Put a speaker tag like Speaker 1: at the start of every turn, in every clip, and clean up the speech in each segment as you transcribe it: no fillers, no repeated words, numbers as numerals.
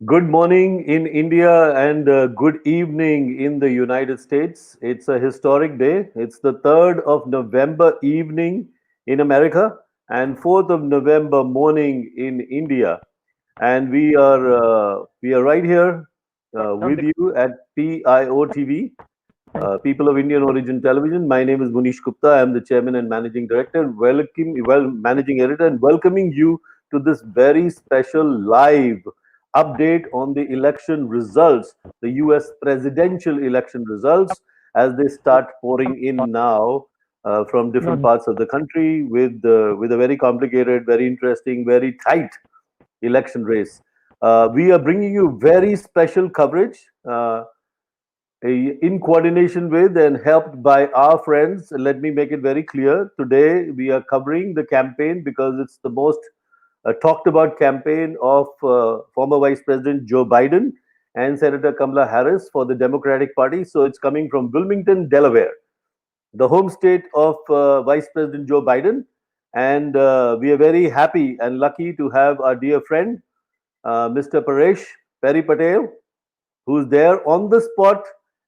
Speaker 1: Good morning in India and good evening in the United States. It's a historic day. It's the 3rd of November evening in America and 4th of November morning in India. And we are right here with you at PIO People of Indian Origin Television. My name is Munish Gupta. I am the chairman and managing director, managing editor, and welcoming you to this very special live update on the election results, the US presidential election results, as they start pouring in now from different parts of the country with a very complicated, very interesting, very tight election race. We are bringing you very special coverage. In coordination with and helped by our friends. Let me make it very clear. Today, we are covering the campaign because it's the most talked about campaign of former Vice President Joe Biden and Senator Kamala Harris for the Democratic Party. So it's coming from Wilmington, Delaware, the home state of Vice President Joe Biden. And we are very happy and lucky to have our dear friend, Mr. Paresh Perry Patel, who's there on the spot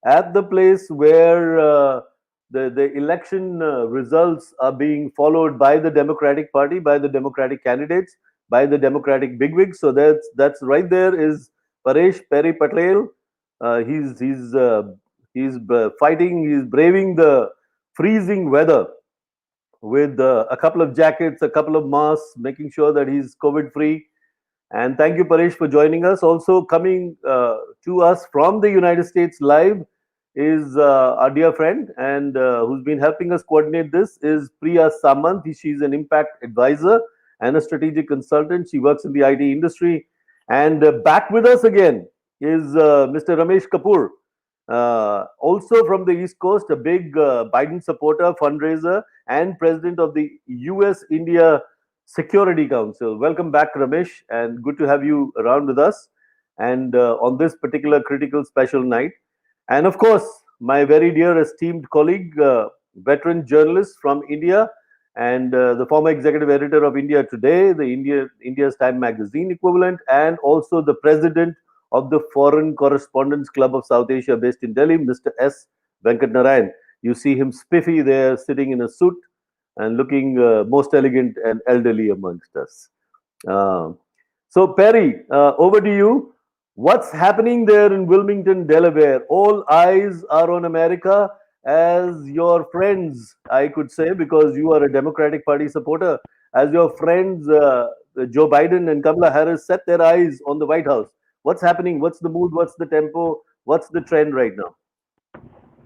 Speaker 1: at the place where the election results are being followed by the Democratic Party, by the Democratic candidates, by the Democratic bigwigs. So that's right there is Paresh Perry Patel. He's fighting, he's braving the freezing weather with a couple of jackets, a couple of masks, making sure that he's COVID free. And thank you, Paresh, for joining us. Also coming to us from the United States live is our dear friend and who's been helping us coordinate this is Priya Samant. She's an impact advisor and a strategic consultant. She works in the IT industry. And back with us again is Mr. Ramesh Kapoor, also from the East Coast, a big Biden supporter, fundraiser, and president of the US India Security Council. Welcome back, Ramesh, and good to have you around with us and on this particular critical special night. And of course, my very dear esteemed colleague, veteran journalist from India, and the former executive editor of India Today, India's Time magazine equivalent, and also the president of the Foreign Correspondents Club of South Asia, based in Delhi, Mr. S. Venkat Narayan. You see him spiffy there, sitting in a suit and looking most elegant and elderly amongst us. Uh, so, Perry, over to you. What's happening there in Wilmington, Delaware? All eyes are on America as your friends, I could say, because you are a Democratic Party supporter, as your friends Joe Biden and Kamala Harris set their eyes on the White House. What's happening? What's the mood? What's the tempo? What's the trend right now?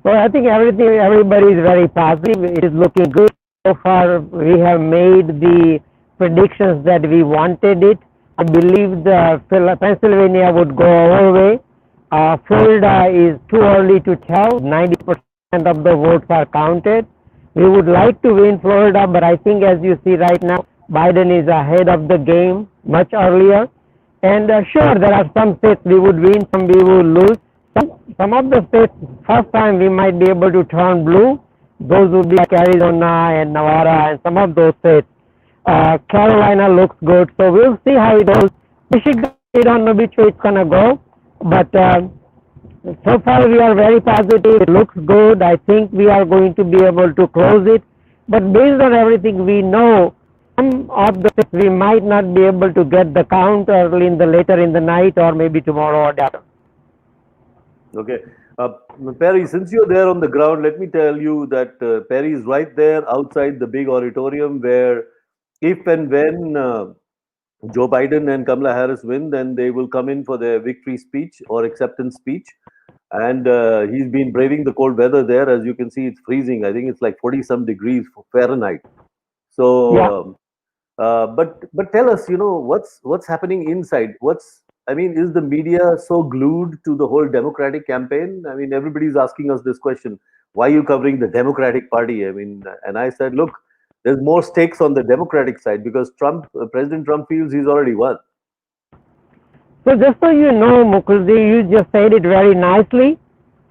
Speaker 2: Well, I think everybody is very positive. It is looking good. So far, we have made the predictions that we wanted it. I believe the Pennsylvania would go our way. Florida is too early to tell. 90% of the votes are counted. We would like to win Florida, but I think as you see right now, Biden is ahead of the game much earlier. And sure, there are some states we would win, some we would lose. Some of the states, first time we might be able to turn blue. Those would be like Arizona and Nevada and some of those states. Carolina looks good, so we'll see how it goes. Michigan, we don't know which way it's going to go, but so far we are very positive. It looks good. I think we are going to be able to close it. But based on everything we know, some of the states we might not be able to get the count early later in the night or maybe tomorrow or day after.
Speaker 1: Okay. Perry, since you're there on the ground, let me tell you that Perry is right there outside the big auditorium where, if and when Joe Biden and Kamala Harris win, then they will come in for their victory speech or acceptance speech. And he's been braving the cold weather there. As you can see, it's freezing. I think it's like 40 some degrees Fahrenheit. So,
Speaker 2: Yeah.
Speaker 1: but tell us, what's happening inside? Is the media so glued to the whole Democratic campaign? I mean, everybody's asking us this question: why are you covering the Democratic Party? I mean, and I said, look, there's more stakes on the Democratic side because President Trump feels he's already won.
Speaker 2: So just so you know, Mukherjee, you just said it very nicely.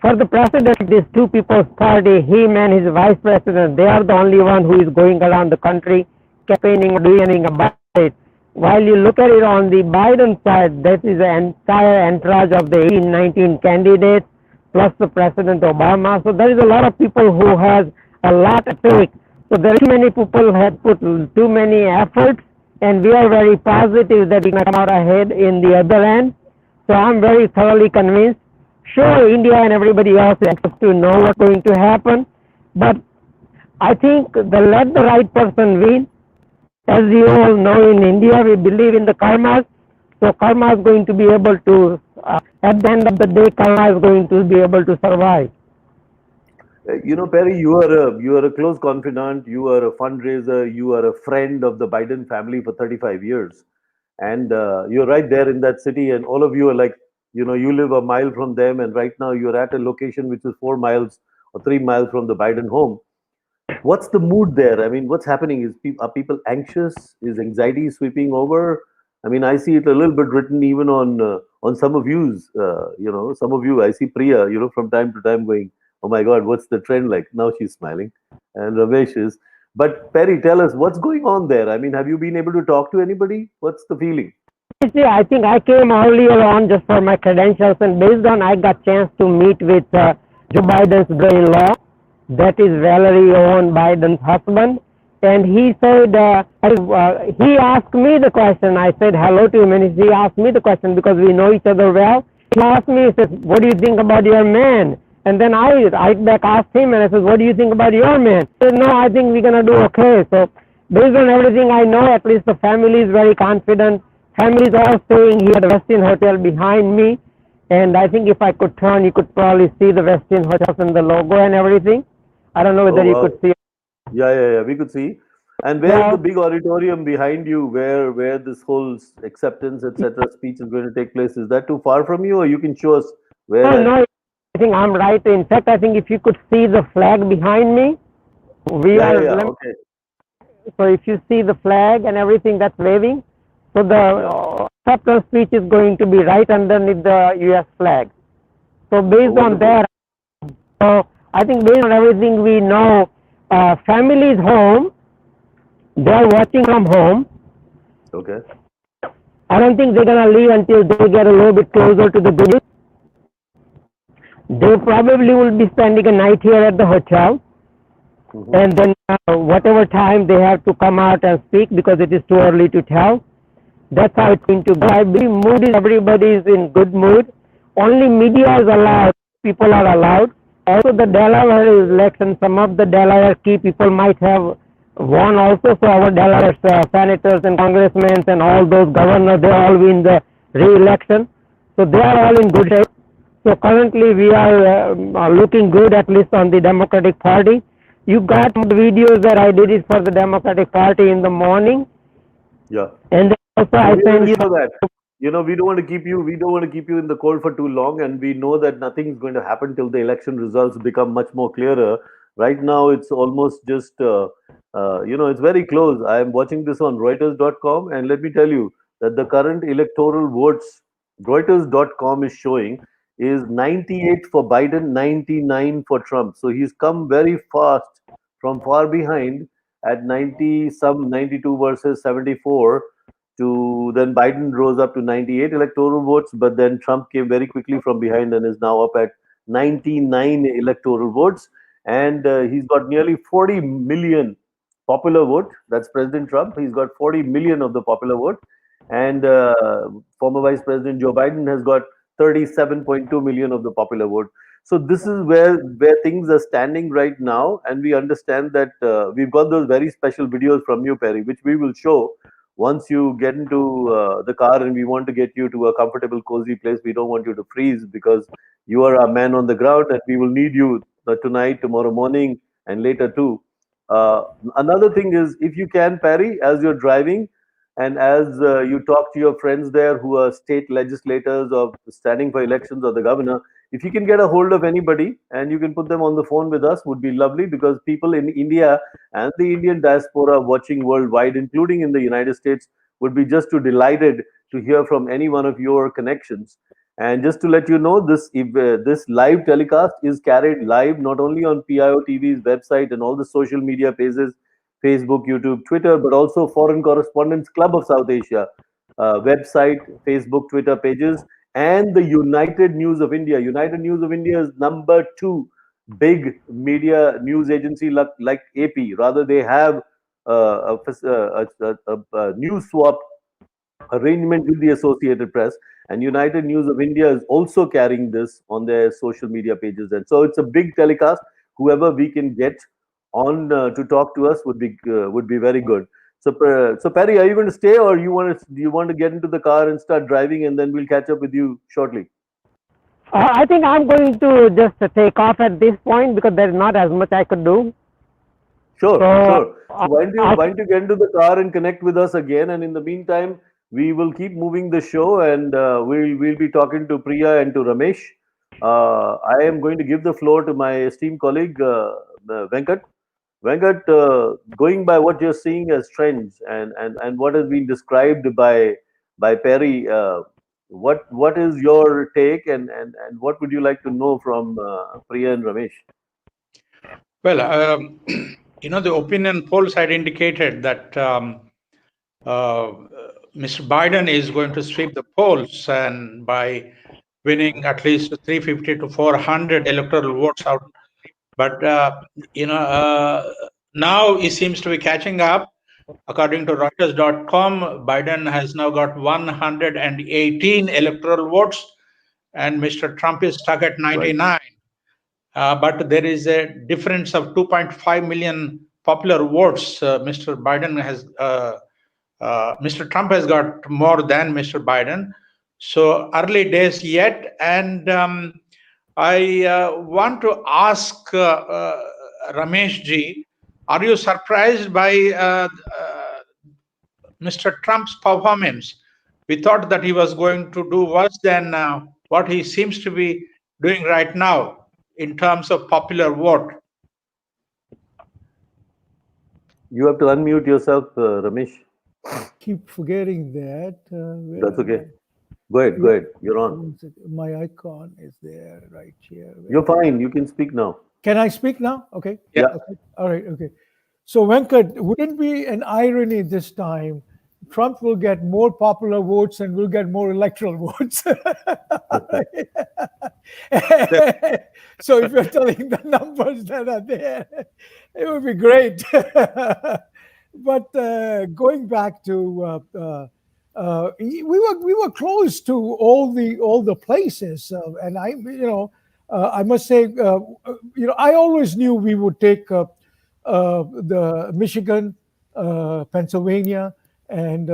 Speaker 2: For the president, these two people's party, him and his vice president, they are the only one who is going around the country campaigning or doing anything about it. while you look at it on the Biden side, that is the entire entourage of the 18, 19 candidates plus the President Obama. So there is a lot of people who has a lot at stake. So there are too many people who have put too many efforts, and we are very positive that we can come out ahead in the other end. So I'm very thoroughly convinced. Sure, India and everybody else is anxious to know what's going to happen, but I think let the right person win. As you all know, in India, we believe in the karma. So karma is going to be able to, at the end of the day, karma is going to be able to survive.
Speaker 1: Perry, you are a close confidant. You are a fundraiser. You are a friend of the Biden family for 35 years, and you're right there in that city. And all of you are like, you live a mile from them, and right now you're at a location which is 4 miles or 3 miles from the Biden home. What's the mood there? I mean, what's happening? Are people anxious? Is anxiety sweeping over? I mean, I see it a little bit written even on some of you's. Some of you. I see Priya, from time to time going, "Oh my God, what's the trend like?" Now she's smiling, and Ramesh is. But Perry, tell us what's going on there. I mean, have you been able to talk to anybody? What's the feeling?
Speaker 2: See, I think I came earlier on just for my credentials, and based on I got chance to meet with Joe Biden's brother-in-law, that is Valerie Owen Biden's husband, and he said he asked me the question. I said hello to him, and he asked me the question because we know each other well. He asked me, he said, "What do you think about your man?" And then I back asked him, and I said, "What do you think about your man?" He said, "No, I think we're gonna do okay." So based on everything I know, at least the family is very confident. Family is all staying here at the Westin Hotel behind me, and I think if I could turn, you could probably see the Westin Hotels and the logo and everything. I don't know
Speaker 1: Oh
Speaker 2: whether you
Speaker 1: wow.
Speaker 2: could see.
Speaker 1: Yeah. We could see. And where's the
Speaker 2: Now,
Speaker 1: big auditorium behind you, where this whole acceptance, etc., speech is going to take place? Is that too far from you, or you can show us where
Speaker 2: no,
Speaker 1: that?
Speaker 2: no, I think I'm right. In fact, I think if you could see the flag behind me, we are.
Speaker 1: Yeah. Okay.
Speaker 2: So if you see the flag and everything that's waving, so the
Speaker 1: Yeah.
Speaker 2: acceptance speech is going to be right underneath the U.S. flag. So
Speaker 1: Oh,
Speaker 2: based on
Speaker 1: wonderful.
Speaker 2: that, so I think based on everything we know, families home, they're watching from home.
Speaker 1: Okay.
Speaker 2: I don't think they're gonna leave until they get a little bit closer to the good. They probably will be spending a night here at the hotel,
Speaker 1: Hmm.
Speaker 2: and then whatever time they have to come out and speak because it is too early to tell. That's how it's going to go. I believe mood is everybody is in good mood. Only media is allowed. People are allowed. Also, the Delaware election, some of the Delaware key people might have won also. So our Delaware senators and congressmen and all those governors, they all win the re-election. So they are all in good shape. So currently we are looking good, at least on the Democratic Party. You got the videos that I did it for the Democratic Party in the morning,
Speaker 1: Yeah.
Speaker 2: and then also
Speaker 1: So
Speaker 2: I
Speaker 1: we're going
Speaker 2: send
Speaker 1: to
Speaker 2: you.
Speaker 1: show that. We don't want to keep you. We don't want to keep you in the cold for too long, and we know that nothing is going to happen till the election results become much more clearer. Right now, it's almost just, it's very close. I am watching this on Reuters.com, and let me tell you that the current electoral votes Reuters.com is showing is 98 for Biden, 99 for Trump. So he's come very fast from far behind at 90 some 92 versus 74 to then Biden rose up to 98 electoral votes, but then Trump came very quickly from behind and is now up at 99 electoral votes. And he's got nearly 40 million popular vote. That's President Trump. He's got 40 million of the popular vote. And former Vice President Joe Biden has got 37.2 million of the popular vote. So this is where things are standing right now, and we understand that we've got those very special videos from you, Perry, which we will show once you get into the car, and we want to get you to a comfortable, cozy place. We don't want you to freeze because you are our man on the ground, and we will need you tonight, tomorrow morning, and later too. Uh, Another thing is, if you can, Perry, as you're driving, and as you talk to your friends there who are state legislators or standing for elections or the governor, if you can get a hold of anybody and you can put them on the phone with us, would be lovely because people in India and the Indian diaspora watching worldwide, including in the United States, would be just too delighted to hear from any one of your connections. And just to let you know, this live telecast is carried live not only on PIO TV's website and all the social media pages, Facebook, YouTube, Twitter, but also Foreign Correspondents Club of South Asia website, Facebook, Twitter pages, and the United News of India. United News of India is number two big media news agency like AP. Rather, they have a news swap arrangement with the Associated Press, and United News of India is also carrying this on their social media pages. And so it's a big telecast. Whoever we can get on to talk to us would be very good. So, so Perry, are you going to stay, or do you want to get into the car and start driving, and then we'll catch up with you shortly?
Speaker 2: I think I'm going to just take off at this point because there's not as much I could do.
Speaker 1: Sure, sure. So why don't you get into the car and connect with us again? And in the meantime, we will keep moving the show, and we'll be talking to Priya and to Ramesh. I am going to give the floor to my esteemed colleague Venkat. Venkat, going by what you're seeing as trends and what has been described by Perry, what is your take, and what would you like to know from Priya and Ramesh?
Speaker 3: Well, the opinion polls had indicated that Mr. Biden is going to sweep the polls, and by winning at least 350 to 400 electoral votes out. But now he seems to be catching up. According to Reuters.com, Biden has now got 118 electoral votes, and Mr. Trump is stuck at 99. Right. But there is a difference of 2.5 million popular votes. Mr. Trump has got more than Mr. Biden. So early days yet, and I want to ask Ramesh ji, are you surprised by Mr. Trump's performance? We thought that he was going to do worse than what he seems to be doing right now in terms of popular vote.
Speaker 1: You have to unmute yourself, Ramesh.
Speaker 4: Keep forgetting that.
Speaker 1: That's okay. Go ahead. You're on.
Speaker 4: My icon is there right here.
Speaker 1: You're fine. You can speak now.
Speaker 4: Can I speak now? Okay.
Speaker 1: Yeah.
Speaker 4: Okay. All right. Okay. So Venkat, wouldn't it be an irony this time? Trump will get more popular votes and we'll get more electoral votes. So if you're telling the numbers that are there, it would be great. But going back to we were close to all the places, and I must say, I always knew we would take the Michigan, Pennsylvania, and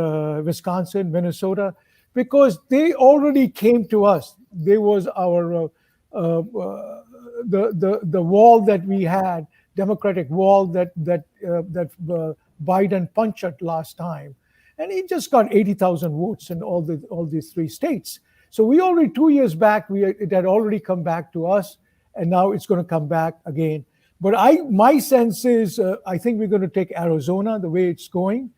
Speaker 4: Wisconsin, Minnesota, because they already came to us. There was our the wall that we had, Democratic wall that Biden punctured last time, and he just got 80,000 votes in all these three states. So we already 2 years back, it had already come back to us, and now it's going to come back again. But my sense is, I think we're going to take Arizona the way it's going,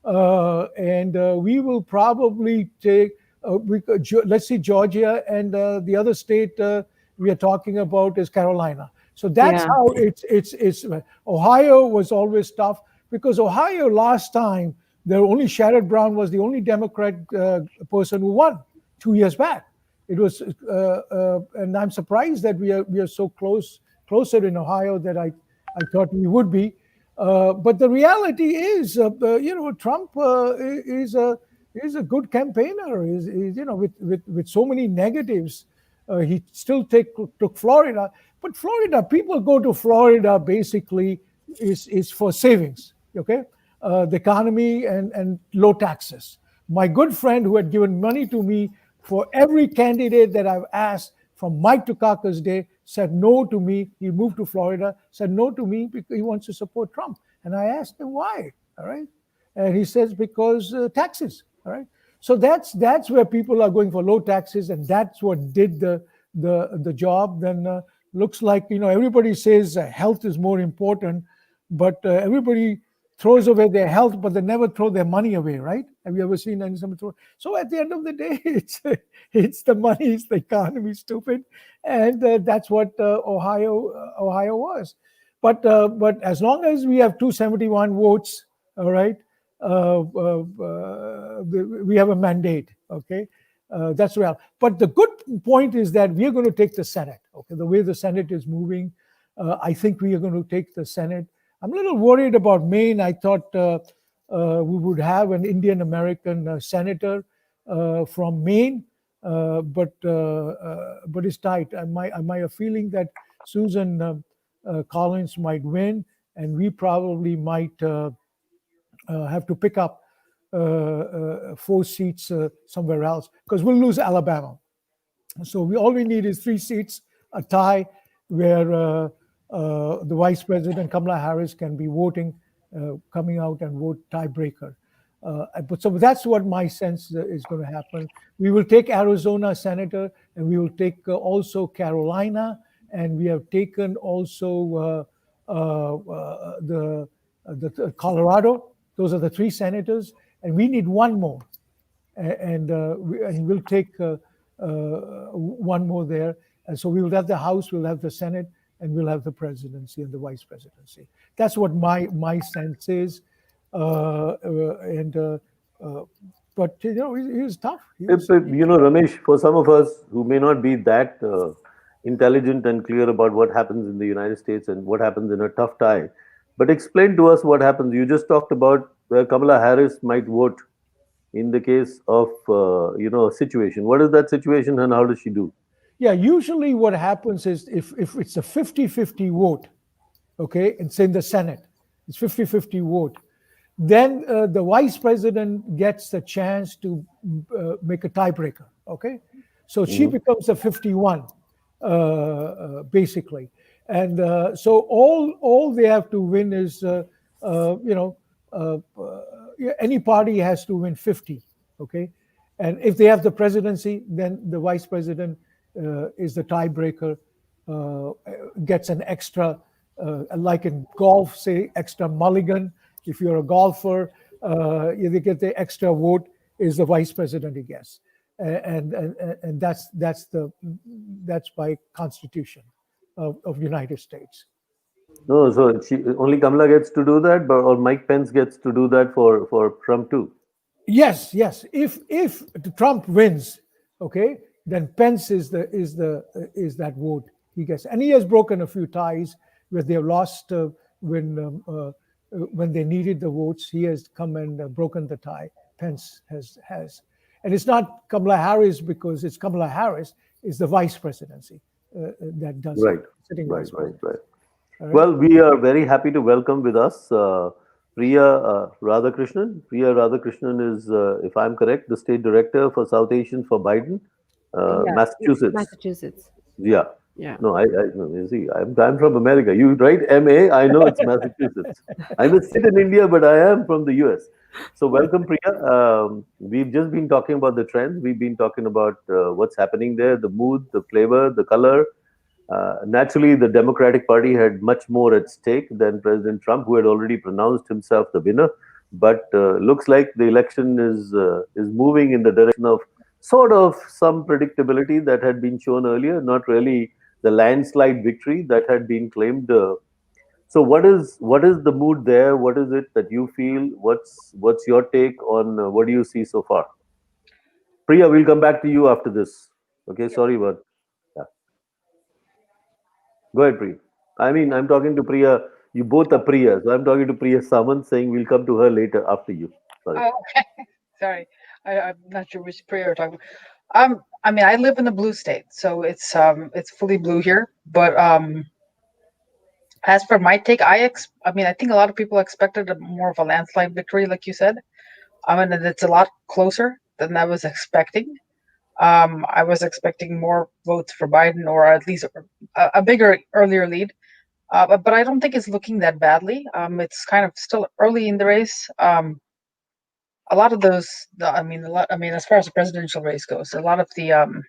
Speaker 4: and we will probably take, let's see, Georgia, and the other state we are talking about is Carolina. So that's how it's. Ohio was always tough because Ohio last time, only Sherrod Brown was the only Democrat person who won 2 years back. It was, and I'm surprised that we are so closer in Ohio that I thought we would be. But the reality is, Trump is a good campaigner. Is with so many negatives, he still took Florida. But Florida, people go to Florida basically is for savings. Okay, the economy and low taxes. My good friend who had given money to me for every candidate that I've asked, from Mike Dukakis' day, said no to me. He moved to Florida, said no to me because he wants to support Trump. And I asked him why. All right, and he says because taxes. All right, so that's where people are going for low taxes, and that's what did the job. Then looks like everybody says health is more important, but everybody throws away their health, but they never throw their money away, right? Have you ever seen somebody throw? So at the end of the day, it's the money, it's the economy, stupid, and that's what Ohio was. but as long as we have 271 votes, all right, we have a mandate. Okay, that's real. But the good point is that we are going to take the Senate. Okay, the way the Senate is moving, I think we are going to take the Senate. I'm a little worried about Maine. I thought we would have an Indian American senator from Maine, but it's tight. I might have a feeling that Susan Collins might win, and we probably might have to pick up 4 seats somewhere else because we'll lose Alabama. So all we need is 3 seats, a tie, where the Vice President Kamala Harris can be voting, coming out and vote tiebreaker. But so that's what my sense is going to happen. We will take Arizona senator, and we will take also Carolina, and we have taken also the Colorado. Those are the 3 senators, and we need 1 more, and we'll take 1 more there. And so we will have the House, we'll have the Senate, and we'll have the presidency and the vice presidency. That's what my sense is. But he was tough.
Speaker 1: Ramesh, for some of us who may not be that intelligent and clear about what happens in the United States and what happens in a tough tie, but explain to us what happens. You just talked about where Kamala Harris might vote in the case of a situation. What is that situation, and how does she do?
Speaker 4: Yeah, usually what happens is if it's a 50-50 vote, okay, it's in the Senate, it's 50-50 vote, then the vice president gets the chance to make a tiebreaker, okay? So she becomes a 51, basically. And so all they have to win is, any party has to win 50, okay? And if they have the presidency, then the vice president is the tiebreaker, gets an extra, like in golf, say, extra mulligan. If you're a golfer, you get the extra vote is the vice president, I guess. And that's by constitution of United States.
Speaker 1: No, so only Kamala gets to do that, or Mike Pence gets to do that for Trump too?
Speaker 4: Yes. If Trump wins, okay, then Pence is that vote he gets, and he has broken a few ties where they have lost when they needed the votes. He has come and broken the tie. Pence has, and it's not Kamala Harris because it's Kamala Harris. It's the vice presidency that does
Speaker 1: right.
Speaker 4: it. Sitting
Speaker 1: Right.
Speaker 4: Right.
Speaker 1: Well, we are very happy to welcome with us Priya Radhakrishnan. Priya Radhakrishnan is, if I'm correct, the state director for South Asian for Biden, Massachusetts.
Speaker 5: Massachusetts.
Speaker 1: Yeah.
Speaker 5: Yeah.
Speaker 1: No, you see, I'm from America. You write MA, I know it's Massachusetts. I'm a sit in India, but I am from the US. So welcome, Priya. We've just been talking about the trends. We've been talking about what's happening there, the mood, the flavor, the color. Naturally, the Democratic Party had much more at stake than President Trump, who had already pronounced himself the winner. But looks like the election is moving in the direction of sort of some predictability that had been shown earlier, not really the landslide victory that had been claimed. So what is the mood there? What is it that you feel? What's your take on what do you see so far? Priya, we'll come back to you after this. Okay, sorry, but yeah. Go ahead, Priya. I mean, I'm talking to Priya. You both are Priya, so I'm talking to Priya Samant, saying we'll come to her later after you. Sorry.
Speaker 6: Oh, okay. Sorry, I'm not sure which prayer you're talking about. I mean, I live in the blue state, so it's fully blue here. But as for my take, I mean, I think a lot of people expected more of a landslide victory, like you said. I mean, it's a lot closer than I was expecting. I was expecting more votes for Biden, or at least a bigger earlier lead. But I don't think it's looking that badly. It's kind of still early in the race. A lot of those, I mean, as far as the presidential race goes, a lot of the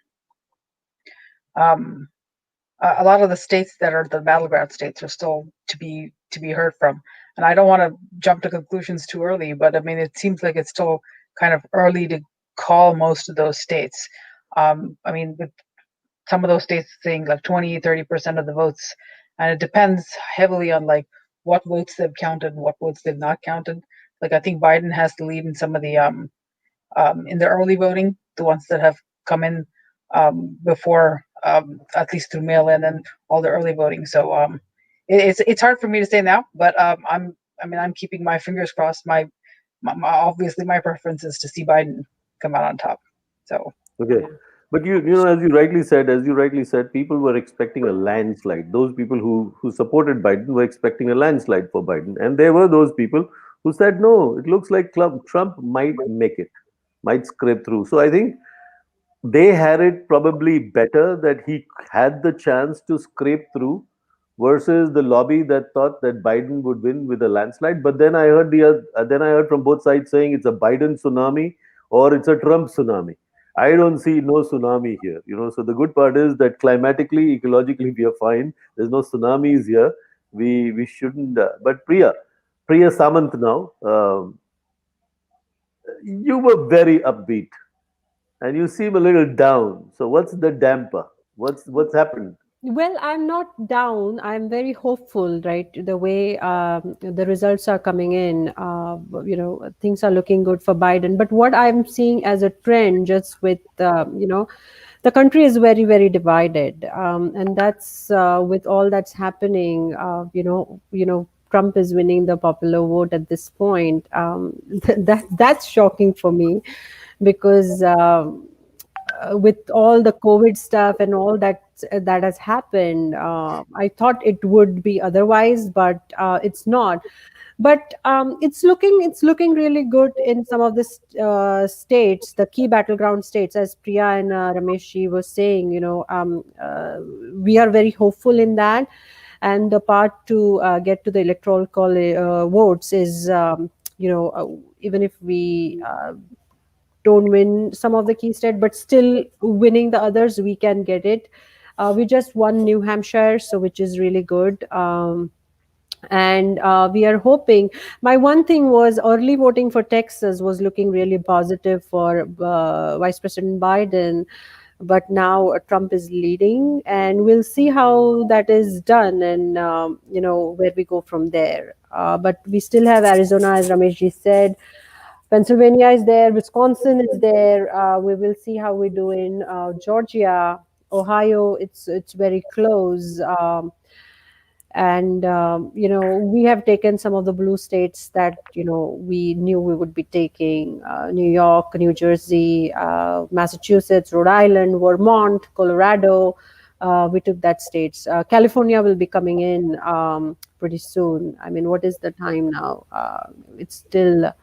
Speaker 6: states that are the battleground states are still to be heard from. And I don't want to jump to conclusions too early, but I mean, it seems like it's still kind of early to call most of those states. I mean, with some of those states saying like 20, 30% of the votes and it depends heavily on like what votes they've counted and what votes they've not counted. Like I think Biden has the lead in some of the in the early voting, the ones that have come in before, at least through mail-in and all the early voting. So it's hard for me to say now, but I'm keeping my fingers crossed. My obviously my preference is to see Biden come out on top. So
Speaker 1: Okay. But as you rightly said, people were expecting a landslide. Those people who supported Biden were expecting a landslide for Biden, and there were those people who said, "No, it looks like Trump might make it, might scrape through." So I think they had it probably better that he had the chance to scrape through versus the lobby that thought that Biden would win with a landslide. But then then I heard from both sides saying it's a Biden tsunami or it's a Trump tsunami. I don't see no tsunami here, So the good part is that climatically, ecologically, we are fine. There's no tsunamis here. We shouldn't. But Priya Samant now, you were very upbeat and you seem a little down. So what's the damper? What's happened?
Speaker 5: Well, I'm not down. I'm very hopeful, right? The way the results are coming in, things are looking good for Biden. But what I'm seeing as a trend, just with, the country is very, very divided, and that's with all that's happening. Trump is winning the popular vote at this point. That's shocking for me, because with all the COVID stuff and all that has happened, I thought it would be otherwise, but it's not. But it's looking really good in some of the states, the key battleground states, as Priya and Ramesh was saying. We are very hopeful in that, and the part to get to the electoral votes is, even if we don't win some of the key states, but still winning the others, we can get it. We just won New Hampshire, so which is really good. And we are hoping. My one thing was early voting for Texas was looking really positive for Vice President Biden, but now Trump is leading, and we'll see how that is done, and where we go from there. But we still have Arizona, as Rameshji said. Pennsylvania is there, Wisconsin is there. We will see how we do in Georgia, Ohio. It's very close, and we have taken some of the blue states that we knew we would be taking: New York, New Jersey, Massachusetts, Rhode Island, Vermont, Colorado. We took that states. California will be coming in pretty soon. I mean, what is the time now? It's still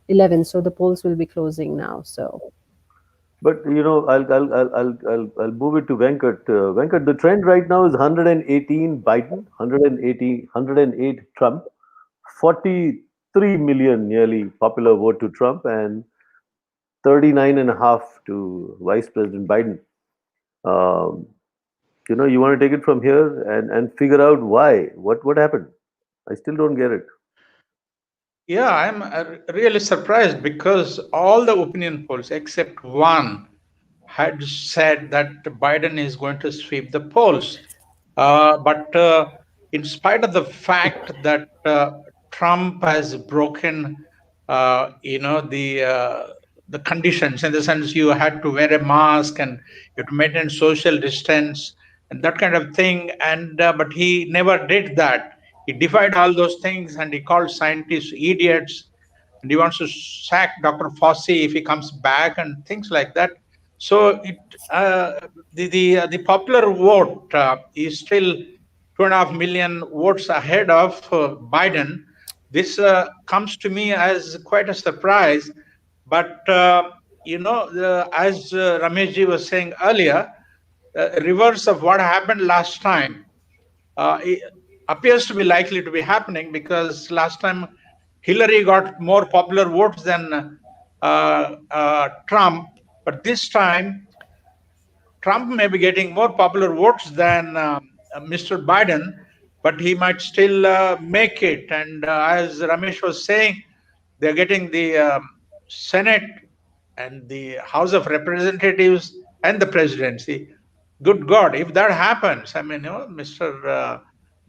Speaker 5: 11, so the polls will be closing now. So,
Speaker 1: but I'll move it to Venkat. Venkat, the trend right now is 118 Biden, 108 Trump, 43 million nearly popular vote to Trump, and 39.5 to Vice President Biden. You want to take it from here and figure out why? What happened? I still don't get it.
Speaker 3: Yeah, I'm really surprised, because all the opinion polls except one had said that Biden is going to sweep the polls. But in spite of the fact that Trump has broken, the conditions, in the sense you had to wear a mask and you had to maintain social distance and that kind of thing, and but he never did that. He defied all those things, and he called scientists idiots, and he wants to sack Dr. Fauci if he comes back and things like that. So the popular vote is still 2.5 million votes ahead of Biden. This comes to me as quite a surprise. But as Rameshji was saying earlier, reverse of what happened last time. It appears to be likely to be happening, because last time Hillary got more popular votes than Trump, but this time Trump may be getting more popular votes than Mr. Biden, but he might still make it. And as Ramesh was saying, they're getting the Senate and the House of Representatives and the presidency. Good God, if that happens, I mean, Mr.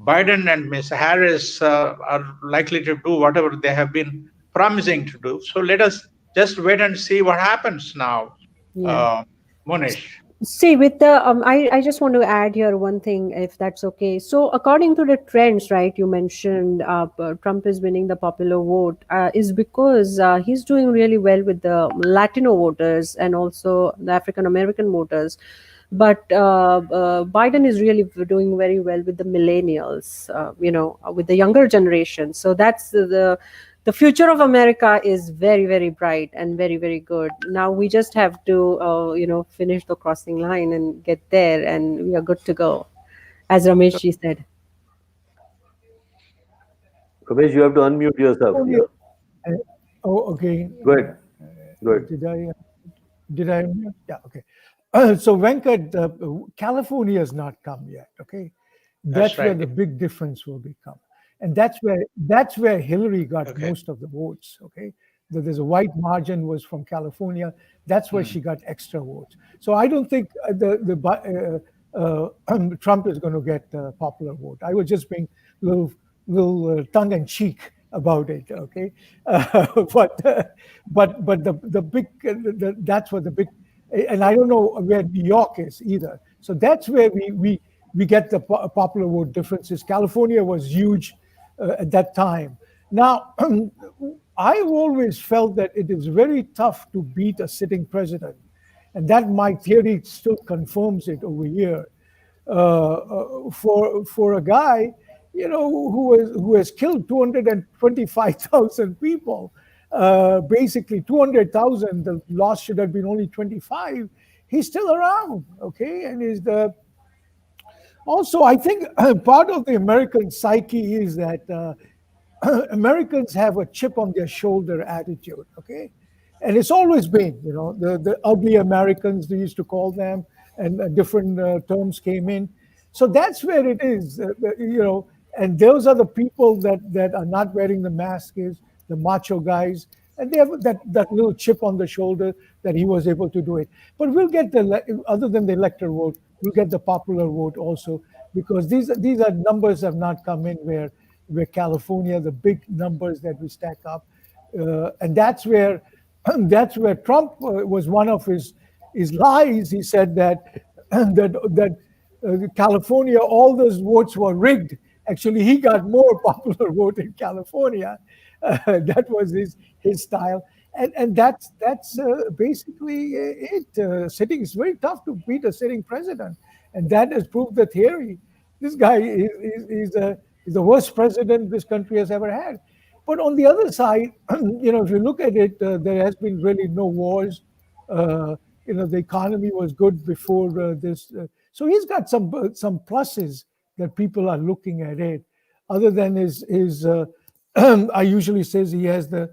Speaker 3: Biden and Ms. Harris are likely to do whatever they have been promising to do. So let us just wait and see what happens now,
Speaker 5: Yeah.
Speaker 3: Monish.
Speaker 5: See, with the I just want to add here one thing, if that's okay. So, according to the trends, right? You mentioned Trump is winning the popular vote, is because he's doing really well with the Latino voters and also the African American voters. But Biden is really doing very well with the millennials, with the younger generation. So that's the future of America is very, very bright and very, very good. Now we just have to, finish the crossing line and get there, and we are good to go, as Ramesh ji said.
Speaker 1: Ramesh, you have to unmute yourself.
Speaker 4: Oh,
Speaker 1: Yeah.
Speaker 4: yeah. Oh, okay.
Speaker 1: Go ahead. Go ahead.
Speaker 4: Did I? Yeah, okay. So Venkat, California has not come yet. Okay, that's where
Speaker 3: right.
Speaker 4: the big difference will become, and that's where Hillary got
Speaker 3: Okay.
Speaker 4: most of the votes. Okay, there's a wide margin was from California. That's where she got extra votes. So I don't think Trump is going to get a popular vote. I was just being little tongue in cheek about it. Okay, but the big that's what the big, and I don't know where New York is either. So that's where we get the popular vote differences. California was huge at that time. Now, I've always felt that it is very tough to beat a sitting president, and that my theory still confirms it over here. For a guy, who has killed 225,000 people, basically 200,000. The loss should have been only 25. He's still around, okay, and is the. Also, I think part of the American psyche is that Americans have a chip on their shoulder attitude, okay? And it's always been, the ugly Americans, they used to call them, and different terms came in. So that's where it is, and those are the people that are not wearing the mask, is the macho guys, and they have that little chip on the shoulder that he was able to do it. But we'll get other than the electoral vote, we'll get the popular vote also, because these are numbers have not come in where California, the big numbers that we stack up, and that's where Trump was one of his lies. He said that California, all those votes were rigged. Actually, he got more popular vote in California. That was his style, and that's basically it. Sitting, it's very tough to beat a sitting president, and that has proved the theory. This guy is the worst president this country has ever had. But on the other side, if you look at it, there has been really no wars. The economy was good before this. So he's got some pluses that people are looking at it. Other than his I usually says he has the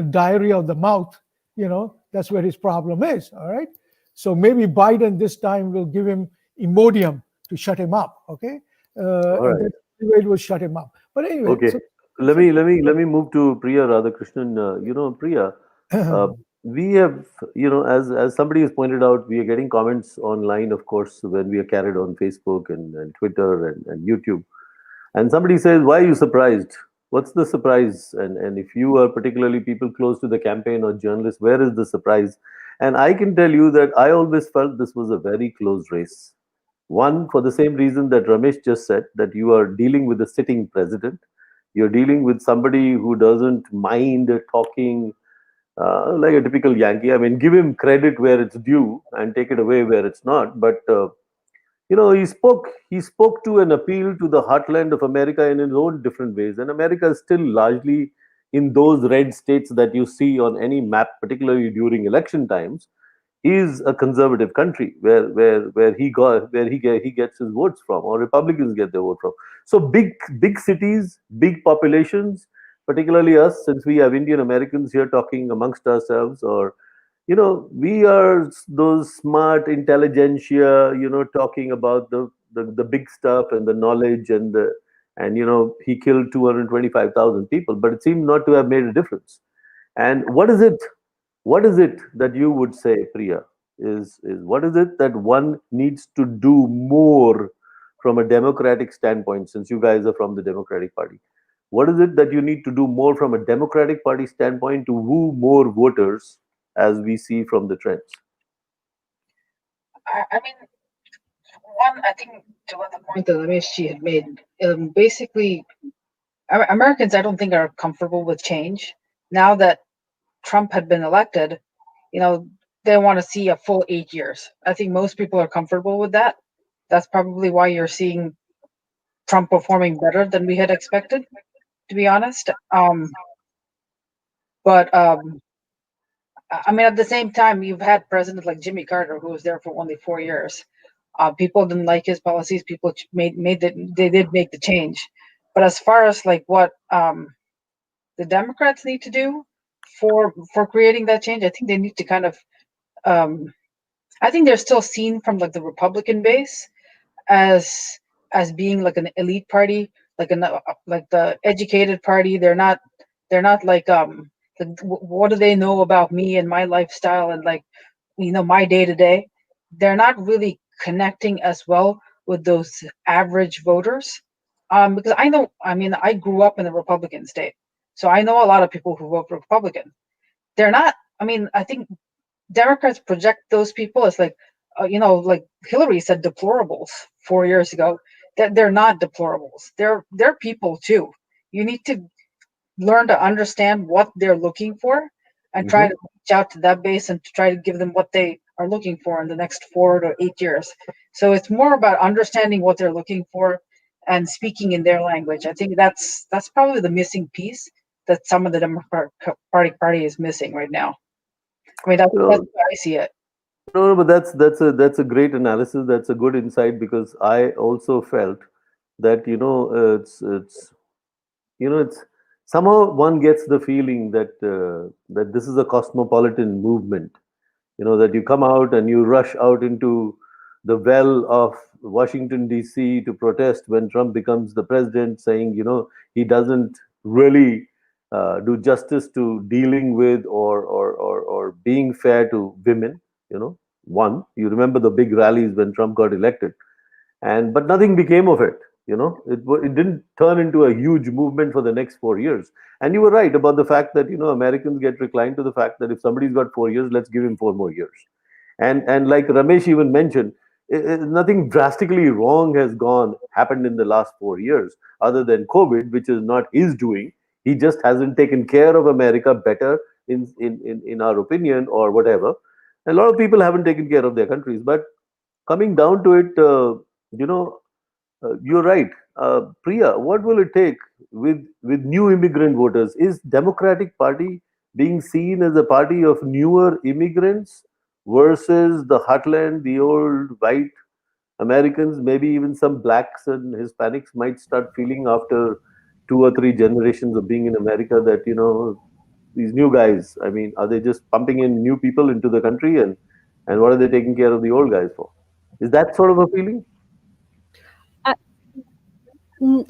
Speaker 4: diarrhea of the mouth. That's where his problem is. All right. So maybe Biden this time will give him Imodium to shut him up. Okay.
Speaker 1: All right.
Speaker 4: It will shut him up. But anyway.
Speaker 1: Okay. Let me move to Priya Radhakrishnan. Priya, we have, as somebody has pointed out, we are getting comments online, of course, when we are carried on Facebook and Twitter and YouTube. And somebody says, why are you surprised? What's the surprise? And if you are particularly people close to the campaign or journalists, where is the surprise? And I can tell you that I always felt this was a very close race. One, for the same reason that Ramesh just said, that you are dealing with a sitting president. You're dealing with somebody who doesn't mind talking like a typical Yankee. I mean, give him credit where it's due and take it away where it's not. But he spoke to and appealed to the heartland of America in his own different ways. And America is still largely in those red states that you see on any map, particularly during election times. Is a conservative country where he gets his votes from, or Republicans get their vote from. So big cities, big populations, particularly us, since we have Indian Americans here talking amongst ourselves, or we are those smart intelligentsia, talking about the big stuff and the knowledge and he killed 225,000 people, but it seemed not to have made a difference. And what is it that you would say, Priya, is what is it that one needs to do more from a democratic standpoint, since you guys are from the Democratic Party? What is it that you need to do more from a Democratic Party standpoint to woo more voters as we see from the trends?
Speaker 6: I mean, one, I think to what the point that Ramesh had made, basically, Americans, I don't think, are comfortable with change. Now that Trump had been elected, they want to see a full 8 years. I think most people are comfortable with that. That's probably why you're seeing Trump performing better than we had expected, to be honest. But I mean, at the same time, you've had presidents like Jimmy Carter, who was there for only 4 years. People didn't like his policies. People they did make the change. But as far as like what the Democrats need to do for creating that change, I think they need to kind of I think they're still seen from like the Republican base as being like an elite party, like the educated party. They're not like what do they know about me and my lifestyle and like my day to day. They're not really connecting as well with those average voters. Because I grew up in a Republican state, so I know a lot of people who vote Republican. They're not. I mean, I think Democrats project those people as like, like Hillary said, deplorables 4 years ago. That they're not deplorables. They're people too. You need to learn to understand what they're looking for and try to reach out to that base and to try to give them what they are looking for in the next 4 to 8 years. So it's more about understanding what they're looking for and speaking in their language. I think that's probably the missing piece that some of the Democratic Party is missing right now. I mean, that's how I see it.
Speaker 1: No, but that's a great analysis. That's a good insight, because I also felt that it's somehow one gets the feeling that that this is a cosmopolitan movement. That you come out and you rush out into the well of Washington D.C. to protest when Trump becomes the president, saying he doesn't really do justice to dealing with or being fair to women. One, you remember the big rallies when Trump got elected, but nothing became of it. It didn't turn into a huge movement for the next 4 years. And you were right about the fact that Americans get reclined to the fact that if somebody's got 4 years, let's give him 4 more years. And like Ramesh even mentioned, nothing drastically wrong has happened in the last 4 years, other than COVID, which is not his doing. He just hasn't taken care of America better, in our opinion, or whatever. A lot of people haven't taken care of their countries. But coming down to it, you're right, Priya. What will it take with new immigrant voters? Is Democratic Party being seen as a party of newer immigrants versus the heartland, the old white Americans? Maybe even some blacks and Hispanics might start feeling after 2 or 3 generations of being in America that these new guys. I mean, are they just pumping in new people into the country, and what are they taking care of the old guys for? Is that sort of a feeling?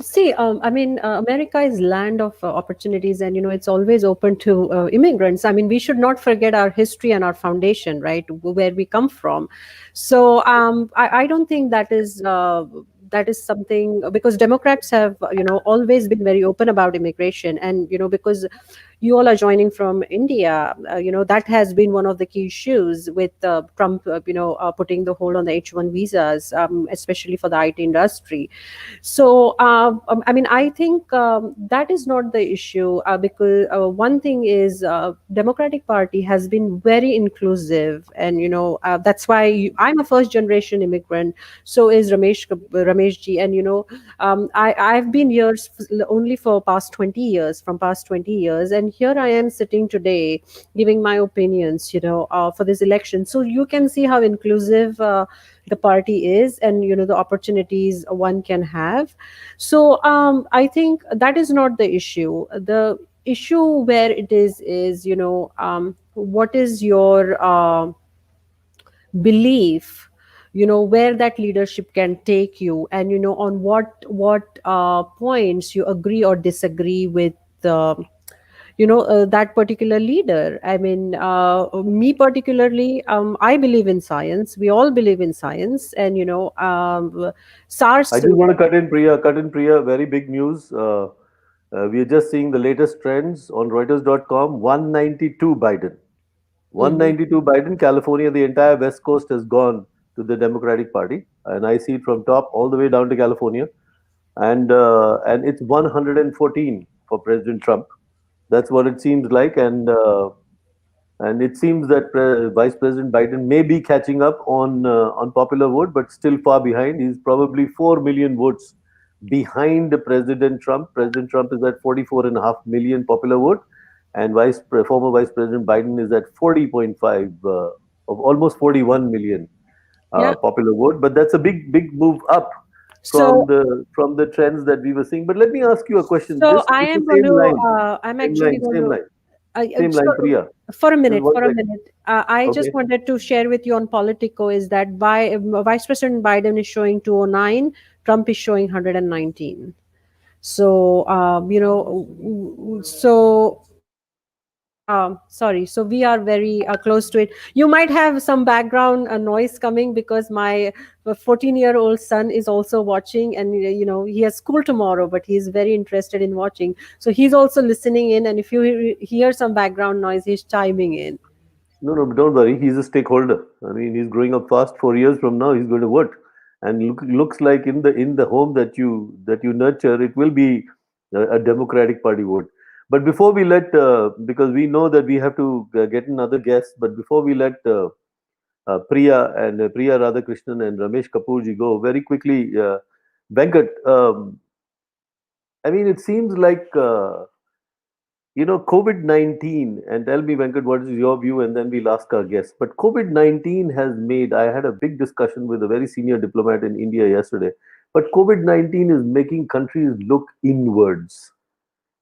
Speaker 5: See, I mean, America is land of opportunities, and it's always open to immigrants. I mean, we should not forget our history and our foundation, right, where we come from. So, I don't think that is something, because Democrats have always been very open about immigration, and because you all are joining from India, that has been one of the key issues with Trump, putting the hold on the H-1 visas, especially for the IT industry. So, I mean, I think that is not the issue, because one thing is Democratic Party has been very inclusive, and that's why I'm a first generation immigrant. So is Ramesh ji, and I've been here only for past 20 years, and here I am sitting today giving my opinions, for this election. So you can see how inclusive the party is, and the opportunities one can have. So I think that is not the issue. The issue where it is what is your belief, where that leadership can take you, and on what points you agree or disagree with the that particular leader. I mean, me particularly, I believe in science. We all believe in science, and SARS.
Speaker 1: I just want to cut in Priya, very big news. We are just seeing the latest trends on Reuters.com. 192 Biden. 192 Biden. California, the entire West Coast has gone to the Democratic Party, and I see it from top all the way down to California, and it's 114 for President Trump. That's what it seems like, and it seems that Vice President Biden may be catching up on popular vote, but still far behind. He's probably 4 million votes behind President Trump. President Trump is at 44.5 million popular vote, and former Vice President Biden is at 40.5 of almost 41 million
Speaker 5: Yeah.
Speaker 1: popular vote. But that's a big move up
Speaker 5: So,
Speaker 1: from the trends that we were seeing. But let me ask you a question.
Speaker 5: so I
Speaker 1: It's
Speaker 5: am
Speaker 1: the
Speaker 5: going
Speaker 1: same
Speaker 5: to.
Speaker 1: line,
Speaker 5: I'm
Speaker 1: same
Speaker 5: actually
Speaker 1: line,
Speaker 5: going
Speaker 1: same
Speaker 5: to.
Speaker 1: line, same line, Priya.
Speaker 5: For a
Speaker 1: Just
Speaker 5: minute,
Speaker 1: one
Speaker 5: for a
Speaker 1: second.
Speaker 5: minute. I just
Speaker 1: Okay.
Speaker 5: wanted to share with you on Politico is that Vice President Biden is showing 209, Trump is showing 119. So, sorry. So we are very close to it. You might have some background noise coming because my 14-year-old son is also watching, and he has school tomorrow, but he's very interested in watching. So he's also listening in, and if you hear some background noise, he's chiming in.
Speaker 1: No, don't worry. He's a stakeholder. I mean, he's growing up fast. 4 years from now, he's going to vote, and looks like in the home that you nurture, it will be a Democratic Party vote. But before we because we know that we have to get in other guests, but before we let Priya Radhakrishnan and Ramesh Kapoorji go very quickly, Venkat. I mean, it seems like. COVID-19, and tell me, Venkat, what is your view? And then we'll ask our guests. But COVID-19 has I had a big discussion with a very senior diplomat in India yesterday. But COVID-19 is making countries look inwards.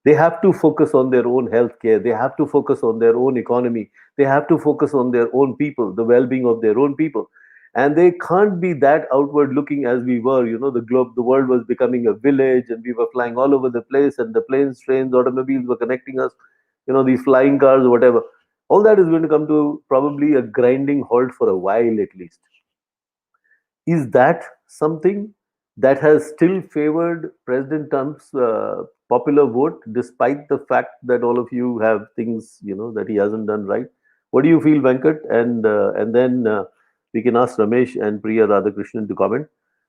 Speaker 1: They have to focus on their own healthcare. They have to focus on their own economy. They have to focus on their own people, the well being of their own people. And they can't be that outward looking as we were. The world was becoming a village, and we were flying all over the place, and the planes, trains, automobiles were connecting us, these flying cars, whatever. All that is going to come to probably a grinding halt for a while at least. Is that something that has still favored President Trump's popular vote, despite the fact that all of you have things that he hasn't done right? What do you feel, Venkat? And then we can ask Ramesh and Priya Radhakrishnan to comment.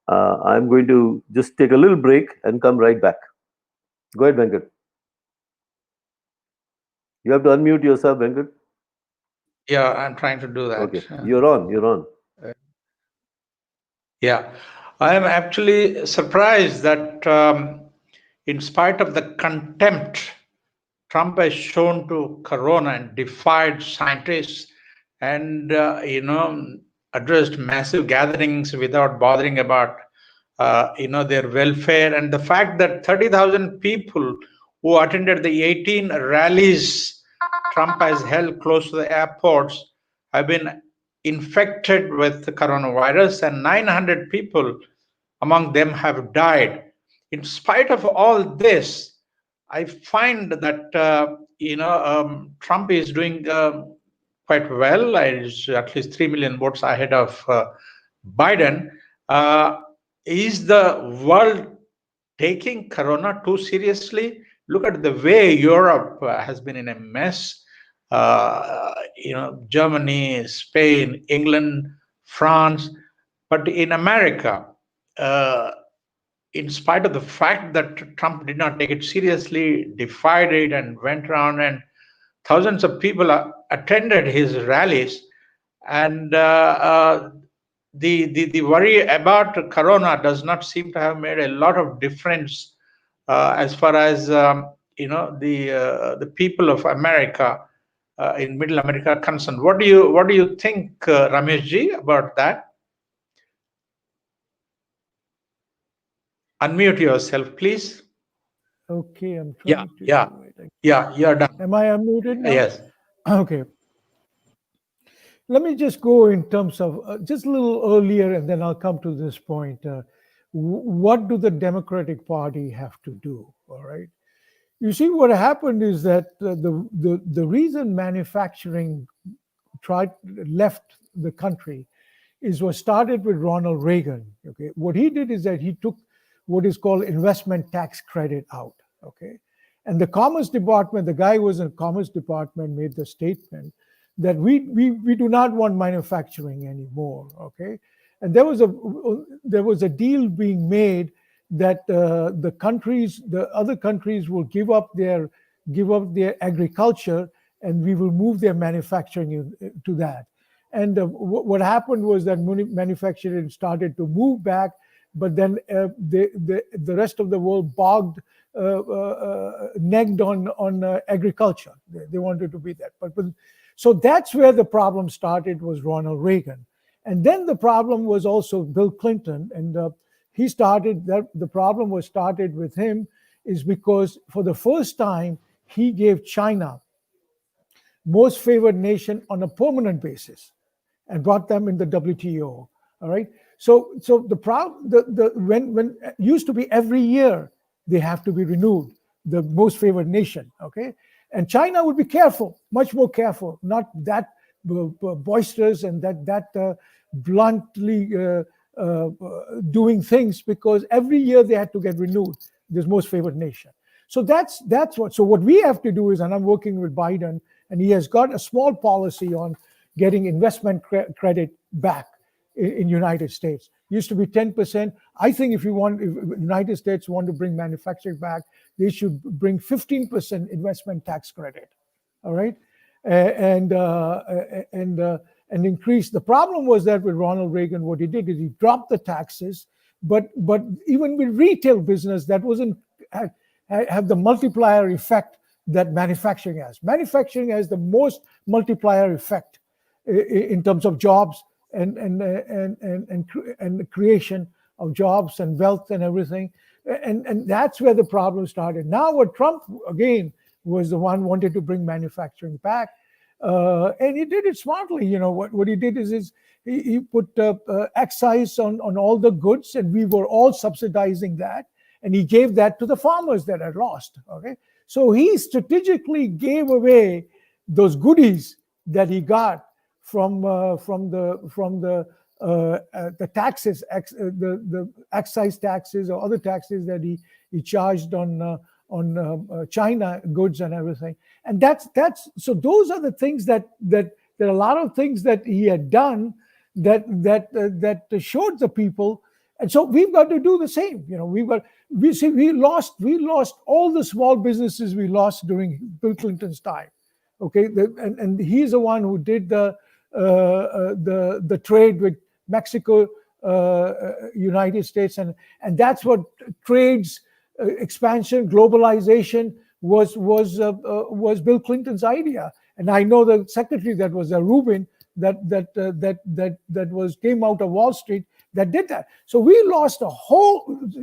Speaker 1: I'm going to just take a little break and come right back. Go ahead, Venkat. You have to unmute yourself, Venkat.
Speaker 3: Yeah, I'm trying to do that.
Speaker 1: Okay, you're on.
Speaker 3: Yeah, I am actually surprised that in spite of the contempt Trump has shown to Corona and defied scientists and, addressed massive gatherings without bothering about, their welfare. And the fact that 30,000 people who attended the 18 rallies Trump has held close to the airports have been infected with the coronavirus, and 900 people among them have died. In spite of all this, I find that Trump is doing quite well. He's at least 3 million votes ahead of Biden. Is the world taking Corona too seriously? Look at the way Europe has been in a mess. Germany, Spain, England, France, but in America, in spite of the fact that Trump did not take it seriously, defied it, and went around, and thousands of people attended his rallies, and the worry about Corona does not seem to have made a lot of difference as far as the people of America in Middle America are concerned. What do you think, Ramesh ji, about that? Unmute yourself, please.
Speaker 4: Okay, I'm
Speaker 3: Yeah,
Speaker 4: trying to
Speaker 3: yeah,
Speaker 4: do it.
Speaker 3: yeah. You're done.
Speaker 4: Am I unmuted now?
Speaker 3: Yes.
Speaker 4: Okay. Let me just go in terms of just a little earlier, and then I'll come to this point. What do the Democratic Party have to do? All right. You see, what happened is that the reason manufacturing left the country was started with Ronald Reagan. Okay, what he did is that he took what is called investment tax credit out. Okay, and the Commerce Department, the guy who was in the Commerce Department, made the statement that we do not want manufacturing anymore. Okay, and there was a deal being made that the other countries will give up their agriculture, and we will move their manufacturing to that. And what happened was that manufacturing started to move back, but then the rest of the world negged on agriculture. They wanted to be that. But so that's where the problem started, was Ronald Reagan. And then the problem was also Bill Clinton. And he started, the problem was started with him is because for the first time, he gave China most favored nation on a permanent basis and brought them in the WTO. All right. So the problem, when it used to be every year they have to be renewed, the most favored nation. Okay. And China would be careful, much more careful, not that boisterous and that bluntly doing things, because every year they had to get renewed, this most favored nation. So that's what we have to do is, and I'm working with Biden, and he has got a small policy on getting investment credit back in United States. Used to be 10%. I think if United States want to bring manufacturing back, they should bring 15% investment tax credit. All right, and increase. The problem was that with Ronald Reagan, what he did is he dropped the taxes, but even with retail business, that wasn't have the multiplier effect that manufacturing has. Manufacturing has the most multiplier effect in terms of jobs and the creation of jobs and wealth and everything. And that's where the problem started. Now what Trump, again, was the one wanted to bring manufacturing back. And he did it smartly. You know, what he did is he put excise on all the goods, and we were all subsidizing that. And he gave that to the farmers that had lost. Okay, so he strategically gave away those goodies that he got from the taxes, the excise taxes or other taxes that he charged on China goods and everything. And that's so those are the things that there are a lot of things that he had done that showed the people. And so we've got to do the same. You know, we lost all the small businesses we lost during Bill Clinton's time. Okay, and he's the one who did the trade with Mexico, United States, and that's what trades expansion, globalization was Bill Clinton's idea. And I know the secretary that was Rubin that came out of Wall Street that did that. So we lost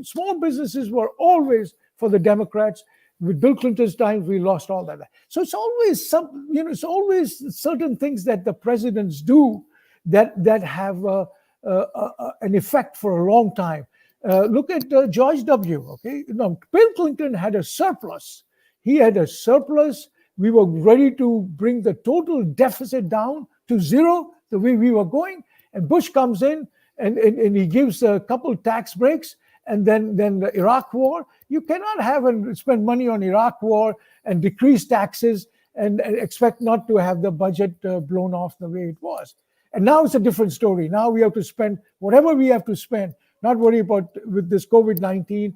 Speaker 4: small businesses were always for the Democrats. With Bill Clinton's time, we lost all that. So it's always it's always certain things that the presidents do that have an effect for a long time. Look at George W. Okay, no, Bill Clinton had a surplus. He had a surplus. We were ready to bring the total deficit down to zero, the way we were going. And Bush comes in and he gives a couple tax breaks. And then the Iraq War. You cannot have and spend money on Iraq War and decrease taxes and expect not to have the budget blown off the way it was. And now it's a different story. Now we have to spend whatever we have to spend, not worry about with this COVID-19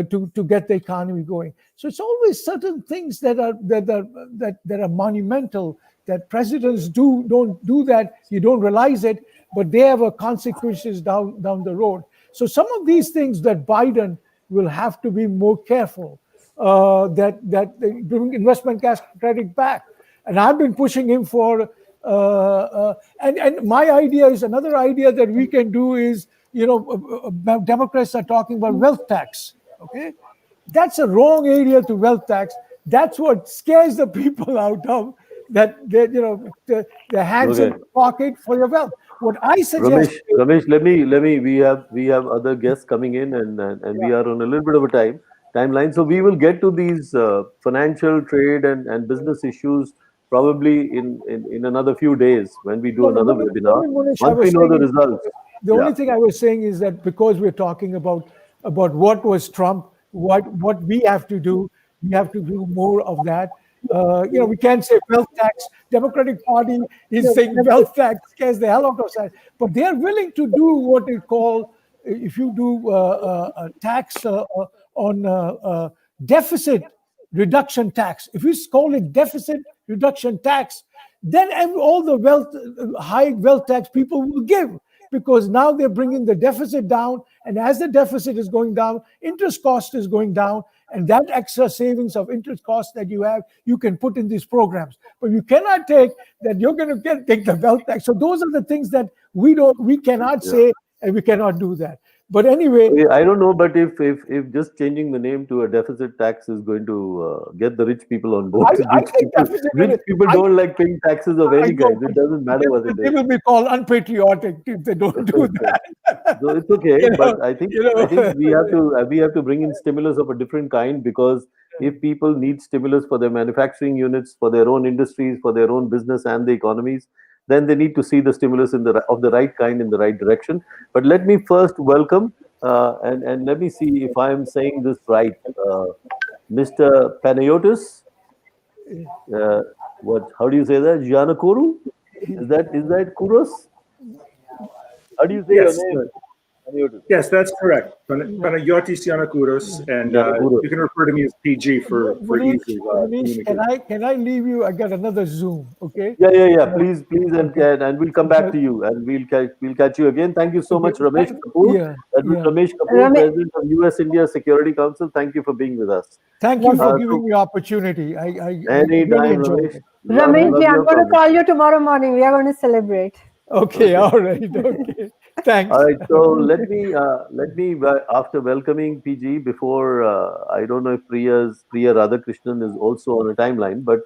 Speaker 4: to get the economy going. So it's always certain things that are monumental that presidents don't do that. You don't realize it, but they have consequences down the road. So some of these things that Biden will have to be more careful that they bring investment credit back. And I've been pushing him for. And my idea is another idea that we can do is, Democrats are talking about wealth tax. Okay, that's a wrong area to wealth tax. That's what scares the people out of that. The hands in the pocket for your wealth. What I suggest,
Speaker 1: Ramesh, let me. We have other guests coming in, and we are on a little bit of a time. timeline. So we will get to these financial, trade, and business issues probably in another few days when we do
Speaker 4: No, no,
Speaker 1: another
Speaker 4: but
Speaker 1: webinar.
Speaker 4: only, Manish, I
Speaker 1: Once we
Speaker 4: was
Speaker 1: know the
Speaker 4: saying is,
Speaker 1: results.
Speaker 4: the
Speaker 1: Yeah.
Speaker 4: only thing I was saying is that because we're talking about what was Trump, what we have to do, we have to do more of that. We can't say wealth tax. Democratic Party is saying wealth tax scares the hell out of us, but they are willing to do what they call, if you do a tax on deficit reduction tax. If we call it deficit reduction tax, then all the high wealth tax people will give, because now they're bringing the deficit down, and as the deficit is going down, interest cost is going down, and that extra savings of interest cost that you have, you can put in these programs. But you cannot take that you're going to take the wealth tax. So those are the things that we cannot say, and we cannot do that. But anyway,
Speaker 1: I don't know, but if just changing the name to a deficit tax is going to get the rich people on board,
Speaker 4: I think deficit.
Speaker 1: rich people don't like paying taxes of any kind. It doesn't matter what it
Speaker 4: They
Speaker 1: is.
Speaker 4: will be called unpatriotic if they don't do that.
Speaker 1: So it's okay,
Speaker 4: You know,
Speaker 1: but I think we have to bring in stimulus of a different kind, because if people need stimulus for their manufacturing units, for their own industries, for their own business and the economies, then they need to see the stimulus of the right kind in the right direction. But let me first welcome and let me see if I am saying this right, Mr. Panayotis. What? How do you say that? Giannakourou? Is that Kouros? How do you say
Speaker 7: Yes,
Speaker 1: your name? Panayotis.
Speaker 7: yes, that's correct. Panayotis Yannakouros, and
Speaker 1: Yannakouros.
Speaker 7: you can refer to me as PG for
Speaker 4: Manish,
Speaker 7: easy
Speaker 4: Manish,
Speaker 7: communication.
Speaker 4: can I leave you? I got another Zoom. Okay.
Speaker 1: Yeah. Please, and we'll come back to you, and we'll catch you again. Thank you so much, Ramesh Kapoor.
Speaker 4: Yeah,
Speaker 1: That was
Speaker 4: yeah.
Speaker 1: Ramesh Kapoor,
Speaker 5: Rame-
Speaker 1: President of US India Security Council. Thank you for being with us.
Speaker 4: Thank you for
Speaker 1: So
Speaker 4: giving me opportunity. I really
Speaker 1: anytime,
Speaker 4: enjoyed
Speaker 1: Ramesh.
Speaker 4: it.
Speaker 5: Ramesh,
Speaker 1: Love
Speaker 5: ji, I'm
Speaker 1: your
Speaker 5: going to
Speaker 1: comments.
Speaker 5: call you tomorrow morning. We are going to celebrate.
Speaker 4: Okay,
Speaker 1: Okay.
Speaker 4: all right. Okay. Thanks.
Speaker 1: All right. So let me after welcoming PG, before I don't know if Priya Radhakrishnan is also on a timeline, but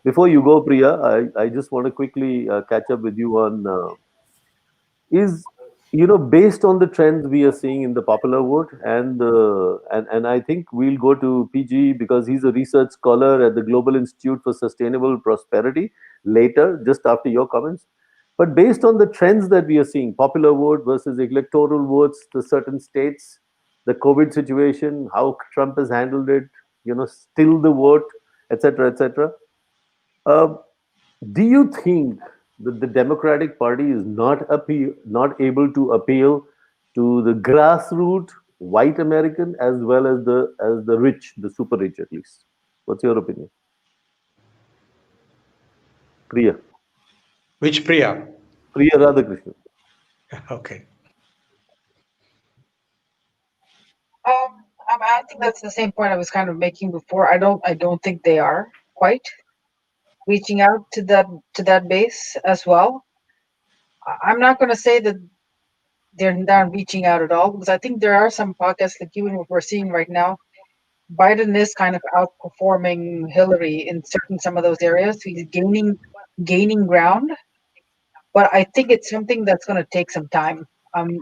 Speaker 1: before you go, Priya, I just want to quickly catch up with you on is based on the trends we are seeing in the popular vote, and I think we'll go to PG because he's a research scholar at the Global Institute for Sustainable Prosperity later, just after your comments. But based on the trends that we are seeing, popular vote versus electoral votes, the certain states, the COVID situation, how Trump has handled it, still the vote, etc., etc. Uh, do you think that the Democratic Party is not able to appeal to the grassroots white American as well as the rich, the super rich at least? What's your opinion, Priya?
Speaker 3: Which Priya?
Speaker 1: Priya Radhakrishnan.
Speaker 3: Okay.
Speaker 6: I think that's the same point I was kind of making before. I don't think they are quite reaching out to that base as well. I'm not going to say that they're not reaching out at all, because I think there are some podcasts like you and what we're seeing right now. Biden is kind of outperforming Hillary in some of those areas. He's gaining ground, but I think it's something that's going to take some time.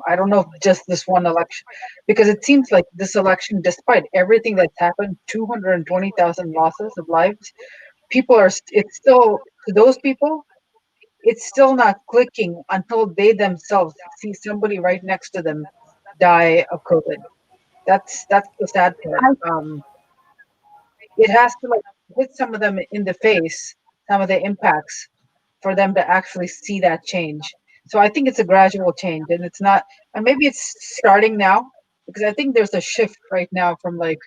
Speaker 6: I don't know if just this one election, because it seems like this election, despite everything that's happened, 220,000 losses of lives, it's still, to those people, it's still not clicking until they themselves see somebody right next to them die of COVID. That's the sad part. It has to like hit some of them in the face, some of the impacts, for them to actually see that change. So I think it's a gradual change, and it's not, and maybe it's starting now, because I think there's a shift right now from, like,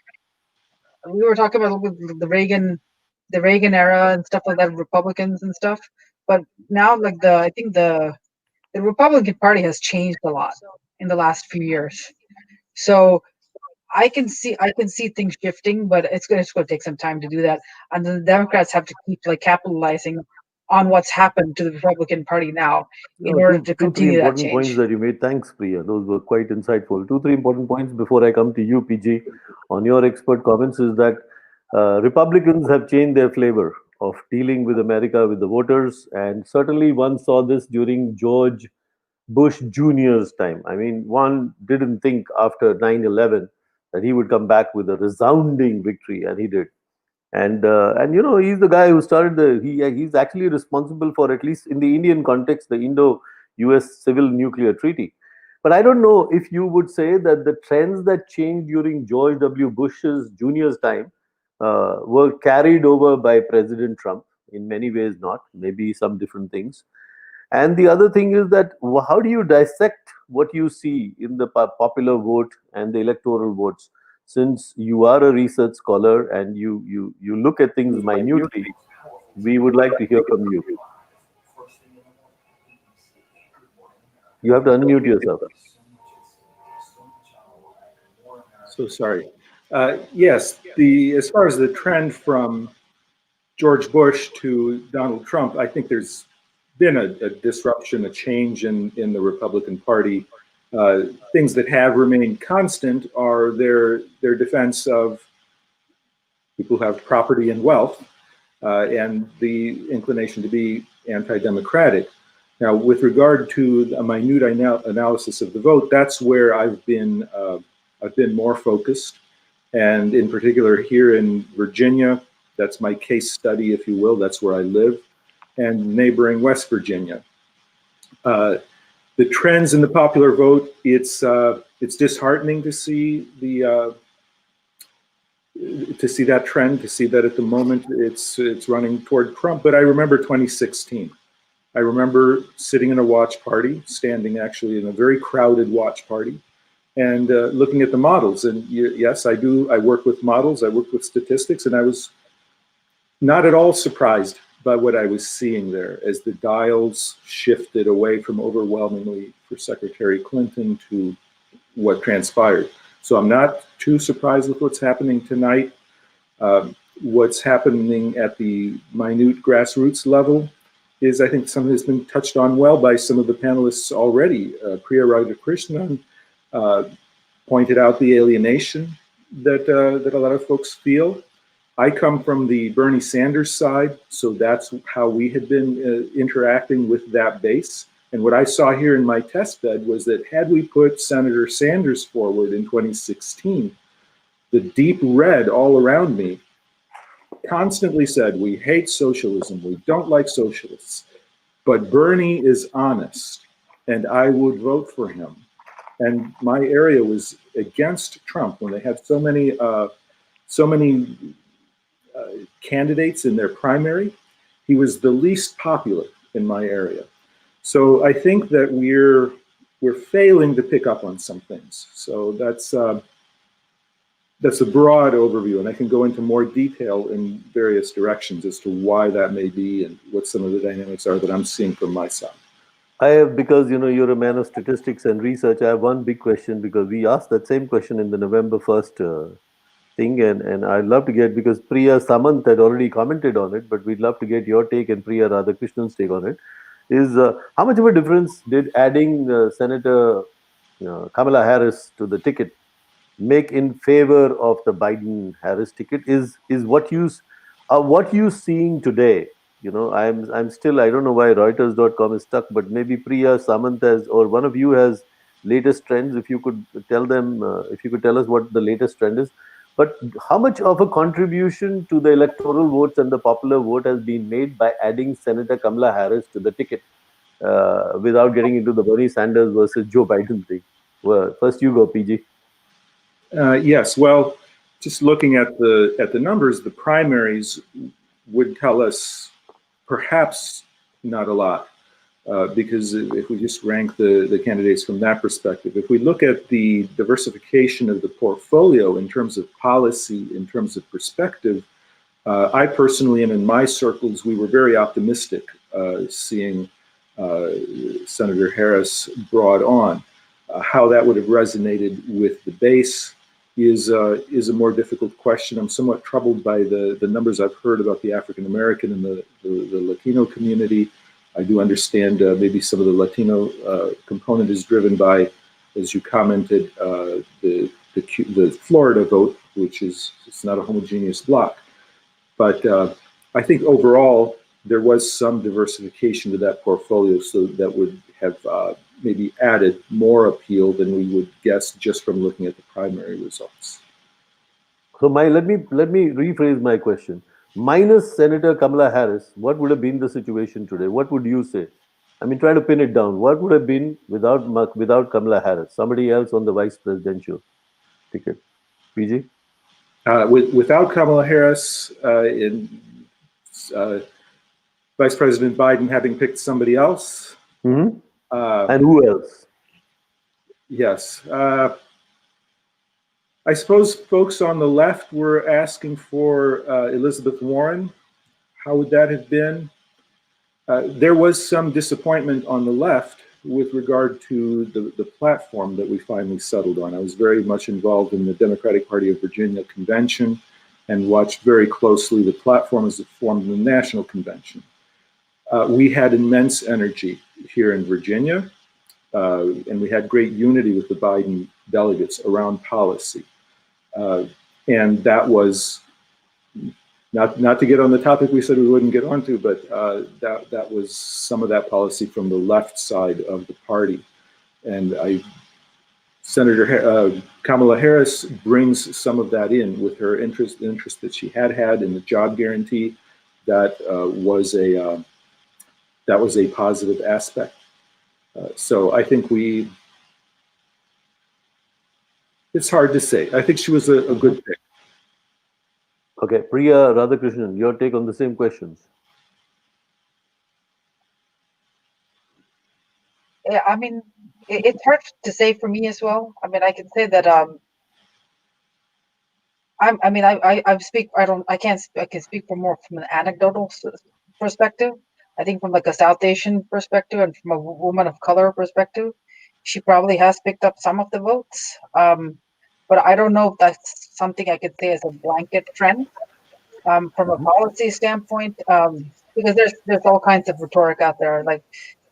Speaker 6: we were talking about the Reagan era and stuff like that, Republicans and stuff. But now, like, I think the Republican Party has changed a lot in the last few years. So I can see things shifting, but it's going to take some time to do that. And the Democrats have to keep, like, capitalizing on what's happened to the Republican Party now in
Speaker 1: No,
Speaker 6: order to
Speaker 1: three
Speaker 6: continue that
Speaker 1: important
Speaker 6: change.
Speaker 1: points that you made. Thanks, Priya. Those were quite insightful. Three important points before I come to you, PG, on your expert comments is that Republicans have changed their flavor of dealing with America, with the voters, and certainly one saw this during George Bush Jr.'s time. I mean, one didn't think after 9/11 that he would come back with a resounding victory, and he did. And he's the guy who started he's actually responsible for, at least in the Indian context, the Indo-US Civil Nuclear Treaty. But I don't know if you would say that the trends that changed during George W. Bush's Jr.'s time were carried over by President Trump. In many ways, not. Maybe some different things. And the other thing is that how do you dissect what you see in the popular vote and the electoral votes? Since you are a research scholar and you look at things minutely, we would like to hear from you. You have to unmute yourself.
Speaker 7: So sorry. Yes, as far as the trend from George Bush to Donald Trump, I think there's been a disruption, a change in the Republican Party. Things that have remained constant are their defense of people who have property and wealth, and the inclination to be anti-democratic. Now, with regard to a minute analysis of the vote, that's where I've been more focused, and in particular here in Virginia, that's my case study, if you will. That's where I live, and neighboring West Virginia. The trends in the popular vote, it's disheartening to see that trend, to see that at the moment it's running toward Trump. But I remember 2016. I remember sitting in a watch party, standing actually in a very crowded watch party, and looking at the models. And yes, I do. I work with models. I work with statistics, and I was not at all surprised by what I was seeing there as the dials shifted away from overwhelmingly for Secretary Clinton to what transpired. So I'm not too surprised with what's happening tonight. What's happening at the minute grassroots level is, I think, something that's been touched on well by some of the panelists already. Priya Radhakrishnan pointed out the alienation that a lot of folks feel. I come from the Bernie Sanders side, so that's how we had been interacting with that base. And what I saw here in my test bed was that had we put Senator Sanders forward in 2016, the deep red all around me constantly said, we hate socialism, we don't like socialists, but Bernie is honest, and I would vote for him. And my area was against Trump when they had so many candidates in their primary. He was the least popular in my area. So I think that we're failing to pick up on some things. So that's a broad overview, and I can go into more detail in various directions as to why that may be and what some of the dynamics are that I'm seeing from my side.
Speaker 1: I have, because you're a man of statistics and research, I have one big question, because we asked that same question in the November 1st thing, and I'd love to get, because Priya Samant had already commented on it, but we'd love to get your take and Priya Radhakrishnan's take on it, is how much of a difference did adding Senator Kamala Harris to the ticket make in favor of the Biden-Harris ticket? Is what you seeing today? I'm still, I don't know why Reuters.com is stuck, but maybe Priya Samant has, or one of you has latest trends. If you could tell them, if you could tell us what the latest trend is. But how much of a contribution to the electoral votes and the popular vote has been made by adding Senator Kamala Harris to the ticket, without getting into the Bernie Sanders versus Joe Biden thing? Well, first you go, PG.
Speaker 7: Yes, well, just looking at the numbers, the primaries would tell us perhaps not a lot, because if we just rank the candidates from that perspective, if we look at the diversification of the portfolio in terms of policy, in terms of perspective, I personally, and in my circles, we were very optimistic seeing Senator Harris brought on. How that would have resonated with the base is a more difficult question. I'm somewhat troubled by the numbers I've heard about the African American and the Latino community. I do understand maybe some of the Latino component is driven by, as you commented, the Florida vote, which it's not a homogeneous block. But I think overall there was some diversification to that portfolio, so that would have maybe added more appeal than we would guess just from looking at the primary results.
Speaker 1: So let me rephrase my question. Minus Senator Kamala Harris, what would have been the situation today? What would you say? I mean, try to pin it down. What would have been without Kamala Harris? Somebody else on the vice presidential ticket. PG?
Speaker 7: Without Kamala Harris, Vice President Biden having picked somebody else.
Speaker 1: Mm-hmm. And who else?
Speaker 7: Yes. I suppose folks on the left were asking for Elizabeth Warren. How would that have been? There was some disappointment on the left with regard to the platform that we finally settled on. I was very much involved in the Democratic Party of Virginia convention and watched very closely the platform as it formed in the national convention. We had immense energy here in Virginia, and we had great unity with the Biden delegates around policy. And that was not to get on the topic we said we wouldn't get onto, but that was some of that policy from the left side of the party. And Senator Kamala Harris brings some of that in with her interest that she had in the job guarantee. That was a positive aspect. So I think it's hard to say. I think she was a good pick.
Speaker 1: Okay, Priya Radhakrishnan, your take on the same questions.
Speaker 6: Yeah, I mean, it's hard to say for me as well. I mean, I can say that I can speak from more from an anecdotal perspective. I think from like a South Asian perspective and from a woman of color perspective, she probably has picked up some of the votes. But I don't know if that's something I could say as a blanket trend. From a policy standpoint, because there's all kinds of rhetoric out there, like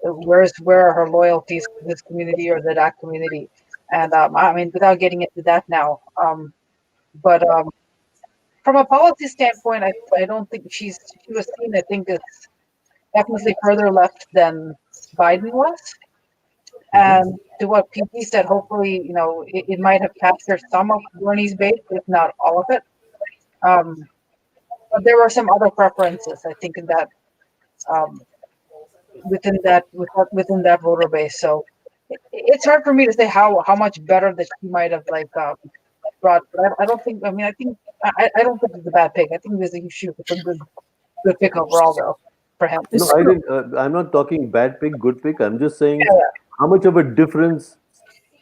Speaker 6: where are her loyalties to this community or that community, and I mean, without getting into that now, but from a policy standpoint, I don't think she was seen. I think is definitely further left than Biden was, and to what PG said, hopefully, it might have captured some of Bernie's base, if not all of it. But there were some other preferences, I think, in that within that voter base. So it's hard for me to say how much better that she might have brought. But I don't think. I mean, I don't think it's a bad pick. I think she was a good pick overall, though, for him.
Speaker 1: No, I didn't. I'm not talking bad pick, good pick. I'm just saying how much of a difference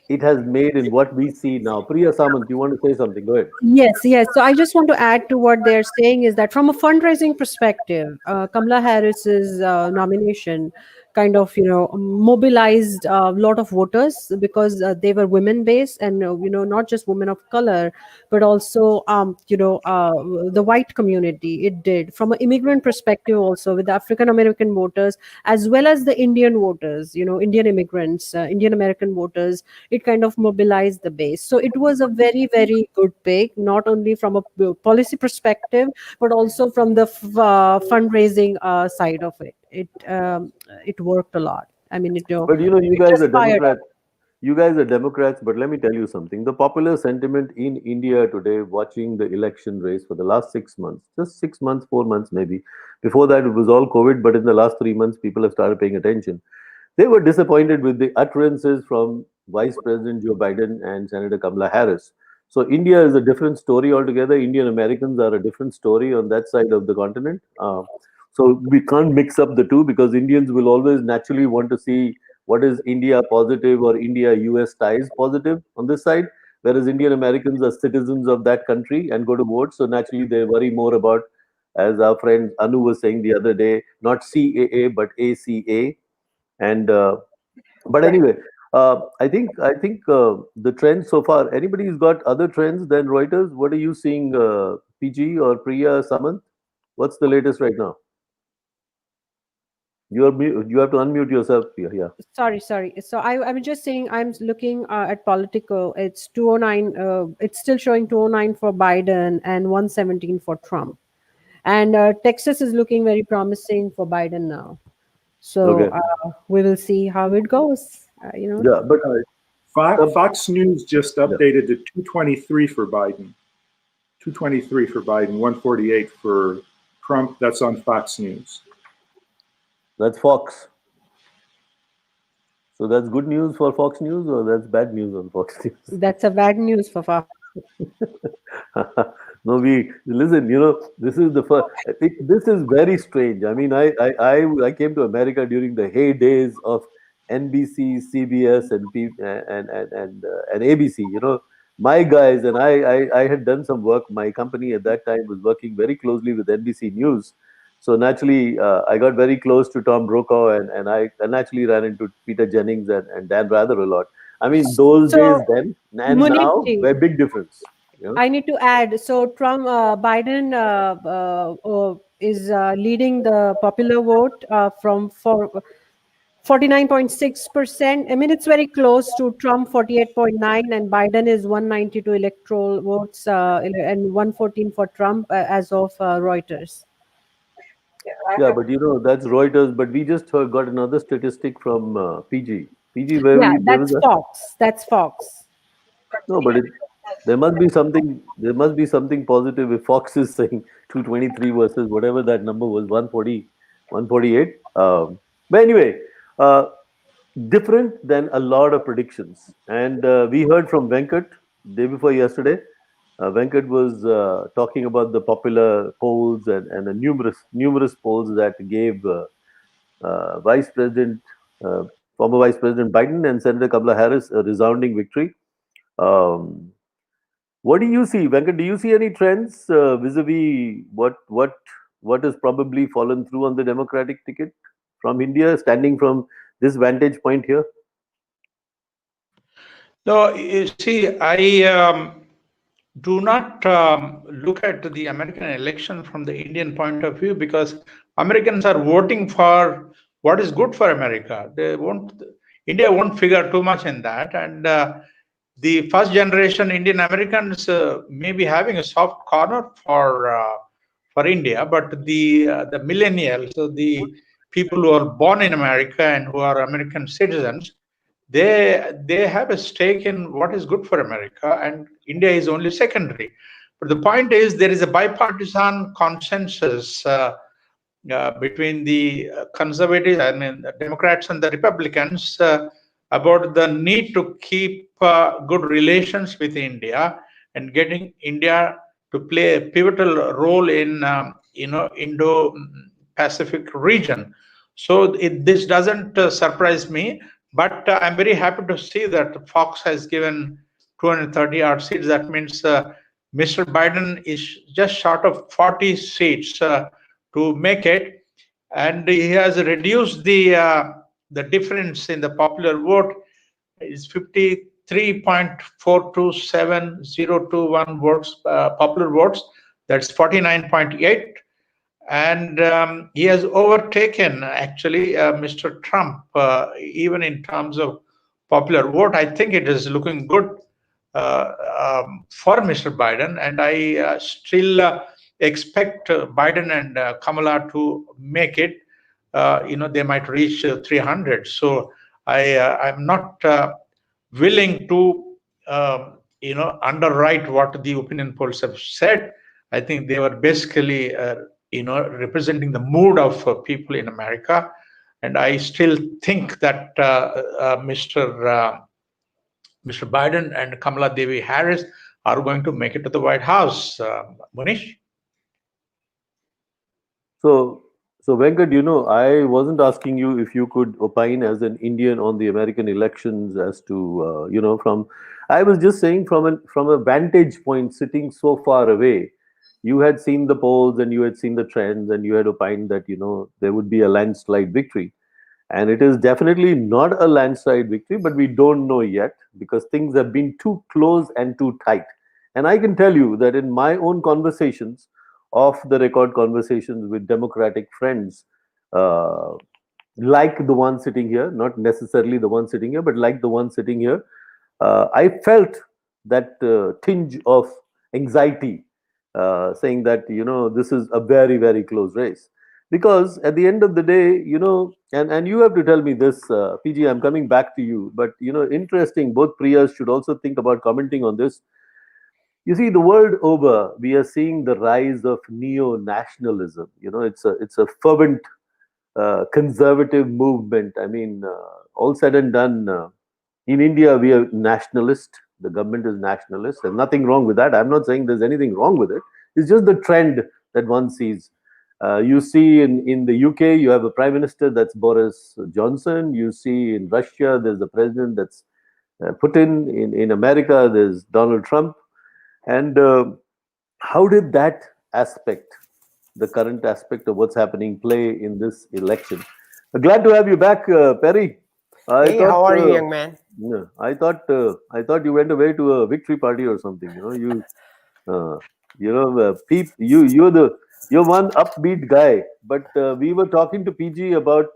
Speaker 1: it has made in what we see now. Priya Samant, you want to say something? Go ahead.
Speaker 5: Yes. So I just want to add to what they're saying is that from a fundraising perspective, Kamala Harris's nomination kind of mobilized a lot of voters because they were women based and not just women of color but also the white community. It did from an immigrant perspective also with the African American voters as well as the Indian voters, Indian immigrants, Indian American voters. It kind of mobilized the base. So it was a very, very good pick, not only from a policy perspective but also from the fundraising side of it. It worked a lot. I mean,
Speaker 1: but you guys are Democrats. You guys are Democrats, but let me tell you something. The popular sentiment in India today, watching the election race for the last 6 months, just 6 months, 4 months maybe. Before that, it was all COVID, but in the last 3 months, people have started paying attention. They were disappointed with the utterances from Vice President Joe Biden and Senator Kamala Harris. So India is a different story altogether. Indian Americans are a different story on that side of the continent. So we can't mix up the two because Indians will always naturally want to see what is India positive or India-US ties positive on this side, whereas Indian Americans are citizens of that country and go to vote. So naturally they worry more about, as our friend Anu was saying the other day, not CAA but ACA. And but anyway, I think the trend so far. Anybody's got other trends than Reuters? What are you seeing, PG or Priya Samant? What's the latest right now? You have to unmute yourself. Yeah.
Speaker 5: Sorry. So I'm just saying I'm looking at Politico. It's 209. It's still showing 209 for Biden and 117 for Trump. And Texas is looking very promising for Biden now. So we will see how it goes.
Speaker 1: Yeah, but
Speaker 7: Fox News just updated to 223 for Biden. 223 for Biden, 148 for Trump. That's on Fox News.
Speaker 1: That's Fox. So that's good news for Fox News, or that's bad news on Fox News?
Speaker 5: That's a bad news for Fox.
Speaker 1: No, we listen. This is the first. This is very strange. I mean, I came to America during the heydays of NBC, CBS, and ABC. My guys and I had done some work. My company at that time was working very closely with NBC News. So naturally, I got very close to Tom Brokaw, and I naturally ran into Peter Jennings and Dan Rather a lot. I mean, those
Speaker 5: So,
Speaker 1: days then and now,
Speaker 5: Munishji,
Speaker 1: very big difference.
Speaker 5: I need to add. So Biden is leading the popular vote from 49.6%. I mean, it's very close to Trump, 48.9, and Biden is 192 electoral votes and 114 for Trump as of Reuters.
Speaker 1: Yeah, but that's Reuters. But we just got another statistic from PG. PG, where
Speaker 5: Yeah,
Speaker 1: where was
Speaker 5: that's
Speaker 1: that?
Speaker 5: Fox. That's Fox.
Speaker 1: No, but there must be something. There must be something positive if Fox is saying 223 versus whatever that number was, 140, 148. But anyway, uh, different than a lot of predictions. And we heard from Venkat day before yesterday. Venkat was talking about the popular polls and the numerous polls that gave Vice President, former Vice President Biden and Senator Kamala Harris a resounding victory. Um, what do you see, Venkat? Do you see any trends vis-a-vis what has probably fallen through on the Democratic ticket from India, standing from this vantage point here?
Speaker 3: No, you see, I do not look at the American election from the Indian point of view, because Americans are voting for what is good for America. India won't figure too much in that. And the first generation Indian Americans may be having a soft corner for India, but the millennials, so the people who are born in America and who are American citizens, they have a stake in what is good for America, and India is only secondary. But the point is, there is a bipartisan consensus between the conservatives, I mean, the Democrats and the Republicans, about the need to keep good relations with India and getting India to play a pivotal role in Indo-Pacific region. So this doesn't surprise me, but I'm very happy to see that Fox has given 230 odd seats. That means Mr. Biden is just short of 40 seats to make it, and he has reduced the difference in the popular vote. Is 53.427021 votes, popular votes. That's 49.8. And he has overtaken actually Mr. Trump, even in terms of popular vote. I think it is looking good for Mr. Biden, and I still expect Biden and Kamala to make it. They might reach 300. So I'm not willing to underwrite what the opinion polls have said. I think they were basically representing the mood of people in America, and I still think that Mr. Biden and Kamala Devi Harris are going to make it to the White House. Munish?
Speaker 1: So Venkat, I wasn't asking you if you could opine as an Indian on the American elections as to, I was just saying from a vantage point sitting so far away, you had seen the polls and you had seen the trends and you had opined that, there would be a landslide victory. And it is definitely not a landslide victory, but we don't know yet because things have been too close and too tight. And I can tell you that in my own conversations, off the record conversations with Democratic friends, like the one sitting here, not necessarily the one sitting here, but like the one sitting here, I felt that tinge of anxiety, saying that, this is a very, very close race. Because at the end of the day, and you have to tell me this, PG, I'm coming back to you, but, interesting, both Priyas should also think about commenting on this. You see, the world over, we are seeing the rise of neo-nationalism. It's a fervent conservative movement. I mean, all said and done, in India, we are nationalist. The government is nationalist. There's nothing wrong with that. I'm not saying there's anything wrong with it. It's just the trend that one sees. You see in the UK, you have a prime minister that's Boris Johnson. You see in Russia, there's the president that's Putin. In America, there's Donald Trump. And how did that aspect, the current aspect of what's happening, play in this election? Glad to have you back, Perry.
Speaker 8: Hey, how are you, young man?
Speaker 1: Yeah, I thought you went away to a victory party or something. You're one upbeat guy. But we were talking to PG about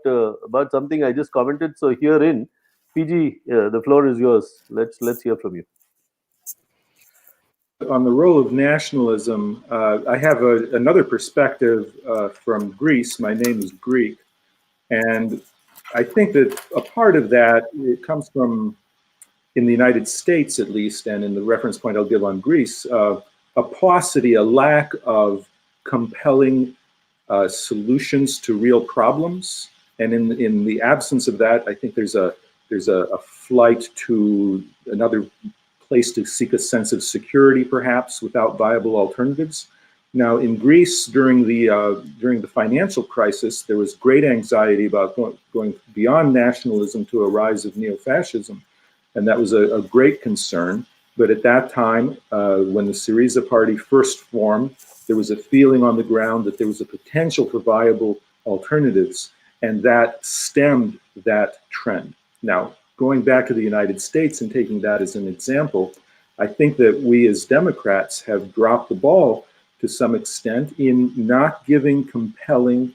Speaker 1: something I just commented. So herein, PG, the floor is yours. Let's hear from you.
Speaker 7: On the role of nationalism, I have another perspective from Greece. My name is Greek, and I think that a part of that, it comes from, in the United States at least, and in the reference point I'll give on Greece, a paucity, a lack of compelling solutions to real problems. And in the absence of that, I think there's a flight to another place to seek a sense of security, perhaps, without viable alternatives. Now, in Greece, during the financial crisis, there was great anxiety about going beyond nationalism to a rise of neo-fascism, and that was a great concern. But at that time, when the Syriza party first formed, there was a feeling on the ground that there was a potential for viable alternatives, and that stemmed that trend. Now, going back to the United States and taking that as an example, I think that we as Democrats have dropped the ball to some extent in not giving compelling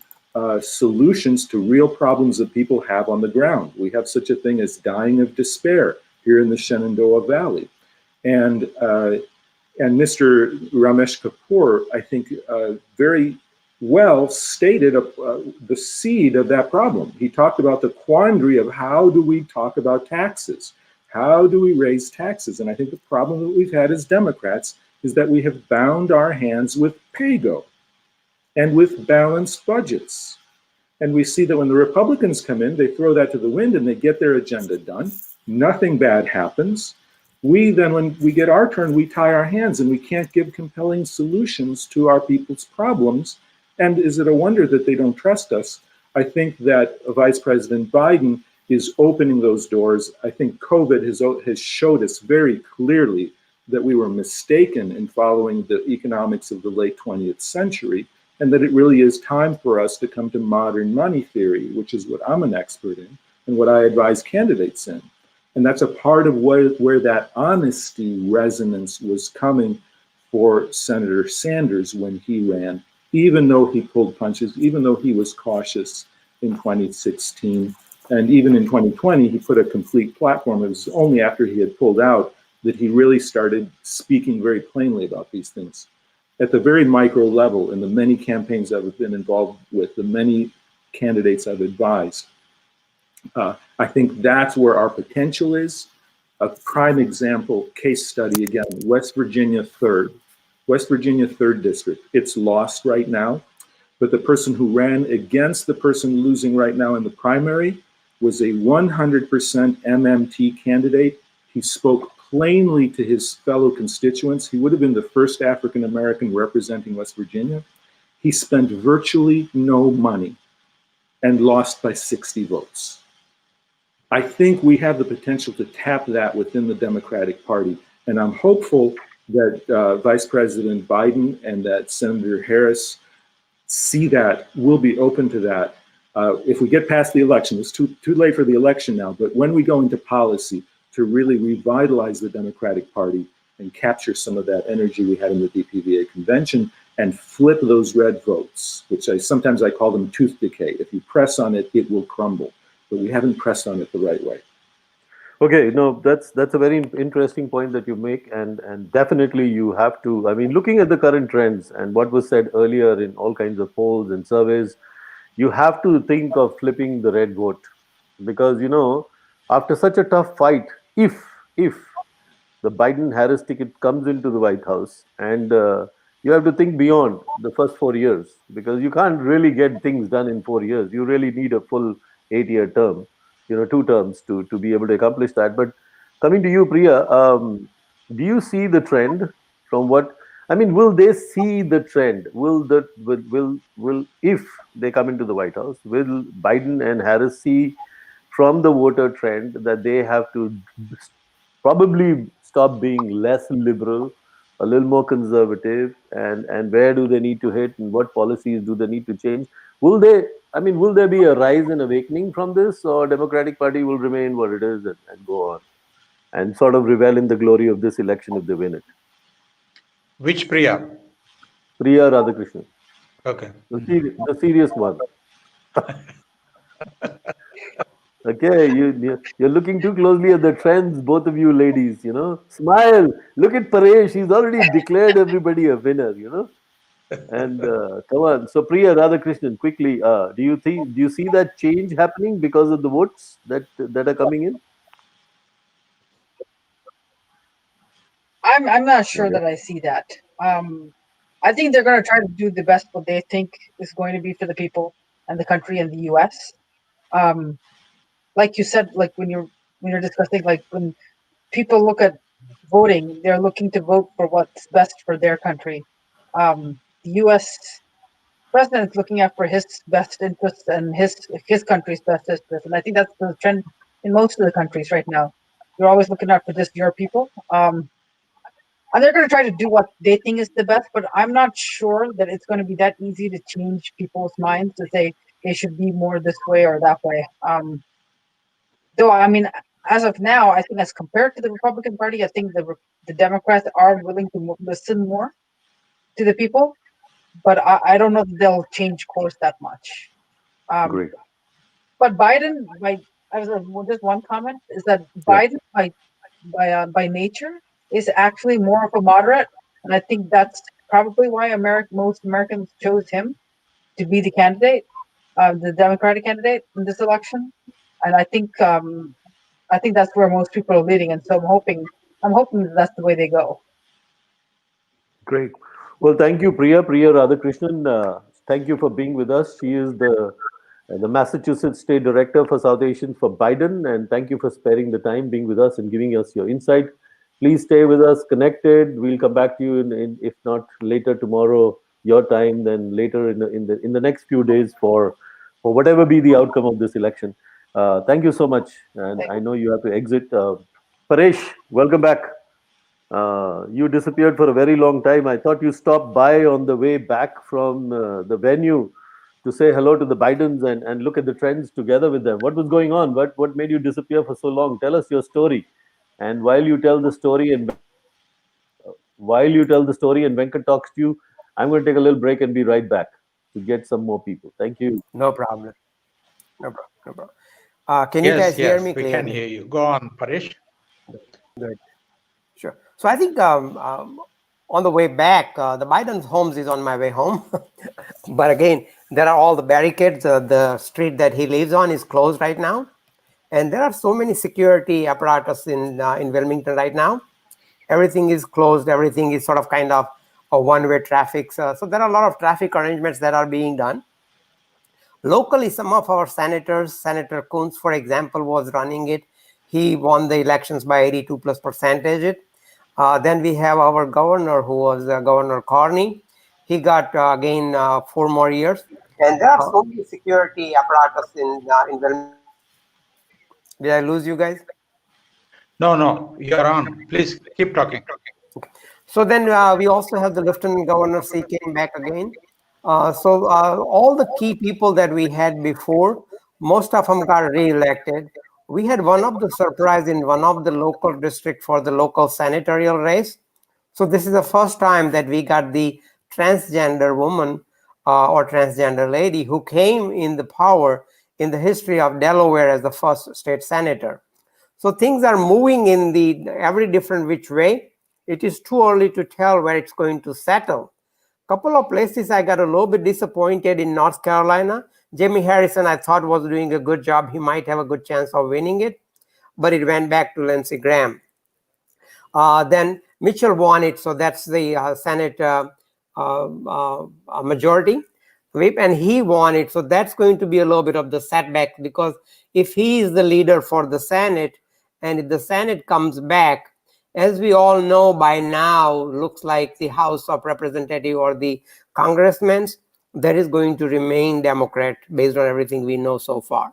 Speaker 7: solutions to real problems that people have on the ground. We have such a thing as dying of despair here in the Shenandoah Valley. And Mr. Ramesh Kapoor, I think, very well stated the seed of that problem. He talked about the quandary of how do we talk about taxes? How do we raise taxes? And I think the problem that we've had as Democrats is that we have bound our hands with pay-go and with balanced budgets. And we see that when the Republicans come in, they throw that to the wind and they get their agenda done. Nothing bad happens. We then, when we get our turn, we tie our hands and we can't give compelling solutions to our people's problems. And is it a wonder that they don't trust us? I think that Vice President Biden is opening those doors. I think COVID has showed us very clearly that we were mistaken in following the economics of the late 20th century, and that it really is time for us to come to modern money theory, which is what I'm an expert in and what I advise candidates in. And that's a part of where that honesty resonance was coming for Senator Sanders when he ran, even though he pulled punches, even though he was cautious in 2016. And even in 2020, he put a complete platform. It was only after he had pulled out that he really started speaking very plainly about these things. At the very micro level, in the many campaigns I've been involved with, the many candidates I've advised, I think that's where our potential is. A prime example, case study again, West Virginia 3rd District. It's lost right now, but the person who ran against the person losing right now in the primary was a 100% MMT candidate. He spoke plainly to his fellow constituents. He would have been the first African American representing West Virginia. He spent virtually no money and lost by 60 votes. I think we have the potential to tap that within the Democratic Party. And I'm hopeful that Vice President Biden and that Senator Harris see that, will be open to that. If we get past the election, it's too late for the election now, but when we go into policy to really revitalize the Democratic Party and capture some of that energy we had in the DPVA convention and flip those red votes, which sometimes I call them tooth decay. If you press on it, it will crumble. But we haven't pressed on it the right way.
Speaker 1: Okay, no, that's a very interesting point that you make, and definitely you have to. I mean, looking at the current trends and what was said earlier in all kinds of polls and surveys, you have to think of flipping the red vote, because after such a tough fight, if the Biden-Harris ticket comes into the White House, and you have to think beyond the first 4 years, because you can't really get things done in 4 years. You really need a full 8-year term, 2 terms to be able to accomplish that. But coming to you, Priya, do you see the trend from what? I mean, will they see the trend? Will if they come into the White House, will Biden and Harris see from the voter trend that they have to probably stop being less liberal, a little more conservative, and where do they need to hit, and what policies do they need to change? Will they? I mean, will there be a rise and awakening from this, or Democratic Party will remain what it is and go on and sort of revel in the glory of this election if they win it?
Speaker 3: Which Priya?
Speaker 1: Priya Radhakrishnan.
Speaker 3: Okay.
Speaker 1: The serious one. Okay, you're looking too closely at the trends, both of you ladies. Smile. Look at Paresh. He's already declared everybody a winner. And come on. So Priya Radhakrishnan, quickly, do you see that change happening because of the votes that are coming in?
Speaker 6: I'm not sure
Speaker 1: Okay.
Speaker 6: that I see that. I think they're going to try to do the best what they think is going to be for the people and the country and the U.S. Like you said, like when you're discussing, like when people look at voting, they're looking to vote for what's best for their country. The U.S. president is looking out for his best interests and his country's best interests, and I think that's the trend in most of the countries right now. You're always looking out for just your people. And they're going to try to do what they think is the best, but I'm not sure that it's going to be that easy to change people's minds to say they should be more this way or that way. Though, I mean, as of now, I think as compared to the Republican Party, I think the Democrats are willing to listen more to the people, but I don't know that they'll change course that much.
Speaker 1: Great.
Speaker 6: But Biden, just one comment is that Biden, by nature, is actually more of a moderate, and I think that's probably why most Americans chose him to be the candidate, the Democratic candidate in this election, and I think that's where most people are leading, and so I'm hoping that's the way they go.
Speaker 1: Great. Well, thank you, Priya Radhakrishnan. Thank you for being with us. She is the Massachusetts State Director for South Asians for Biden, and thank you for sparing the time, being with us, and giving us your insight. Please stay with us, connected. We'll come back to you in if not later tomorrow your time, then later in the next few days for whatever be the outcome of this election. Thank you so much, and I know you have to exit. Paresh, welcome back. You disappeared for a very long time. I thought you stopped by on the way back from the venue to say hello to the Bidens and look at the trends together with them. What was going on? What made you disappear for so long? Tell us your story. And while you tell the story and Venkat talks to you, I'm going to take a little break and be right back to get some more people. Thank you.
Speaker 8: No problem. Can you guys hear me clearly?
Speaker 3: We can hear you. Go on, Paresh.
Speaker 8: Good. Sure. So I think on the way back, the Biden's homes is on my way home. But again, there are all the barricades. The street that he lives on is closed right now. And there are so many security apparatus in Wilmington right now. Everything is closed. Everything is sort of kind of a one-way traffic. So there are a lot of traffic arrangements that are being done. Locally, some of our senators, Senator Coons, for example, was running it. He won the elections by 82+%. Then we have our governor, who was Governor Carney. He got, again, 4 more years. And there are so many security apparatus in Wilmington. Did I lose you guys?
Speaker 3: No, you're on. Please keep talking.
Speaker 8: Okay. So then we also have the Lieutenant Governor. He came back again. So all the key people that we had before, most of them got re-elected. We had one of the surprise in one of the local district for the local senatorial race. So this is the first time that we got the transgender woman or transgender lady who came in the power in the history of Delaware as the first state senator. So things are moving in the every different which way. It is too early to tell where it's going to settle. Couple of places I got a little bit disappointed in North Carolina. Jamie Harrison, I thought, was doing a good job. He might have a good chance of winning it, but it went back to Lindsey Graham. Then Mitchell won it, so that's the Senate majority whip, and he won it. So that's going to be a little bit of the setback, because if he is the leader for the Senate, and if the Senate comes back, as we all know by now, looks like the House of Representatives or the congressmen, that is going to remain Democrat based on everything we know so far.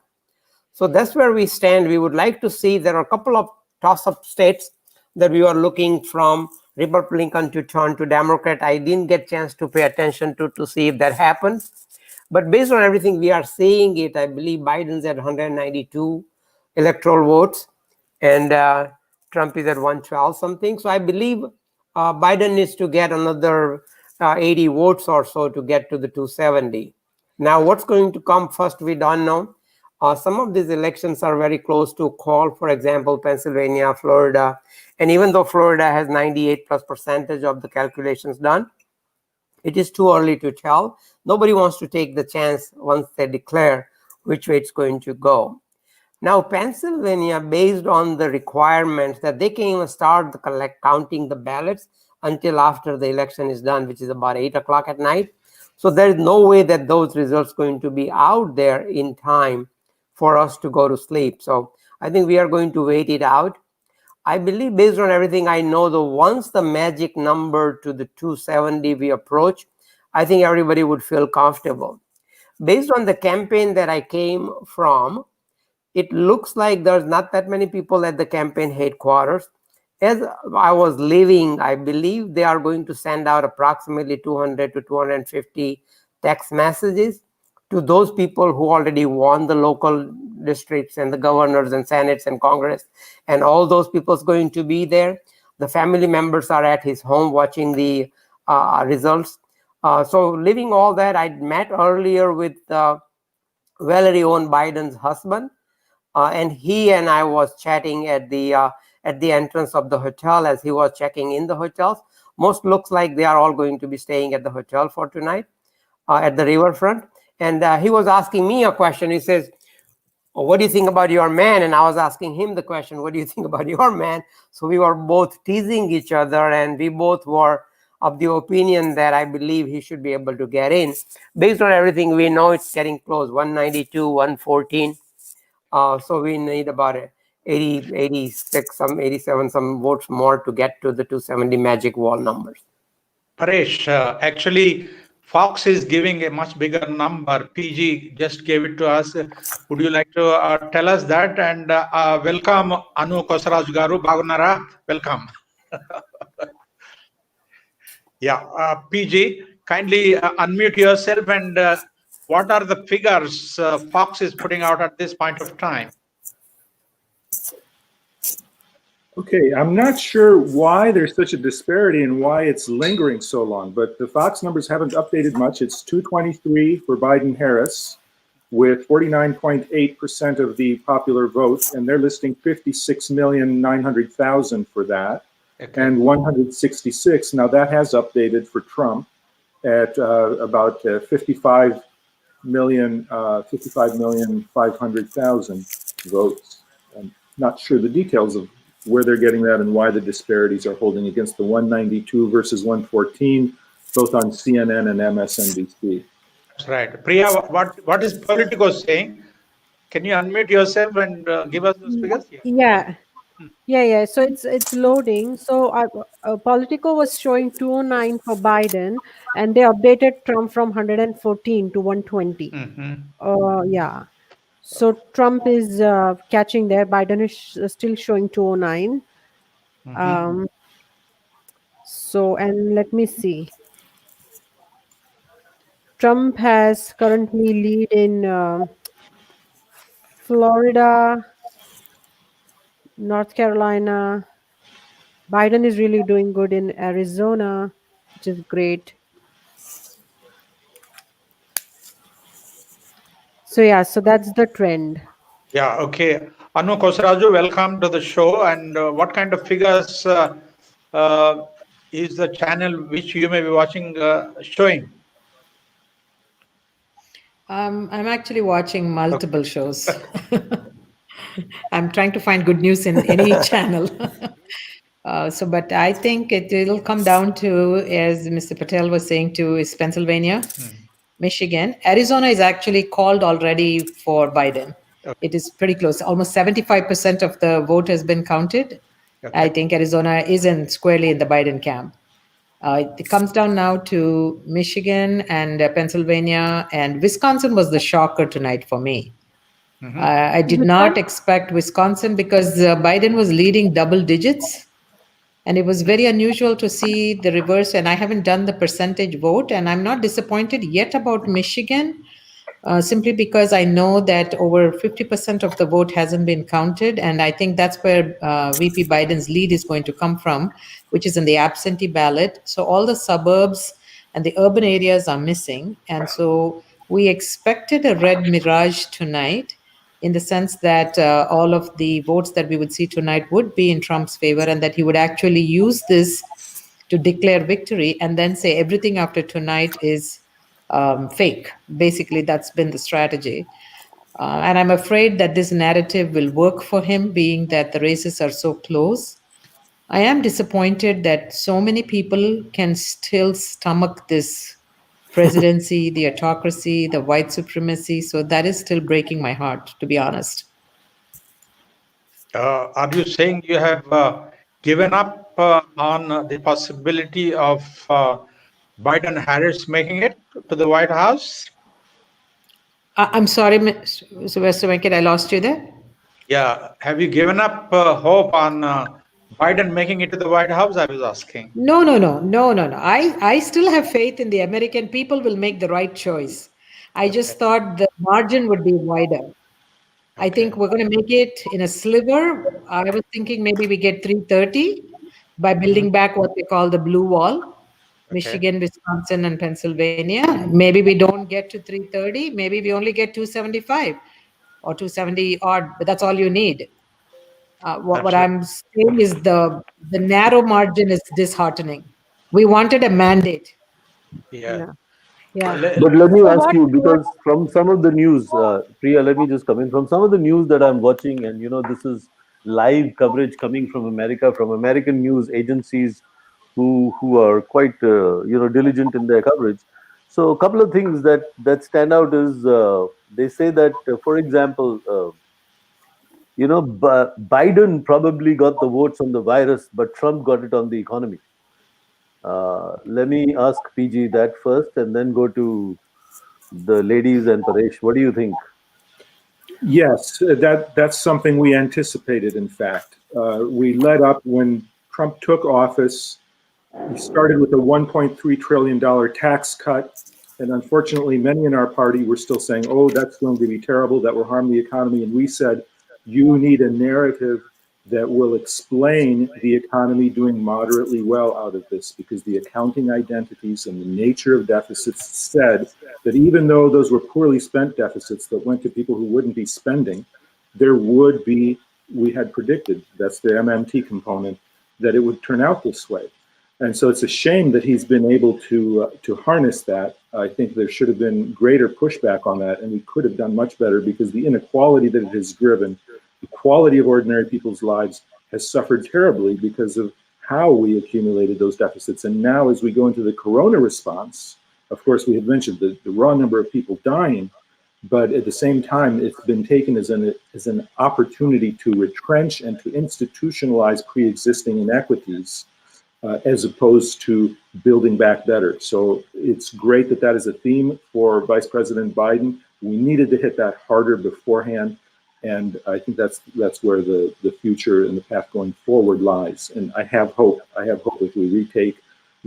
Speaker 8: So that's where we stand. We would like to see, there are a couple of toss-up states that we are looking from Republican to turn to Democrat. I didn't get a chance to pay attention to see if that happens. But based on everything we are seeing it, I believe Biden's at 192 electoral votes, and Trump is at 112 something. So I believe Biden needs to get another 80 votes or so to get to the 270. Now, what's going to come first, we don't know. Some of these elections are very close to call, for example, Pennsylvania, Florida. And even though Florida has 98+% of the calculations done, it is too early to tell. Nobody wants to take the chance once they declare which way it's going to go. Now, Pennsylvania, based on the requirements that they can't even start counting the ballots until after the election is done, which is about 8 o'clock at night. So there is no way that those results are going to be out there in time for us to go to sleep. So I think we are going to wait it out. I believe, based on everything I know, once the magic number to the 270 we approach, I think everybody would feel comfortable. Based on the campaign that I came from, it looks like there's not that many people at the campaign headquarters. As I was leaving, I believe they are going to send out approximately 200 to 250 text messages to those people who already won the local districts and the governors and senates and Congress, and all those people are going to be there. The family members are at his home watching the results. So leaving all that, I met earlier with Valerie Owen Biden's husband, and he and I was chatting at the entrance of the hotel as he was checking in the hotels. Most looks like they are all going to be staying at the hotel for tonight at the riverfront. And he was asking me a question. He says, what do you think about your man? And I was asking him the question, what do you think about your man? So we were both teasing each other, and we both were of the opinion that I believe he should be able to get in. Based on everything we know, it's getting close, 192, 114. So we need about 80, 86, 87 votes more to get to the 270 magic wall numbers.
Speaker 3: Paresh, actually, Fox is giving a much bigger number. PG just gave it to us. Would you like to tell us that? And welcome, Anu Kosaraj Garu, Bagunara. Welcome. Yeah, PG, kindly unmute yourself, and what are the figures Fox is putting out at this point of time?
Speaker 7: Okay, I'm not sure why there's such a disparity and why it's lingering so long, but the Fox numbers haven't updated much. It's 223 for Biden-Harris with 49.8% of the popular vote, and they're listing 56,900,000 for that, okay, and 166. Now that has updated for Trump at about 55,500,000 votes. I'm not sure the details of where they're getting that and why the disparities are holding against the 192 versus 114, both on CNN and MSNBC.
Speaker 3: That's right. Priya, what is Politico saying? Can you unmute yourself and give us those figures?
Speaker 5: Yeah. So it's loading. So Politico was showing 209 for Biden, and they updated Trump from 114 to 120. Yeah. So Trump is catching there. Biden is still showing 209. So, and let me see. Trump has currently lead in Florida, North Carolina. Biden is really doing good in Arizona, which is great. So yeah, so that's the trend.
Speaker 3: Yeah, okay. Anu Kosaraju, welcome to the show. And what kind of figures is the channel which you may be watching showing?
Speaker 9: I'm actually watching multiple shows. I'm trying to find good news in any channel. But I think it'll come down to, as Mr. Patel was saying, to is Pennsylvania, Michigan. Arizona is actually called already for Biden. It is pretty close. Almost 75% of the vote has been counted. I think Arizona isn't squarely in the Biden camp. It comes down now to Michigan and Pennsylvania, and Wisconsin was the shocker tonight for me. I did not expect Wisconsin because Biden was leading double digits. And it was very unusual to see the reverse. And I haven't done the percentage vote. And I'm not disappointed yet about Michigan, simply because I know that over 50% of the vote hasn't been counted. And I think that's where VP Biden's lead is going to come from, which is in the absentee ballot. So all the suburbs and the urban areas are missing. And so we expected a red mirage tonight, in the sense that all of the votes that we would see tonight would be in Trump's favor, and that he would actually use this to declare victory and then say everything after tonight is fake. Basically, that's been the strategy. And I'm afraid that this narrative will work for him, being that the races are so close. I am disappointed that so many people can still stomach this presidency, the autocracy, the white supremacy. So that is still breaking my heart, to be honest.
Speaker 3: Are you saying you have given up on the possibility of Biden-Harris making it to the White House?
Speaker 9: I'm sorry, Sylvester Venkat, I lost you there.
Speaker 3: Yeah. Have you given up hope on Biden making it to the White House? I was asking.
Speaker 9: No. I still have faith in the American people will make the right choice. I just thought the margin would be wider. I think we're going to make it in a sliver. I was thinking maybe we get 330 by building back what they call the blue wall. Michigan, Wisconsin, and Pennsylvania. Maybe we don't get to 330. Maybe we only get 275 or 270 odd, but that's all you need. What I'm saying is the narrow margin is disheartening. We wanted a mandate.
Speaker 3: Yeah.
Speaker 1: But let me ask you, because from some of the news, Priya, let me just come in. From some of the news that I'm watching, and this is live coverage coming from America, from American news agencies who are quite diligent in their coverage. So a couple of things that stand out is they say that, for example, Biden probably got the votes on the virus, but Trump got it on the economy. Let me ask PG that first, and then go to the ladies and Paresh. What do you think?
Speaker 7: Yes, that's something we anticipated. In fact, we led up when Trump took office. He started with a $1.3 trillion tax cut. And unfortunately, many in our party were still saying, oh, that's going to be terrible, that will harm the economy. And we said, you need a narrative that will explain the economy doing moderately well out of this, because the accounting identities and the nature of deficits said that even though those were poorly spent deficits that went to people who wouldn't be spending, there would be, we had predicted, that's the MMT component, that it would turn out this way. And so it's a shame that he's been able to harness that. I think there should have been greater pushback on that, and we could have done much better, because the inequality that it has driven, the quality of ordinary people's lives has suffered terribly because of how we accumulated those deficits. And now as we go into the corona response, of course, we have mentioned the raw number of people dying, but at the same time, it's been taken as an opportunity to retrench and to institutionalize pre-existing inequities, as opposed to building back better. So it's great that that is a theme for Vice President Biden. We needed to hit that harder beforehand. And I think that's where the future and the path going forward lies. And I have hope. I have hope if we retake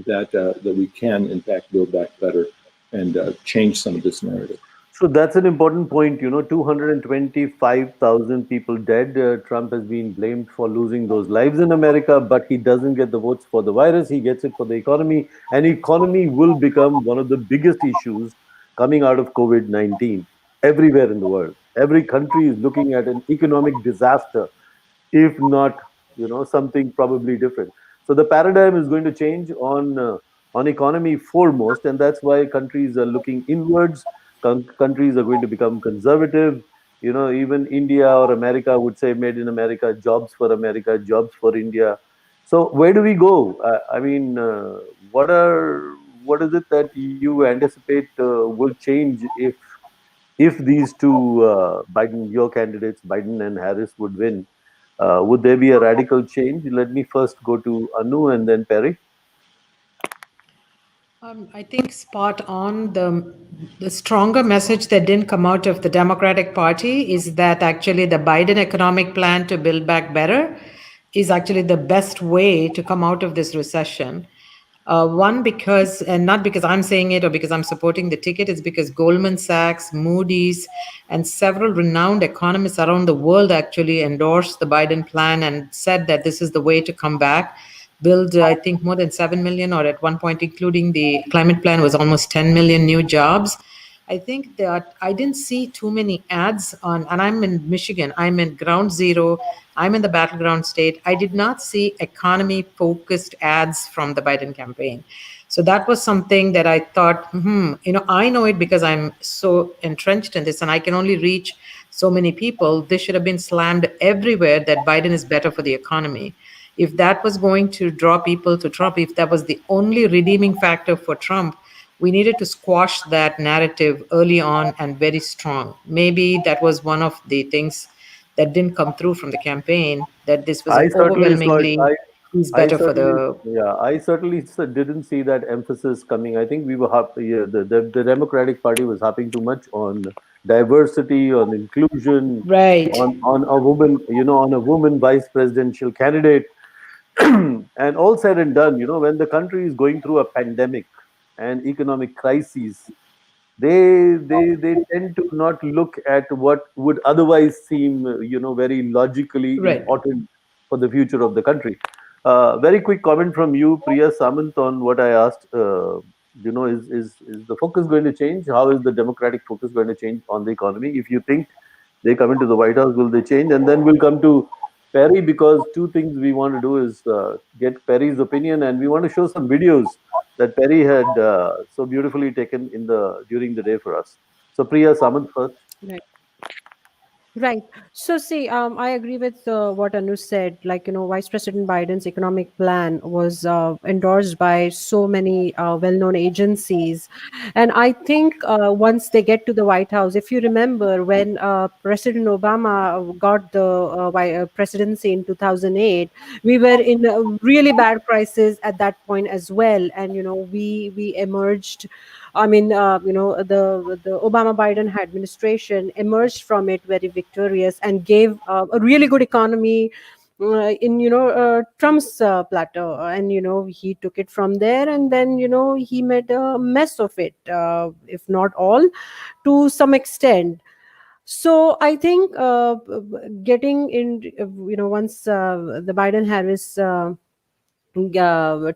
Speaker 7: that we can, in fact, build back better and change some of this narrative.
Speaker 1: So that's an important point. 225,000 people dead. Trump has been blamed for losing those lives in America, but he doesn't get the votes for the virus. He gets it for the economy. And economy will become one of the biggest issues coming out of COVID-19 everywhere in the world. Every country is looking at an economic disaster, if not, something probably different. So the paradigm is going to change on economy foremost, and that's why countries are looking inwards. Countries are going to become conservative. Even India or America would say made in America, jobs for India. So where do we go? I mean, what is it that you anticipate will change if these two your candidates, Biden and Harris, would win? Would there be a radical change? Let me first go to Anu and then Perry.
Speaker 9: I think spot on. The stronger message that didn't come out of the Democratic Party is that actually the Biden economic plan to build back better is actually the best way to come out of this recession. One, because, and not because I'm saying it or because I'm supporting the ticket, it's because Goldman Sachs, Moody's, and several renowned economists around the world actually endorsed the Biden plan and said that this is the way to come back. Build, I think, more than 7 million, or at one point, including the climate plan, was almost 10 million new jobs. I think that I didn't see too many ads on, and I'm in Michigan, I'm in ground zero, I'm in the battleground state. I did not see economy focused ads from the Biden campaign. So that was something that I thought, I know it because I'm so entrenched in this and I can only reach so many people. This should have been slammed everywhere that Biden is better for the economy. If that was going to draw people to Trump, if that was the only redeeming factor for Trump, we needed to squash that narrative early on and very strong. Maybe that was one of the things that didn't come through from the campaign, that this was overwhelmingly is better for the...
Speaker 1: Yeah, I certainly didn't see that emphasis coming. I think we were the Democratic Party was harping too much on diversity, on inclusion,
Speaker 9: right,
Speaker 1: on a woman, on a woman vice presidential candidate. And all said and done, when the country is going through a pandemic and economic crises, they tend to not look at what would otherwise seem, very logically important for the future of the country. Very quick comment from you, Priya Samant, on what I asked. Is the focus going to change? How is the Democratic focus going to change on the economy? If you think they come into the White House, will they change? And then we'll come to Perry, because two things we want to do is get Perry's opinion, and we want to show some videos that Perry had so beautifully taken during the day for us. So Priya Samant first.
Speaker 5: Right. So see, I agree with what Anu said. Like, Vice President Biden's economic plan was endorsed by so many well-known agencies. And I think once they get to the White House, if you remember when President Obama got the presidency in 2008, we were in a really bad crisis at that point as well. And, we emerged. I mean, the Obama-Biden administration emerged from it very victorious and gave a really good economy in Trump's plateau, and he took it from there, and then he made a mess of it, if not all, to some extent. So I think getting in, once the Biden-Harris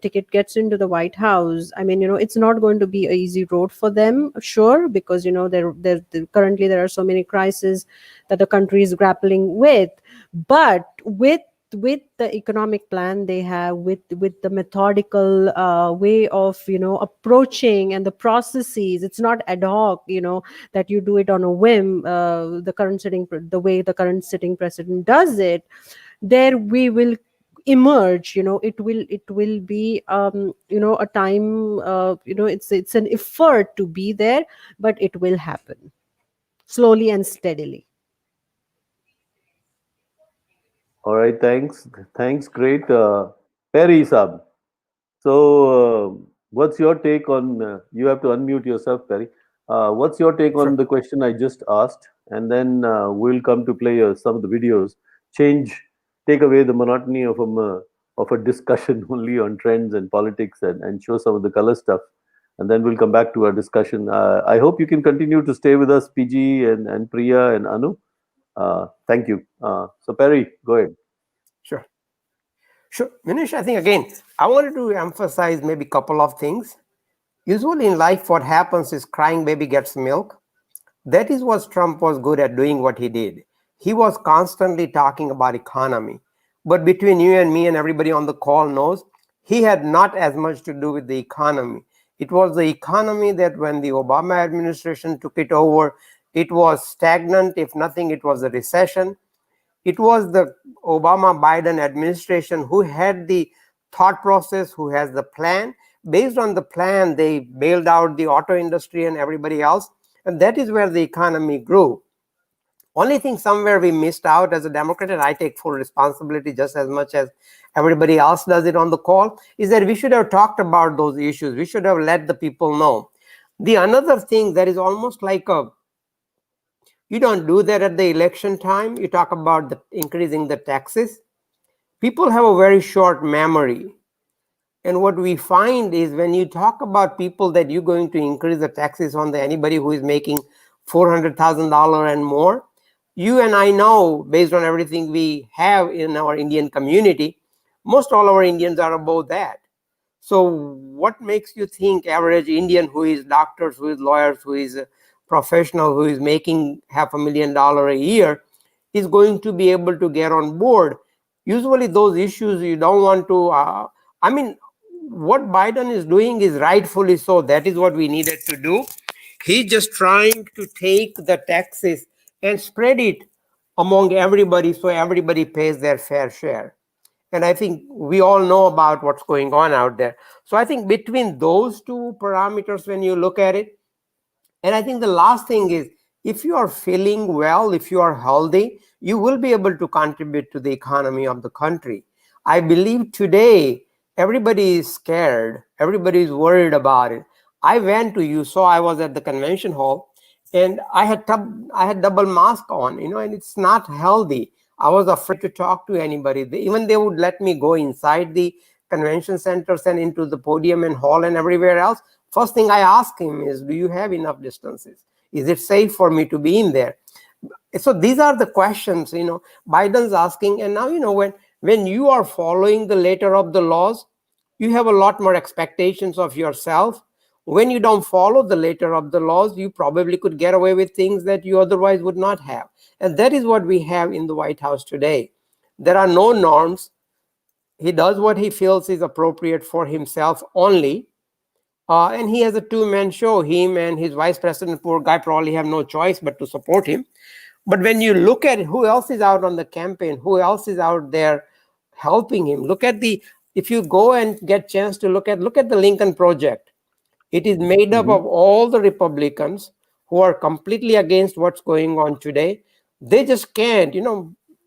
Speaker 5: ticket gets into the White House, I mean, it's not going to be an easy road for them, sure, because there currently there are so many crises that the country is grappling with. But with the economic plan they have, with the methodical way of approaching and the processes, it's not ad hoc, that you do it on a whim. The way the current sitting president does it, there we will emerge. It will be a time, it's an effort to be there, but it will happen slowly and steadily.
Speaker 1: All right, thanks, great. Perry Saab, so what's your take on, you have to unmute yourself, Perry. What's your take on the question I just asked? And then we'll come to play some of the videos, take away the monotony of a discussion only on trends and politics, and show some of the color stuff. And then we'll come back to our discussion. I hope you can continue to stay with us, PG and Priya and Anu. Thank you. So Perry, go ahead.
Speaker 8: Sure. Manish, I think, again, I wanted to emphasize maybe a couple of things. Usually in life, what happens is crying baby gets milk. That is what Trump was good at doing, what he did. He was constantly talking about economy. But between you and me and everybody on the call knows, he had not as much to do with the economy. It was the economy that when the Obama administration took it over, it was stagnant. If nothing, it was a recession. it was the Obama-Biden administration who had the thought process, who has the plan. Based on the plan, they bailed out the auto industry and everybody else, and that is where the economy grew. Only thing somewhere we missed out as a Democrat, and I take full responsibility just as much as everybody else does it on the call, is that we should have talked about those issues. We should have let the people know. The another thing that is almost like you don't do that at the election time. You talk about increasing the taxes. People have a very short memory. And what we find is when you talk about people that you're going to increase the taxes on anybody who is making $400,000 and more, you and I know, based on everything we have in our Indian community, most all our Indians are above that. So what makes you think average Indian who is doctors, who is lawyers, who is a professional, who is making $500,000 a year is going to be able to get on board? Usually those issues you don't want to, I mean, what Biden is doing is rightfully so. That is what we needed to do. He's just trying to take the taxes and spread it among everybody so everybody pays their fair share. And I think we all know about what's going on out there. So I think between those two parameters, when you look at it, and I think the last thing is, if you are feeling well, if you are healthy, you will be able to contribute to the economy of the country. I believe today, everybody is scared. Everybody is worried about it. I went to, you saw I was at the convention hall, and I had double mask on, and it's not healthy. I was afraid to talk to anybody. Even they would let me go inside the convention centers and into the podium and hall and everywhere else. First thing I ask him is, do you have enough distances? Is it safe for me to be in there? So these are the questions, Biden's asking. And now, when you are following the letter of the laws, you have a lot more expectations of yourself. When you don't follow the letter of the laws, you probably could get away with things that you otherwise would not have. And that is what we have in the White House today. There are no norms. He does what he feels is appropriate for himself only. And he has a two-man show. Him and his vice president, poor guy, probably have no choice but to support him. But when you look at who else is out on the campaign, who else is out there helping him, look at if you go and get chance to look at the Lincoln Project. It is made up of all the Republicans who are completely against what's going on today. They just can't,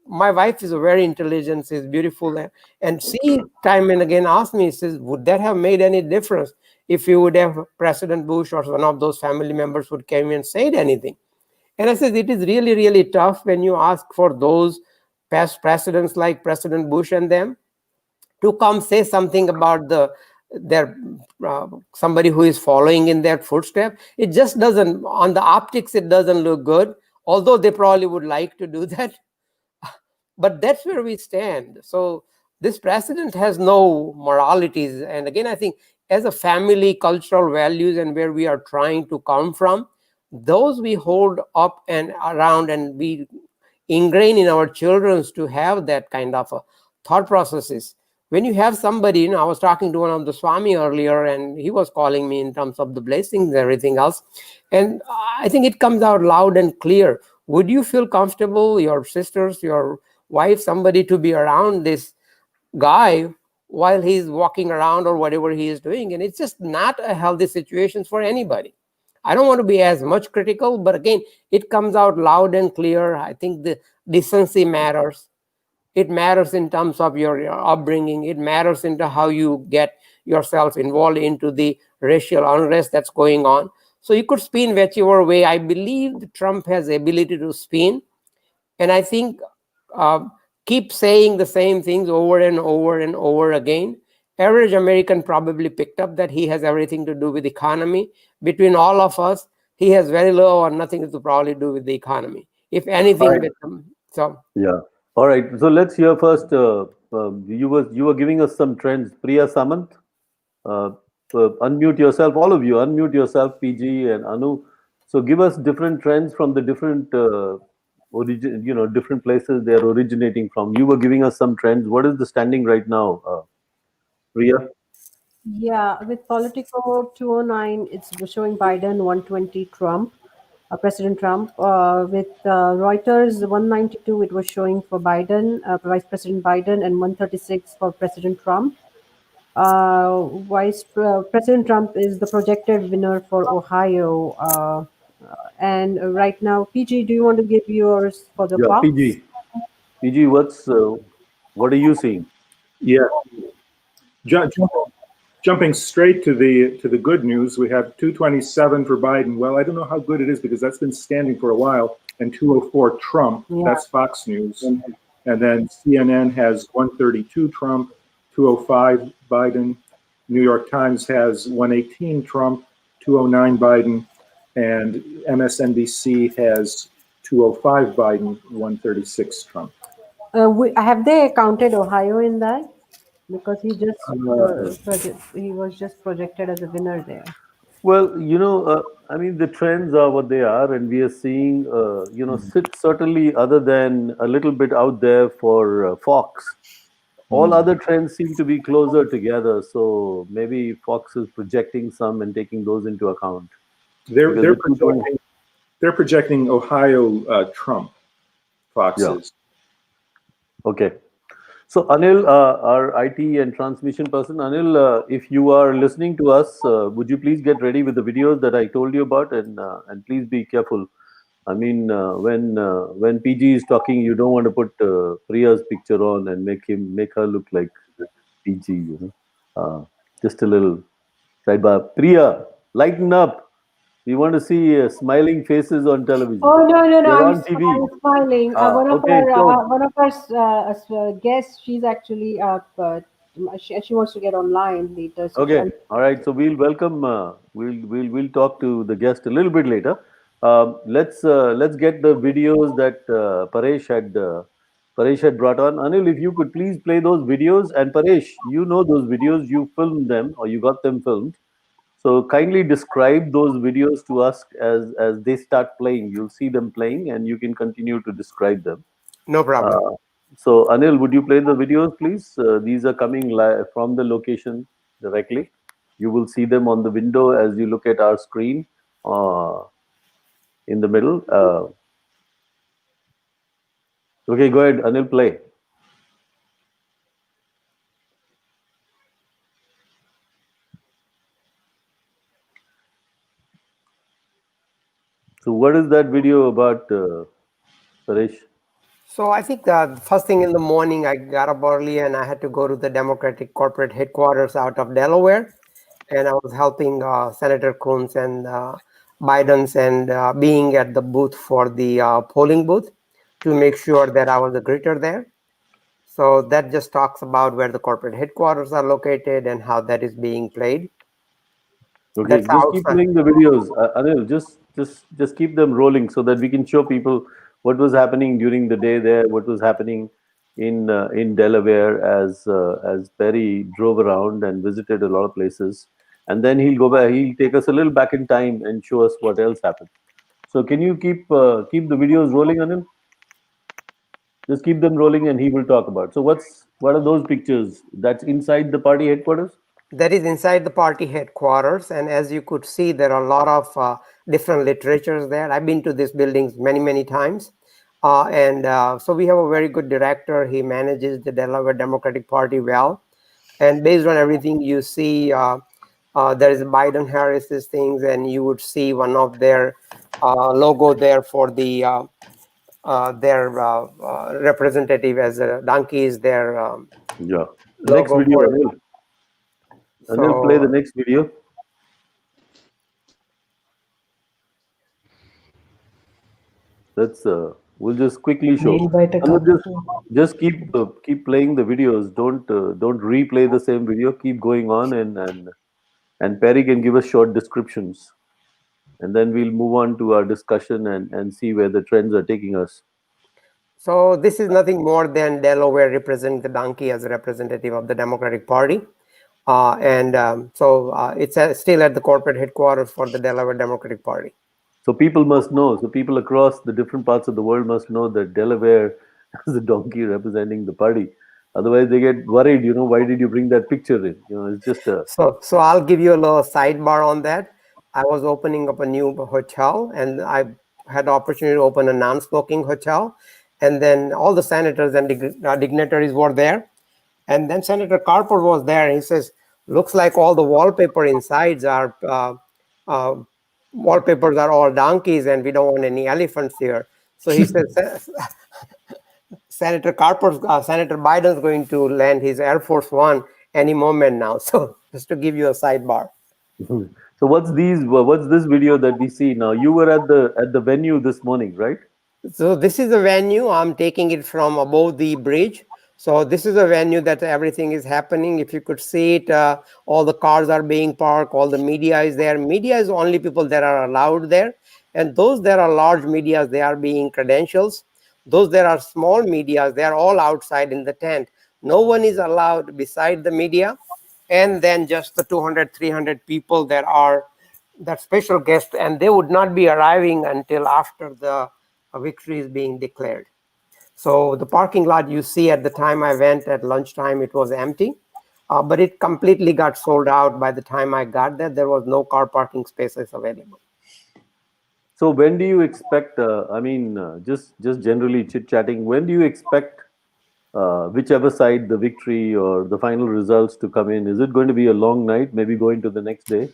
Speaker 8: my wife is very intelligent, she's beautiful, and she time and again asked me, says, would that have made any difference if you would have President Bush or one of those family members would come and said anything? And I said, it is really, really tough when you ask for those past presidents like President Bush and them to come say something about somebody who is following in their footsteps. It just doesn't, on the optics, it doesn't look good, although they probably would like to do that. But that's where we stand. So this president has no moralities. And again, I think as a family, cultural values and where we are trying to come from, those we hold up and around and we ingrain in our children to have that kind of a thought processes. When you have somebody, I was talking to one of the Swami earlier, and he was calling me in terms of the blessings and everything else. And I think it comes out loud and clear. Would you feel comfortable, your sisters, your wife, somebody to be around this guy while he's walking around or whatever he is doing? And it's just not a healthy situation for anybody. I don't want to be as much critical, but again, it comes out loud and clear. I think the decency matters. It matters in terms of your upbringing. It matters into how you get yourself involved into the racial unrest that's going on. So you could spin whichever way. I believe Trump has the ability to spin. And I think keep saying the same things over and over and over again. Average American probably picked up that he has everything to do with the economy. Between all of us, he has very little or nothing to probably do with the economy. If anything,
Speaker 1: Right.
Speaker 8: with them. So
Speaker 1: Yeah. All right. So let's hear first. You were giving us some trends. Priya Samant, unmute yourself. All of you, unmute yourself. PG and Anu. So give us different trends from the different different places they are originating from. You were giving us some trends. What is the standing right now, Priya?
Speaker 5: Yeah, with Politico 209, it's showing Biden, 120 Trump. President Trump. With Reuters 192, it was showing for Biden, Vice President Biden, and 136 for President Trump. President Trump is the projected winner for Ohio. And right now, PG, do you want to give yours for the
Speaker 1: Yeah,
Speaker 5: Fox?
Speaker 1: PG, what are you seeing?
Speaker 7: Yeah. Jumping straight to the good news, we have 227 for Biden. Well, I don't know how good it is because that's been standing for a while, and 204 Trump.
Speaker 5: Yeah.
Speaker 7: That's Fox News. And then CNN has 132 Trump, 205 Biden. New York Times has 118 Trump, 209 Biden, and MSNBC has 205 Biden, 136 Trump.
Speaker 5: Have they counted Ohio in that? Because he was just projected as a winner there.
Speaker 1: Well, I mean, the trends are what they are, and we are seeing, certainly other than a little bit out there for Fox, all other trends seem to be closer together. So maybe Fox is projecting some and taking those into account.
Speaker 7: They're projecting Ohio Trump. Fox is.
Speaker 1: Okay. So Anil, our IT and transmission person, Anil, if you are listening to us, would you please get ready with the videos that I told you about, and please be careful. I mean, when PG is talking, you don't want to put Priya's picture on and make her look like PG. Just a little sidebar. Priya, lighten up. We want to see smiling faces on television.
Speaker 5: Oh no!
Speaker 1: You're
Speaker 5: I'm
Speaker 1: on TV.
Speaker 5: smiling. One of our guests. She's actually she wants to get online later. So
Speaker 1: Okay. All right. So we'll welcome. We'll talk to the guest a little bit later. Let's get the videos that Paresh had brought on. Anil, if you could please play those videos. And Paresh, you know those videos. You filmed them or you got them filmed. So kindly describe those videos to us as they start playing. You'll see them playing, and you can continue to describe them.
Speaker 8: No problem.
Speaker 1: So Anil, would you play the videos, please? These are coming live from the location directly. You will see them on the window as you look at our screen in the middle. Okay, go ahead, Anil, play. So what is that video about, Paresh?
Speaker 8: So I think the first thing in the morning, I got up early and I had to go to the Democratic corporate headquarters out of Delaware. And I was helping Senator Coons and Biden's and being at the booth for the polling booth to make sure that I was a greeter there. So that just talks about where the corporate headquarters are located and how that is being played.
Speaker 1: Okay, just keep playing the videos, Anil. Just keep them rolling so that we can show people what was happening during the day there, what was happening in Delaware as Perry drove around and visited a lot of places, and then he'll go back. He'll take us a little back in time and show us what else happened. So can you keep the videos rolling, Anil? Just keep them rolling, and he will talk about. So what are those pictures? That's inside the party headquarters.
Speaker 8: That is inside the party headquarters, and as you could see, there are a lot of different literatures there. I've been to these buildings many times, so we have a very good director. He manages the Delaware Democratic Party well, and based on everything you see, there is Biden-Harris's things, and you would see one of their logo there for the their representative as a donkey is their
Speaker 1: Next video, Anil. Anil, play the next video. We'll just quickly show. Just keep playing the videos. Don't replay the same video. Keep going on, and Perry can give us short descriptions, and then we'll move on to our discussion and see where the trends are taking us.
Speaker 8: So this is nothing more than Delaware representing the donkey as a representative of the Democratic Party. So it's still at the corporate headquarters for the Delaware Democratic Party.
Speaker 1: So people must know. So people across the different parts of the world must know that Delaware is a donkey representing the party. Otherwise, they get worried. Why did you bring that picture in? It's just a.
Speaker 8: So I'll give you a little sidebar on that. I was opening up a new hotel, and I had the opportunity to open a non-smoking hotel. And then all the senators and dignitaries were there. And then Senator Carper was there, and he says, looks like all the wallpaper insides are wallpapers are all donkeys, and we don't want any elephants here. So he says, Senator Biden's going to land his Air Force One any moment now. So just to give you a sidebar.
Speaker 1: So what's this video that we see now? You were at the venue this morning, right?
Speaker 8: So this is a venue. I'm taking it from above the bridge. So this is a venue that everything is happening. If you could see it, all the cars are being parked, all the media is there. Media is only people that are allowed there. And those that are large media, they are being credentials. Those that are small media, they are all outside in the tent. No one is allowed beside the media. And then just the 200, 300 people that are that special guests, and they would not be arriving until after the victory is being declared. So the parking lot you see at the time I went at lunchtime, it was empty, but it completely got sold out by the time I got there. There was no car parking spaces available.
Speaker 1: So when do you expect, just generally chit-chatting, when do you expect whichever side the victory or the final results to come in? Is it going to be a long night, maybe going to the next day?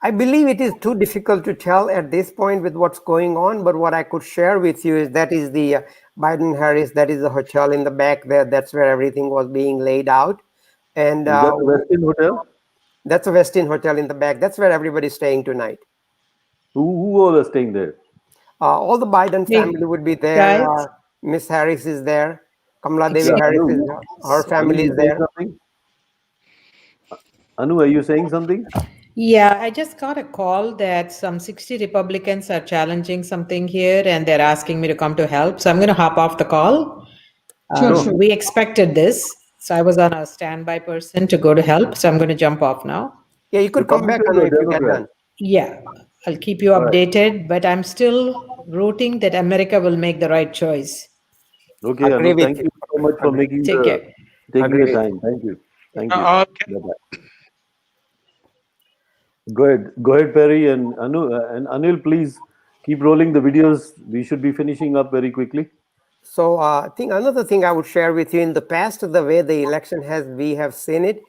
Speaker 8: I believe it is too difficult to tell at this point with what's going on, but what I could share with you is that is the Biden-Harris, that is the hotel in the back there. That's where everything was being laid out. And
Speaker 1: Is that the Westin Hotel?
Speaker 8: That's a Westin Hotel in the back. That's where everybody's staying tonight.
Speaker 1: Who all are staying there?
Speaker 8: All the Biden family would be there. Miss Harris is there. Kamala Devi Harris is there. Her family is there.
Speaker 1: Anu, are you saying something?
Speaker 9: Yeah, I just got a call that some 60 Republicans are challenging something here and they're asking me to come to help. So I'm going to hop off the call. We expected this. So I was on a standby person to go to help. So I'm going to jump off now.
Speaker 8: Yeah, you could come back if you get done.
Speaker 9: Yeah, I'll keep you updated, but I'm still rooting that America will make the right choice.
Speaker 1: Okay, Anu, thank you so much for taking the time. Thank you. Thank you. Bye-bye. Go ahead, Perry and Anu and Anil. Please keep rolling the videos. We should be finishing up very quickly.
Speaker 8: So I think another thing I would share with you in the past, the way the election we have seen it.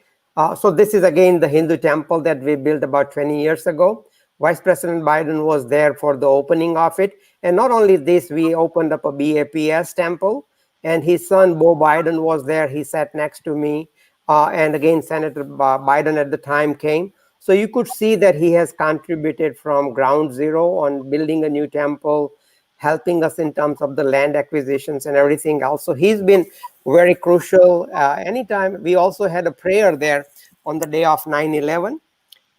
Speaker 8: So this is again the Hindu temple that we built about 20 years ago. Vice President Biden was there for the opening of it. And not only this, we opened up a BAPS temple, and his son, Beau Biden, was there. He sat next to me. And again, Senator Biden at the time came. So you could see that he has contributed from ground zero on building a new temple, helping us in terms of the land acquisitions and everything else. So he's been very crucial. Anytime we also had a prayer there on the day of 9/11,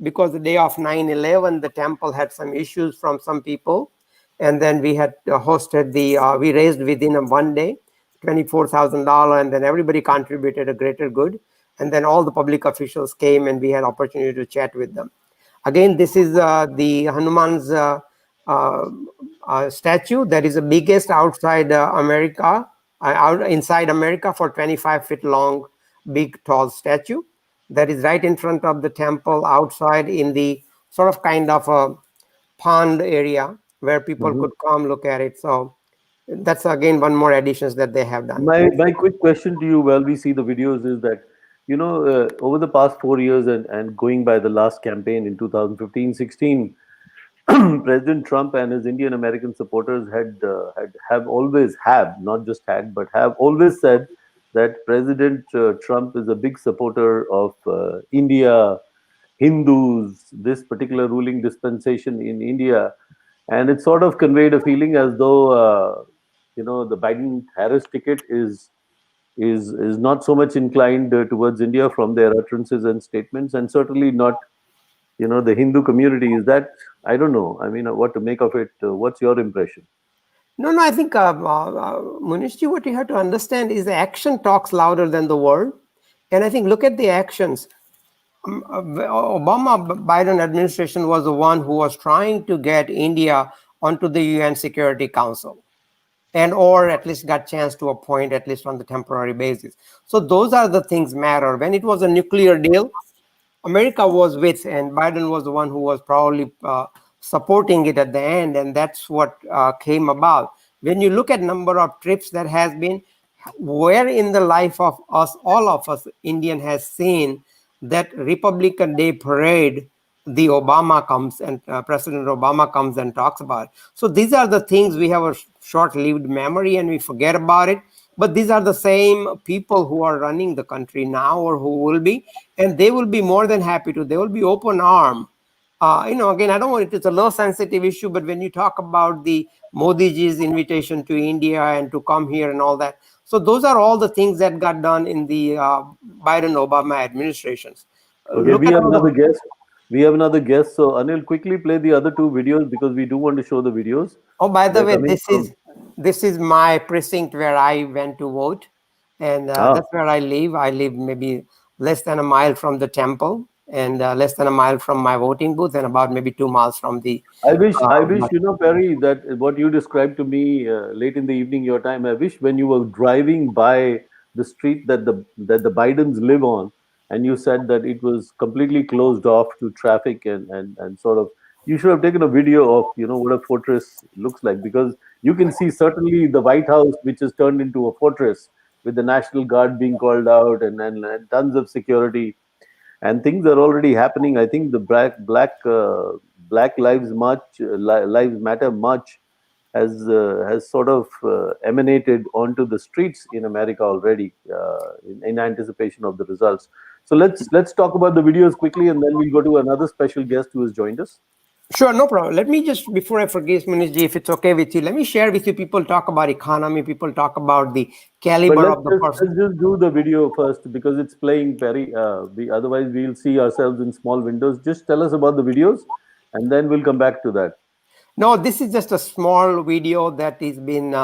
Speaker 8: because the day of 9/11, the temple had some issues from some people. And then we had hosted we raised within one day, $24,000, and then everybody contributed a greater good. And then all the public officials came and we had opportunity to chat with them. Again, this is the Hanuman's statue that is the biggest outside America, inside America, for 25 feet long, big, tall statue that is right in front of the temple outside in the sort of kind of a pond area where people could come look at it. So that's again one more additions that they have done.
Speaker 1: My quick question to you while we see the videos is that, over the past 4 years and going by the last campaign in 2015-16, President Trump and his Indian American supporters have always said that President Trump is a big supporter of India, Hindus, this particular ruling dispensation in India, and it sort of conveyed a feeling as though the Biden-Harris ticket is not so much inclined towards India from their utterances and statements, and certainly not, the Hindu community. Is that, I don't know, what to make of it. What's your impression?
Speaker 8: No, I think, Munishji, what you have to understand is the action talks louder than the word. And I think, look at the actions. Obama-Biden administration was the one who was trying to get India onto the UN Security Council, or at least got chance to appoint, at least on the temporary basis. So those are the things matter. When it was a nuclear deal, America was with, and Biden was the one who was probably supporting it at the end, and that's what came about. When you look at number of trips that has been, where in the life of us, all of us, Indian has seen that Republican Day parade, the Obama comes and President Obama comes and talks about it. So these are the things we have a short-lived memory and we forget about it. But these are the same people who are running the country now or who will be, and they will be more than happy to. They will be open arm. Again, I don't want it's a low sensitive issue, but when you talk about the Modi ji's invitation to India and to come here and all that, so those are all the things that got done in the Biden-Obama administrations.
Speaker 1: Okay, we have another guest. We have another guest. So Anil, quickly play the other two videos because we do want to show the videos.
Speaker 8: Oh, by the
Speaker 1: They're
Speaker 8: way,
Speaker 1: coming
Speaker 8: this is my precinct where I went to vote, and that's where I live. I live maybe less than a mile from the temple, and less than a mile from my voting booth, and about maybe 2 miles from the.
Speaker 1: I wish, Perry, that what you described to me late in the evening, your time. I wish when you were driving by the street that the Bidens live on, and you said that it was completely closed off to traffic and sort of. You should have taken a video of what a fortress looks like, because you can see certainly the White House, which is turned into a fortress with the National Guard being called out and tons of security. And things are already happening. I think the Black Lives Matter march has sort of emanated onto the streets in America already in anticipation of the results. So let's talk about the videos quickly, and then we'll go to another special guest who has joined us.
Speaker 8: Sure, no problem. Let me just, before I forget, Manishji, if it's okay with you, let me share with you. People talk about economy, people talk about the caliber of the person.
Speaker 1: Let's just do the video first because it's playing, Perry. Otherwise, we'll see ourselves in small windows. Just tell us about the videos, and then we'll come back to that.
Speaker 8: No, this is just a small video that is been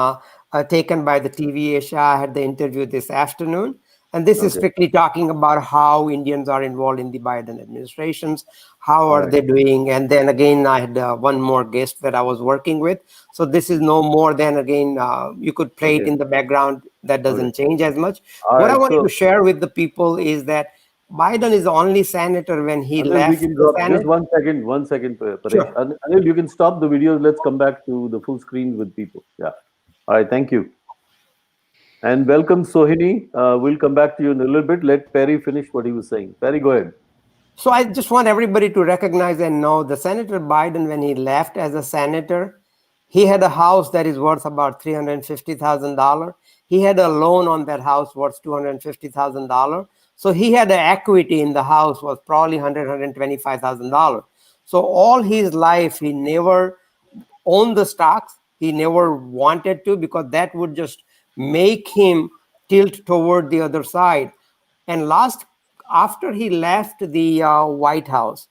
Speaker 8: taken by the TV Asia. I had the interview this afternoon. And this is strictly talking about how Indians are involved in the Biden administrations, how are they doing? And then again, I had one more guest that I was working with. So this is no more than, again, you could play it in the background. That doesn't change as much. What I wanted to share with the people is that Biden is the only senator when he left the Senate.
Speaker 1: Just one second, Paresh. Sure. Anil, you can stop the videos. Let's come back to the full screen with people. Yeah. All right. Thank you. And welcome, Sohini. We'll come back to you in a little bit. Let Perry finish what he was saying. Perry, go ahead.
Speaker 8: So I just want everybody to recognize and know the Senator Biden, when he left as a senator, he had a house that is worth about $350,000. He had a loan on that house worth $250,000. So he had the equity in the house was probably $125,000. So all his life, he never owned the stocks. He never wanted to, because that would just make him tilt toward the other side. And after he left the White House,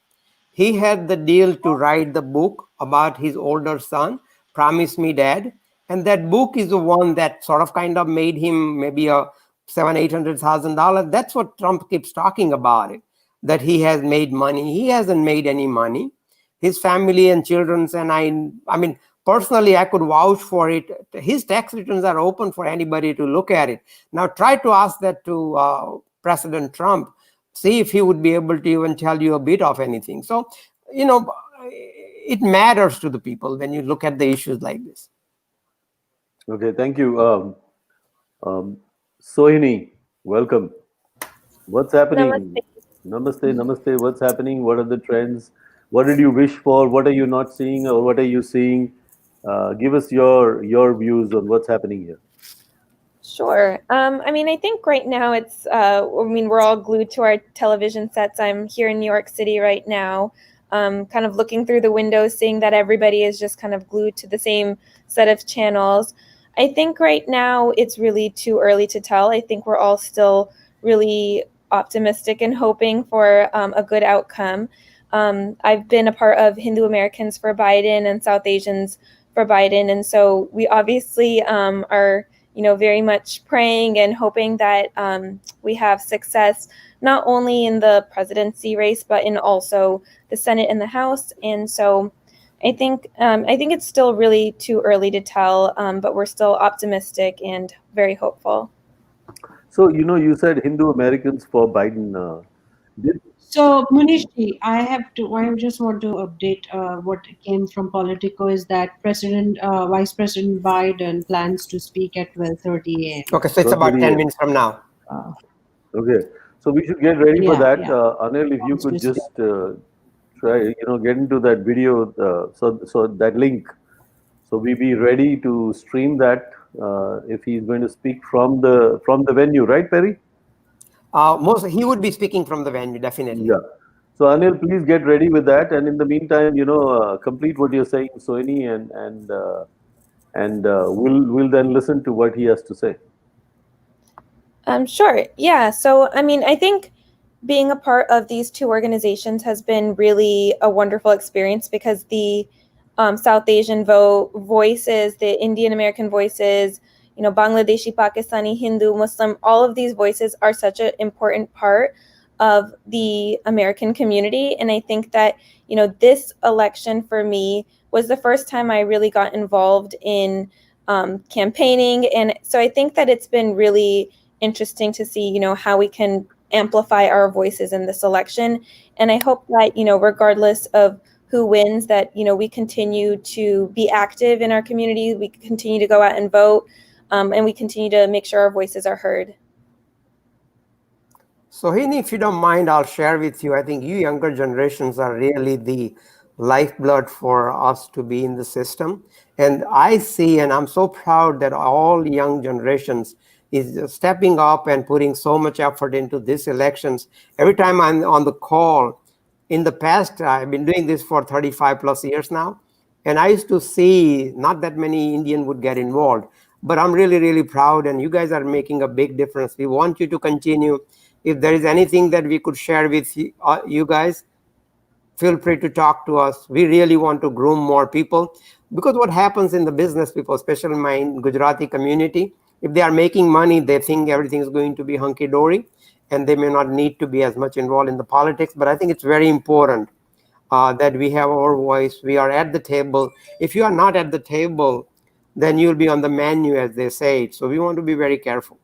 Speaker 8: he had the deal to write the book about his older son, Promise Me Dad. And that book is the one that sort of kind of made him maybe a $700,000-$800,000. That's what Trump keeps talking about it, that he has made money. He hasn't made any money. His family and children's, and I mean, personally, I could vouch for it. His tax returns are open for anybody to look at it. Now, try to ask that to President Trump. See if he would be able to even tell you a bit of anything. So, it matters to the people when you look at the issues like this.
Speaker 1: Okay, thank you. Sohini, welcome. What's happening? Namaste. What's happening? What are the trends? What did you wish for? What are you not seeing, or what are you seeing? Give us your views on what's happening here.
Speaker 10: Sure. I mean, I think right now it's, we're all glued to our television sets. I'm here in New York City right now, kind of looking through the windows, seeing that everybody is just kind of glued to the same set of channels. I think right now it's really too early to tell. I think we're all still really optimistic and hoping for a good outcome. I've been a part of Hindu Americans for Biden and South Asians for Biden. And so we obviously are, very much praying and hoping that we have success, not only in the presidency race, but in also the Senate and the House. And so I think it's still really too early to tell, but we're still optimistic and very hopeful.
Speaker 1: So, you said Hindu Americans for Biden. Did,
Speaker 5: So, Munishji, I just want to update what came from Politico is that Vice President Biden plans to speak at 12:30 a.m.
Speaker 8: Okay, so it's about 10 minutes from now.
Speaker 1: Okay, so we should get ready for
Speaker 5: Yeah,
Speaker 1: that.
Speaker 5: yeah.
Speaker 1: Anil, if you
Speaker 5: Wants to
Speaker 1: could
Speaker 5: speak.
Speaker 1: just try, get into that video, so that link, so we be ready to stream that if he's going to speak from the venue, right, Perry?
Speaker 8: He would be speaking from the venue, definitely.
Speaker 1: Yeah. So Anil, please get ready with that, and in the meantime, complete what you're saying, Sohini, and we'll then listen to what he has to say.
Speaker 10: Sure. Yeah. So, I mean, I think being a part of these two organizations has been really a wonderful experience because the South Asian voices, the Indian American voices, Bangladeshi, Pakistani, Hindu, Muslim, all of these voices are such an important part of the American community. And I think that, this election for me was the first time I really got involved in campaigning. And so I think that it's been really interesting to see, how we can amplify our voices in this election. And I hope that, regardless of who wins, that, we continue to be active in our community, we continue to go out and vote, and we continue to make sure our voices are heard.
Speaker 8: So, Hini, if you don't mind, I'll share with you. I think you younger generations are really the lifeblood for us to be in the system. And I see, and I'm so proud that all young generations is stepping up and putting so much effort into these elections. Every time I'm on the call, in the past, I've been doing this for 35 plus years now. And I used to see not that many Indian would get involved, but I'm really, really proud. And you guys are making a big difference. We want you to continue. If there is anything that we could share with you guys, feel free to talk to us. We really want to groom more people, because what happens in the business people, especially my Gujarati community, if they are making money, they think everything is going to be hunky-dory, and they may not need to be as much involved in the politics. But I think it's very important that we have our voice. We are at the table. If you are not at the table, then you'll be on the menu, as they say. So we want to be very careful.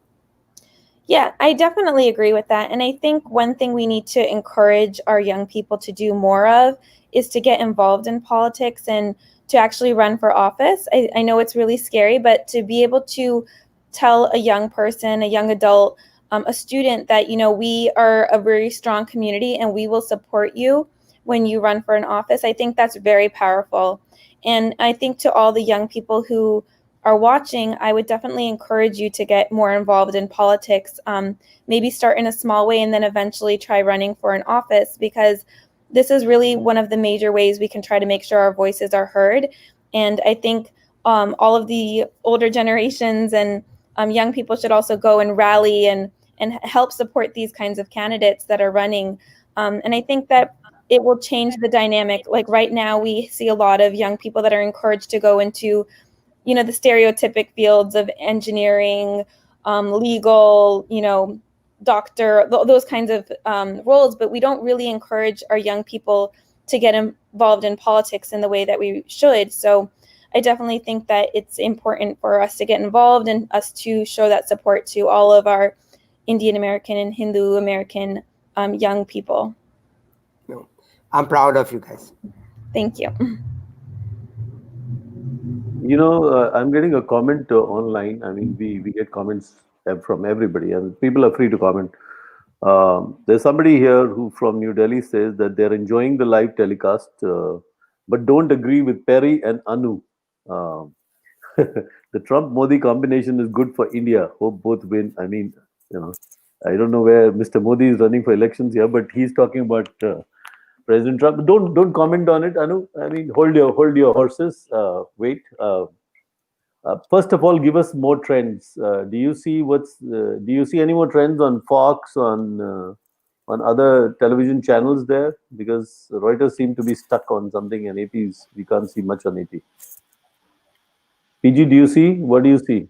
Speaker 10: Yeah, I definitely agree with that. And I think one thing we need to encourage our young people to do more of is to get involved in politics and to actually run for office. I know it's really scary, but to be able to tell a young person, a young adult, a student that, we are a very strong community and we will support you when you run for an office, I think that's very powerful. And I think to all the young people who are watching, I would definitely encourage you to get more involved in politics. Maybe start in a small way and then eventually try running for an office, because this is really one of the major ways we can try to make sure our voices are heard. And I think all of the older generations and young people should also go and rally and help support these kinds of candidates that are running. And I think that it will change the dynamic. Like right now, we see a lot of young people that are encouraged to go into the stereotypic fields of engineering, legal, doctor, those kinds of roles, but we don't really encourage our young people to get involved in politics in the way that we should. So I definitely think that it's important for us to get involved and us to show that support to all of our Indian American and Hindu American young people.
Speaker 8: I'm proud of you guys.
Speaker 10: Thank you.
Speaker 1: I'm getting a comment online. I mean, we get comments from everybody, and people are free to comment. There's somebody here who from New Delhi says that they're enjoying the live telecast, but don't agree with Perry and Anu. The Trump-Modi combination is good for India. Hope both win. I mean, I don't know where Mr. Modi is running for elections here, but he's talking about President Trump. Don't comment on it, Anu. I mean, hold your horses. Wait. First of all, give us more trends. Do you see any more trends on Fox, on other television channels there? Because Reuters seem to be stuck on something, and AP's we can't see much on AP. PG, do you see? What do you see?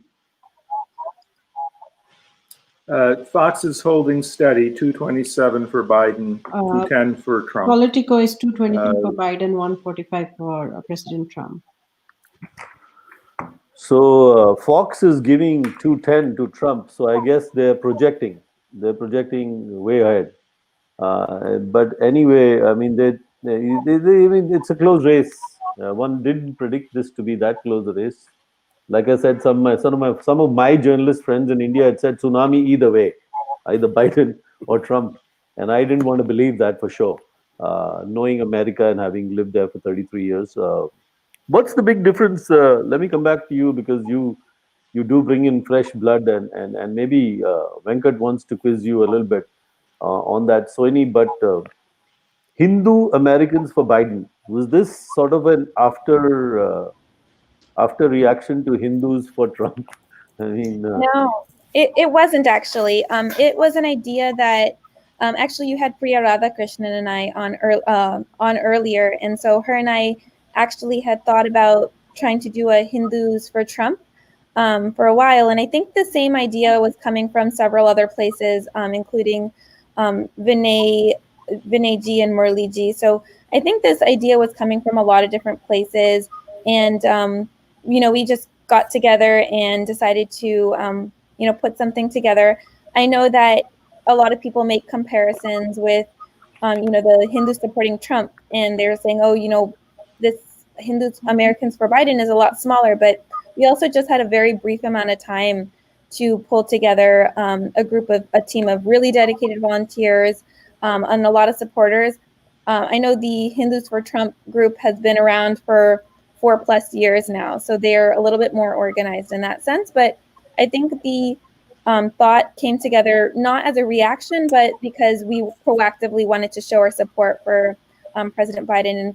Speaker 7: Fox is holding steady, 227 for Biden, 210 for Trump.
Speaker 5: Politico is 222 for Biden, 145 for President Trump.
Speaker 1: So Fox is giving 210 to Trump. So I guess they're projecting way ahead. But anyway, I mean, I mean, it's a close race. One didn't predict this to be that close a race. Like I said, some of my journalist friends in India had said tsunami either way, either Biden or Trump, and I didn't want to believe that for sure. Knowing America and having lived there for 33 years, what's the big difference? Let me come back to you because you do bring in fresh blood, and maybe Venkat wants to quiz you a little bit on that, Soini. But Hindu Americans for Biden, was this sort of an after reaction to Hindus for Trump? I mean,
Speaker 10: No, it wasn't actually. It was an idea that actually you had Priya Radhakrishnan and I on earlier, and so her and I actually had thought about trying to do a Hindus for Trump for a while, and I think the same idea was coming from several other places, including Vinay ji and Murli ji. So I think this idea was coming from a lot of different places, and we just got together and decided to put something together. I know that a lot of people make comparisons with the Hindus supporting Trump, and they're saying, oh, this Hindus Americans for Biden is a lot smaller, but we also just had a very brief amount of time to pull together a team of really dedicated volunteers and a lot of supporters. I know the Hindus for Trump group has been around for 4+ years now, so they're a little bit more organized in that sense. But I think the thought came together not as a reaction, but because we proactively wanted to show our support for President Biden and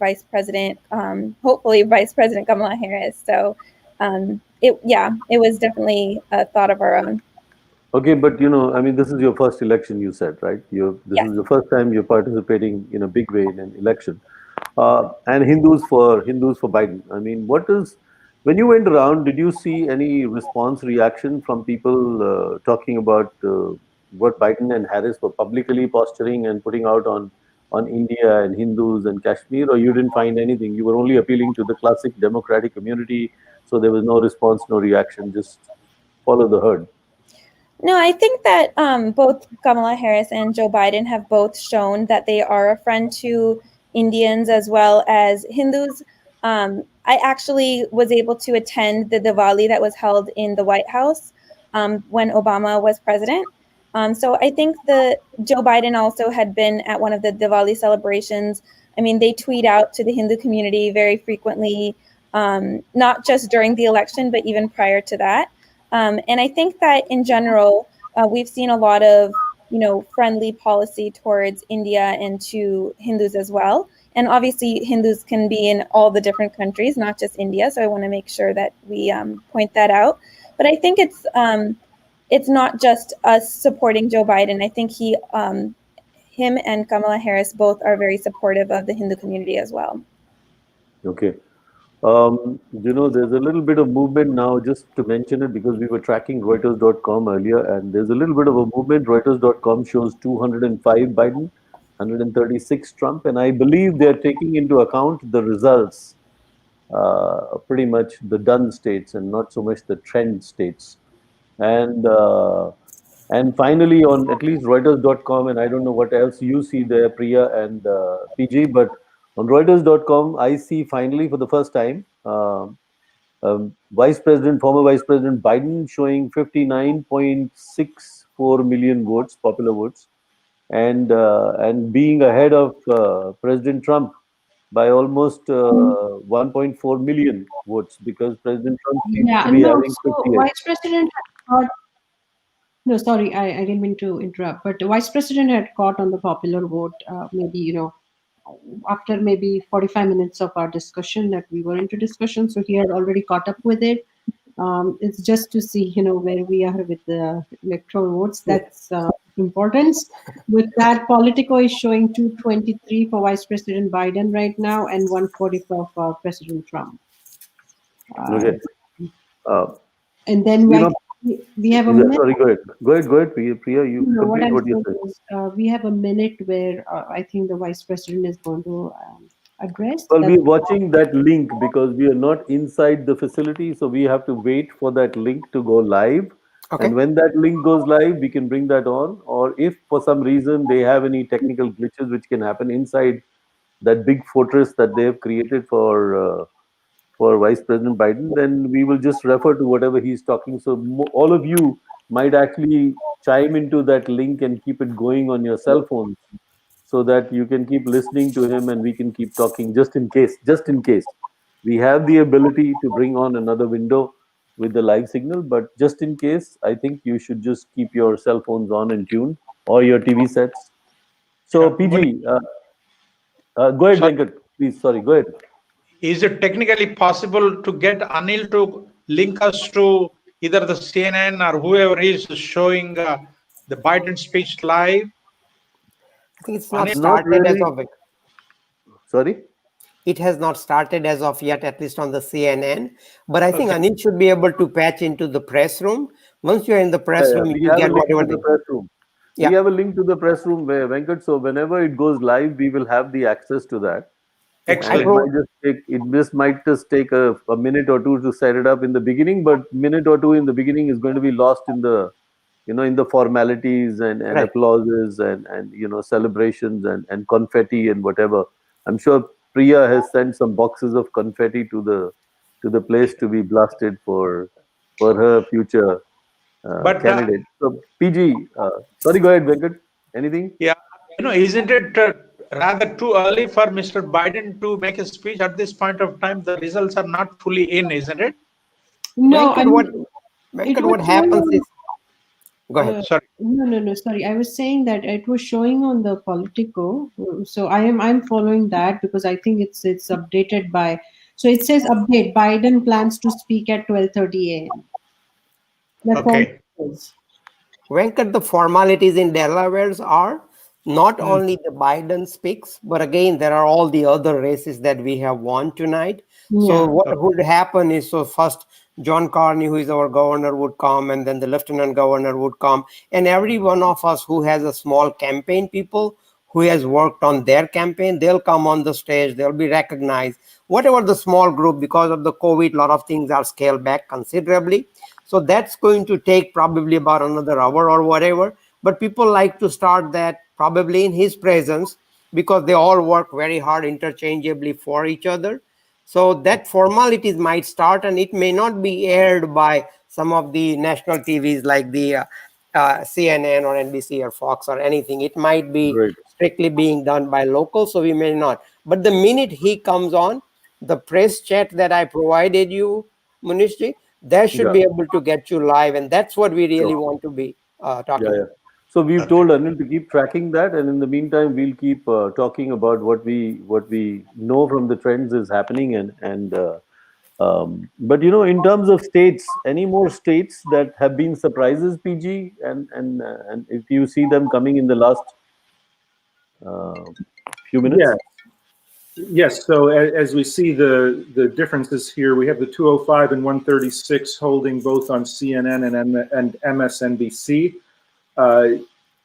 Speaker 10: hopefully Vice President Kamala Harris. So it was definitely a thought of our own.
Speaker 1: okay, but I mean, this is your first election, you said, right? This is the first time you're participating in a big way in an election. And Hindus for Biden. I mean, when you went around, did you see any reaction from people talking about what Biden and Harris were publicly posturing and putting out on India and Hindus and Kashmir, or you didn't find anything? You were only appealing to the classic democratic community, so there was no response, no reaction, just follow the herd.
Speaker 10: No, I think that both Kamala Harris and Joe Biden have both shown that they are a friend to Indians as well as Hindus. I actually was able to attend the Diwali that was held in the White House when Obama was president. So I think Joe Biden also had been at one of the Diwali celebrations. I mean, they tweet out to the Hindu community very frequently, not just during the election, but even prior to that. And I think that in general, we've seen a lot of, friendly policy towards India and to Hindus as well. And obviously, Hindus can be in all the different countries, not just India. So I want to make sure that we point that out. But I think it's not just us supporting Joe Biden. I think him and Kamala Harris both are very supportive of the Hindu community as well.
Speaker 1: Okay. There's a little bit of movement now, just to mention it, because we were tracking Reuters.com earlier, and there's a little bit of a movement. Reuters.com shows 205 Biden, 136 Trump, and I believe they're taking into account the results, pretty much the done states and not so much the trend states. And finally, on at least Reuters.com, and I don't know what else you see there, Priya and PG, but on Reuters.com, I see finally for the first time former Vice President Biden showing 59.64 million votes, popular votes, and being ahead of President Trump by almost 1.4 million votes, because President Trump seems to be having 58.
Speaker 11: Vice President had got, no, sorry, I didn't mean to interrupt, but the Vice President had caught on the popular vote, maybe, after maybe 45 minutes of our discussion that we were into discussion. So he had already caught up with it. It's just to see, where we are with the electoral votes. That's important. With that, Politico is showing 223 for Vice President Biden right now and 144 for President Trump.
Speaker 1: Okay.
Speaker 11: And then we have a minute.
Speaker 1: Sorry, go ahead, Priya. You complete what you said.
Speaker 11: We have a minute where I think the Vice President is going to address.
Speaker 1: Well, we're watching that link because we are not inside the facility, so we have to wait for that link to go live.
Speaker 8: Okay.
Speaker 1: And when that link goes live, we can bring that on. Or if for some reason they have any technical glitches which can happen inside that big fortress that they have created for Vice President Biden, then we will just refer to whatever he's talking. So all of you might actually chime into that link and keep it going on your cell phones, so that you can keep listening to him and we can keep talking, just in case. Just in case we have the ability to bring on another window with the live signal, but just in case, I think you should just keep your cell phones on and tuned, or your TV sets. So PG, go ahead,
Speaker 3: Sorry.
Speaker 1: Venkat, please. Sorry, go ahead.
Speaker 3: Is it technically possible to get Anil to link us to either the CNN or whoever is showing the Biden speech live?
Speaker 8: I think it's not
Speaker 3: Anil?
Speaker 1: Not
Speaker 8: started as
Speaker 1: really.
Speaker 8: of it.
Speaker 1: Sorry.
Speaker 8: It has not started as of yet, at least on the CNN. But I think
Speaker 3: Okay.
Speaker 8: Anil should be able to patch into the press room. Once you're in the press room,
Speaker 1: We
Speaker 8: you
Speaker 1: have a
Speaker 8: get
Speaker 1: link
Speaker 8: whatever
Speaker 1: to the
Speaker 8: they.
Speaker 1: press room.
Speaker 8: Yeah.
Speaker 1: We have a link to the press room where Venkat. So whenever it goes live, we will have the access to that. And
Speaker 3: Excellent.
Speaker 1: it might just take a minute or two to set it up in the beginning, but minute or two in the beginning is going to be lost in the, in the formalities and
Speaker 8: Right.
Speaker 1: applauses and celebrations and confetti and whatever. I'm sure Priya has sent some boxes of confetti to the place to be blasted for her future
Speaker 3: But
Speaker 1: candidate. So PG, sorry, go ahead, Venkat. Anything?
Speaker 3: yeah, isn't it rather too early for Mr. Biden to make a speech at this point of time? The results are not fully in, isn't it?
Speaker 11: No, I
Speaker 8: Venkat,
Speaker 11: mean, it
Speaker 8: what
Speaker 11: was
Speaker 8: happens
Speaker 11: showing
Speaker 8: is, go ahead.
Speaker 3: Sorry.
Speaker 11: no, sorry. I was saying that it was showing on the Politico. So I'm following that because I think it's updated by. So it says update. Biden plans to speak at 12:30 a.m. That's all
Speaker 3: Okay.
Speaker 11: it says.
Speaker 8: Venkat, the formalities in Delaware are not only the Biden speaks, but again, there are all the other races that we have won tonight. So
Speaker 11: Yeah.
Speaker 8: what would happen is, so first John Carney, who is our governor, would come, and then the lieutenant governor would come, and every one of us who has a small campaign people who has worked on their campaign, they'll come on the stage, they'll be recognized. Whatever the small group, because of the COVID, a lot of things are scaled back considerably. So that's going to take probably about another hour or whatever. But people like to start that probably in his presence, because they all work very hard interchangeably for each other. So that formalities might start, and it may not be aired by some of the national TVs like the CNN or NBC or Fox or anything. It might be
Speaker 1: Great.
Speaker 8: strictly being done by local, so we may not. But the minute he comes on, the press chat that I provided you, Munishji, that should
Speaker 1: Yeah.
Speaker 8: be able to get you live, and that's what we really
Speaker 1: Sure.
Speaker 8: want to be talking
Speaker 1: Yeah.
Speaker 8: about.
Speaker 1: So we've told Anil to keep tracking that, and in the meantime, we'll keep talking about what we know from the trends is happening, but in terms of states, any more states that have been surprises, PG, and if you see them coming in the last few minutes.
Speaker 7: Yeah. Yes. So as we see the differences here, we have the 205 and 136 holding both on CNN and MSNBC.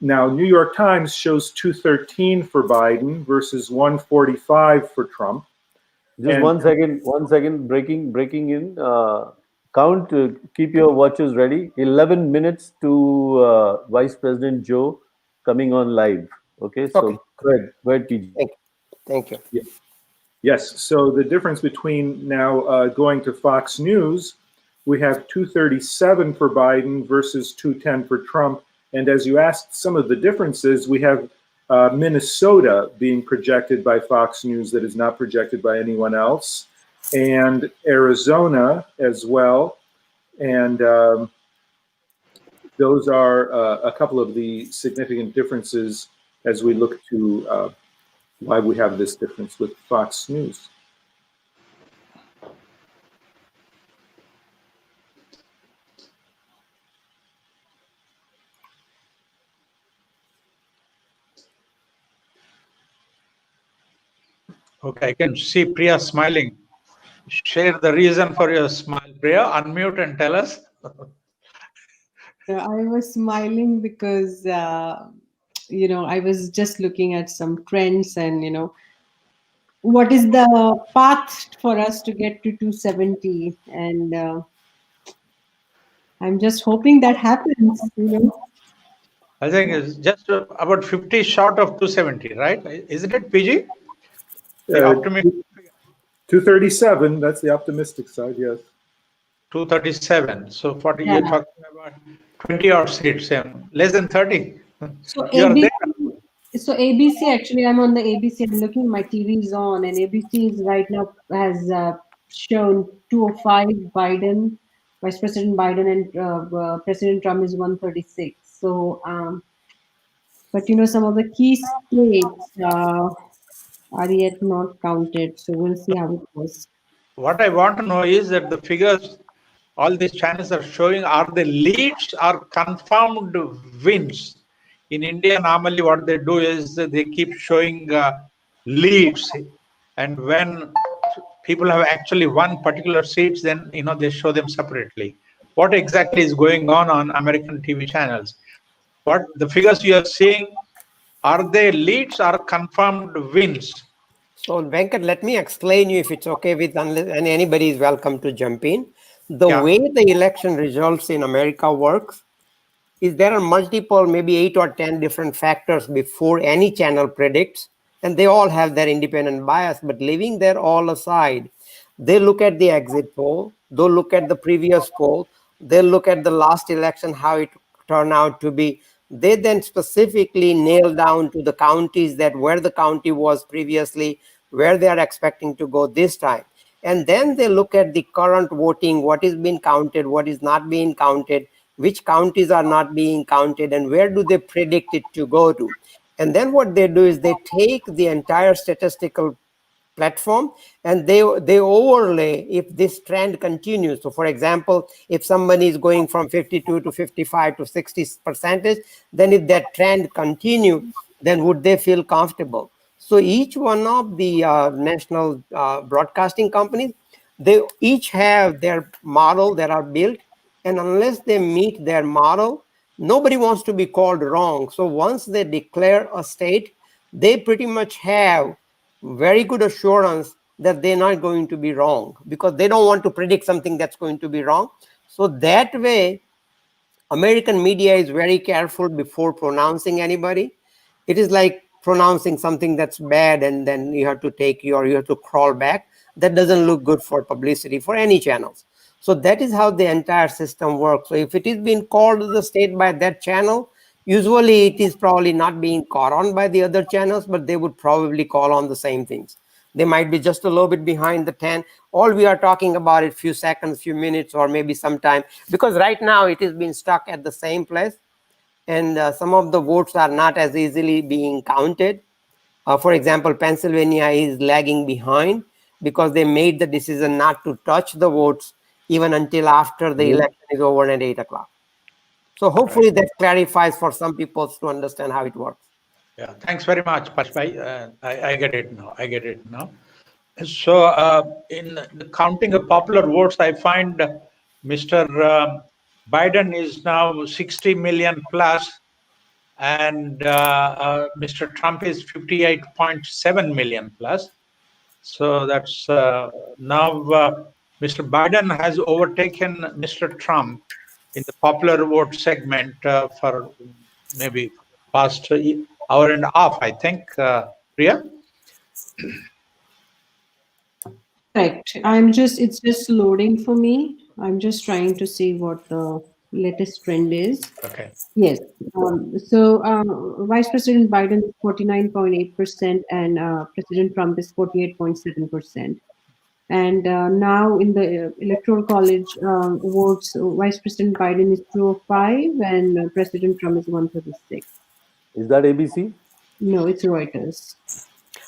Speaker 7: Now, New York Times shows 213 for Biden versus 145 for Trump.
Speaker 1: Just
Speaker 7: And-
Speaker 1: one second, breaking in. Count, keep your watches ready. 11 minutes to Vice President Joe coming on live. Okay, so
Speaker 8: Okay.
Speaker 1: go ahead, PG.
Speaker 8: Thank you.
Speaker 7: Yes. So the difference between now going to Fox News, we have 237 for Biden versus 210 for Trump. And as you asked, some of the differences, we have Minnesota being projected by Fox News that is not projected by anyone else, and Arizona as well. And those are a couple of the significant differences as we look to why we have this difference with Fox News.
Speaker 3: Okay, I can see Priya smiling. Share the reason for your smile, Priya. Unmute and tell us.
Speaker 11: I was smiling because I was just looking at some trends and what is the path for us to get to 270, and I'm just hoping that happens,
Speaker 3: I think it's just about 50 short of 270, right? Isn't it, PG? The optimistic
Speaker 7: 237, that's the optimistic side, yes.
Speaker 3: 237. So 40,
Speaker 11: Yeah.
Speaker 3: you're talking about 20 odd seats, less than 30.
Speaker 11: So
Speaker 3: You're there.
Speaker 11: So ABC, actually, I'm on the ABC. I'm looking, my TV is on, and ABC is right now has shown 205 Biden, Vice President Biden, and President Trump is 136. So, but some of the key states are yet not counted. So we'll see how it goes.
Speaker 3: What I want to know is that the figures all these channels are showing, are the leads or confirmed wins? In India, normally what they do is they keep showing leads, and when people have actually won particular seats, then they show them separately. What exactly is going on American TV channels? What the figures you are seeing, are they leads or confirmed wins?
Speaker 8: So Venkat, let me explain you if it's okay with, and anybody is welcome to jump in. The way the election results in America works is there are multiple, maybe 8 or 10 different factors before any channel predicts, and they all have their independent bias. But leaving that all aside, they look at the exit poll, they'll look at the previous poll, they'll look at the last election, how it turned out to be. They then specifically nail down to the counties that where the county was previously, where they are expecting to go this time. And then they look at the current voting, what is being counted, what is not being counted, which counties are not being counted, and where do they predict it to go to. And then what they do is they take the entire statistical platform and they overlay if this trend continues. So for example, if somebody is going from 52 to 55 to 60%, then if that trend continue, then would they feel comfortable? So each one of the national broadcasting companies, they each have their model that are built, and unless they meet their model, nobody wants to be called wrong. So once they declare a state, they pretty much have very good assurance that they're not going to be wrong, because they don't want to predict something that's going to be wrong. So that way, American media is very careful before pronouncing anybody. It is like pronouncing something that's bad and then you have to crawl back. That doesn't look good for publicity for any channels. So that is how the entire system works. So if it is being called to the state by that channel, usually it is probably not being caught on by the other channels, but they would probably call on the same things. They might be just a little bit behind the 10. All we are talking about is few seconds, few minutes, or maybe some time, because right now it is being stuck at the same place. And some of the votes are not as easily being counted. For example, Pennsylvania is lagging behind because they made the decision not to touch the votes even until after the election is over at 8 o'clock. So hopefully that clarifies for some people to understand how it works.
Speaker 3: Yeah, thanks very much, Pashbhai. I get it now. So in the counting of popular votes, I find Mr. Biden is now 60 million plus, and Mr. Trump is 58.7 million plus. So that's now Mr. Biden has overtaken Mr. Trump in the popular vote segment for maybe past hour and a half, I think. Priya?
Speaker 11: Correct. It's just loading for me. I'm just trying to see what the latest trend is.
Speaker 3: Okay.
Speaker 11: Yes. Vice President Biden is 49.8% and President Trump is 48.7%. And now in the Electoral College votes, Vice President Biden is 205 and President Trump is 136.
Speaker 1: Is that ABC?
Speaker 11: No, it's Reuters.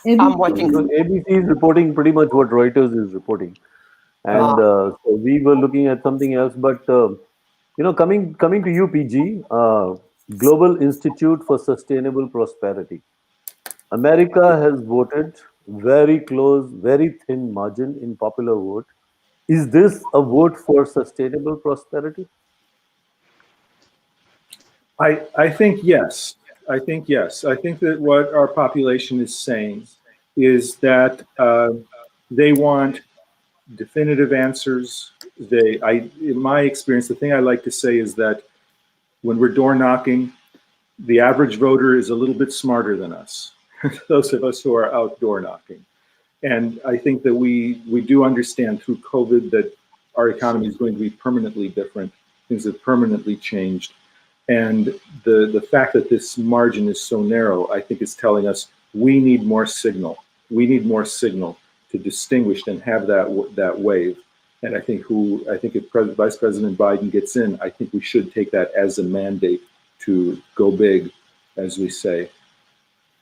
Speaker 8: I'm watching.
Speaker 1: ABC is reporting pretty much what Reuters is reporting, and so we were looking at something else. But coming to you, PG, Global Institute for Sustainable Prosperity. America has voted very close, very thin margin in popular vote. Is this a vote for sustainable prosperity?
Speaker 7: I think yes. I think that what our population is saying is that they want definitive answers. In my experience, the thing I like to say is that when we're door knocking, the average voter is a little bit smarter than us, those of us who are out door knocking. And I think that we do understand through COVID that our economy is going to be permanently different. Things have permanently changed. And the fact that this margin is so narrow, I think is telling us we need more signal. We need more signal to distinguish and have that wave. And I think if Vice President Biden gets in, I think we should take that as a mandate to go big, as we say.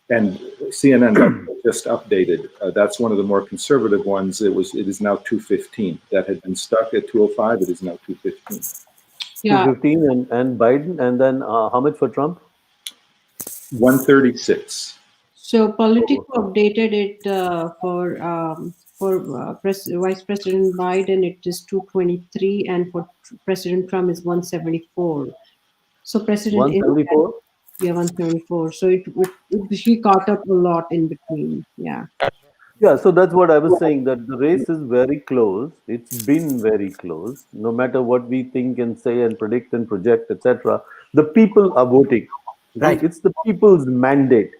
Speaker 7: And CNN just updated. That's one of the more conservative ones. It is now 215. That had been stuck at 205. It is now 215.
Speaker 11: Yeah.
Speaker 1: 215 and Biden, and then how much for Trump?
Speaker 7: 136.
Speaker 11: So Politico updated it for Vice President Biden, it is 223, and for President Trump is 174. So President
Speaker 1: 174.
Speaker 11: Yeah, 174. So he caught up a lot in between. Yeah.
Speaker 1: Yeah, so that's what I was saying, that the race is very close. It's been very close. No matter what we think and say and predict and project, etc., the people are voting. Right? It's the people's mandate.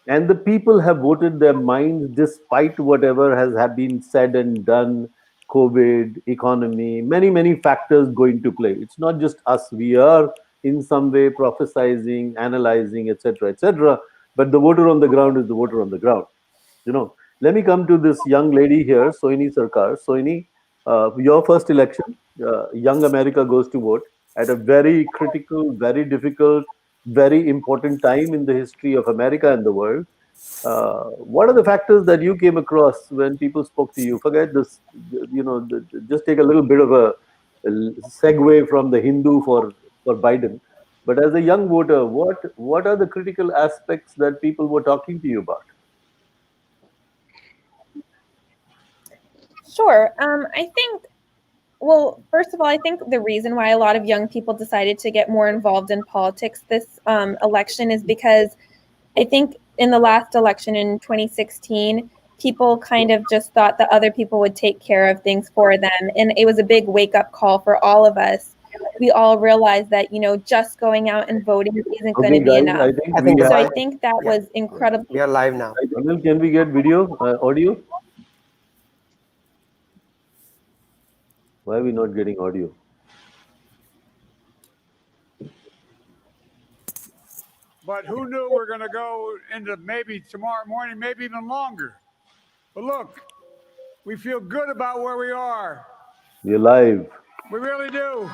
Speaker 1: And the people have voted their minds despite whatever has been said and done, COVID, economy, many, many factors go into play. It's not just us. We are in some way prophesizing, analyzing, etc., etc. But the voter on the ground is the voter on the ground. Let me come to this young lady here, Sohini Sarkar. Sohini, your first election, young America goes to vote at a very critical, very difficult, very important time in the history of America and the world. What are the factors that you came across when people spoke to you? Forget this, just take a little bit of a segue from the Hindu for Biden. But as a young voter, what are the critical aspects that people were talking to you about?
Speaker 10: Sure. I think, well, first of all, I think the reason why a lot of young people decided to get more involved in politics this election is because I think in the last election in 2016, people kind of just thought that other people would take care of things for them. And it was a big wake-up call for all of us. We all realized that, just going out and voting isn't going to be enough. I think that was incredible.
Speaker 8: We are live now.
Speaker 1: Anil, can we get video, audio? Why are we not getting audio?
Speaker 12: But who knew we're going to go into maybe tomorrow morning, maybe even longer. But look, we feel good about where we are.
Speaker 1: We're live.
Speaker 12: We really do.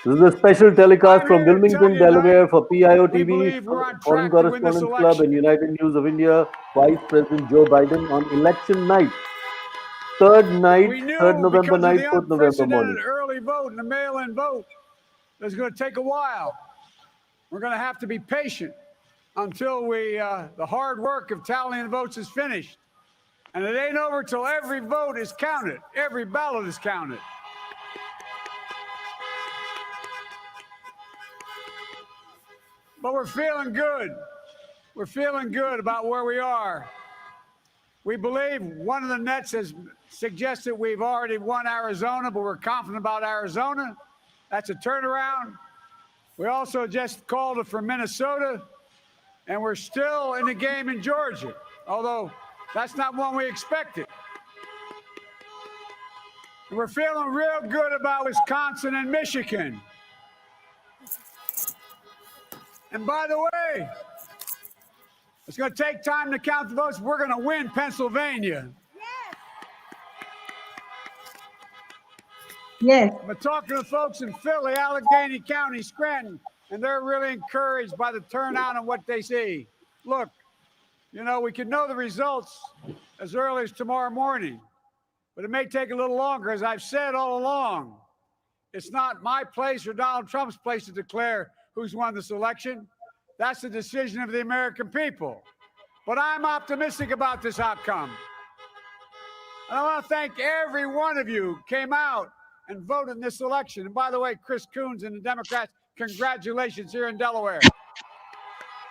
Speaker 1: This is a special telecast from Wilmington, Delaware for PIO TV, Foreign Correspondents Club and United News of India, Vice President Joe Biden on election night. Third November night, 4th November morning.
Speaker 12: Early vote and the mail-in vote is going to take a while. We're going to have to be patient until the hard work of tallying the votes is finished. And it ain't over till every vote is counted. Every ballot is counted. But we're feeling good. We're feeling good about where we are. We believe one of the nets has suggested we've already won Arizona, but we're confident about Arizona. That's a turnaround. We also just called it for Minnesota, and we're still in the game in Georgia, although that's not one we expected. And we're feeling real good about Wisconsin and Michigan. And by the way, it's going to take time to count the votes. We're going to win Pennsylvania.
Speaker 11: Yes.
Speaker 12: But talking to folks in Philly, Allegheny County, Scranton, and they're really encouraged by the turnout and what they see. Look, we could know the results as early as tomorrow morning, but it may take a little longer. As I've said all along, it's not my place or Donald Trump's place to declare who's won this election. That's the decision of the American people. But I'm optimistic about this outcome. And I want to thank every one of you who came out and voted in this election. And by the way, Chris Coons and the Democrats, congratulations here in Delaware.
Speaker 10: John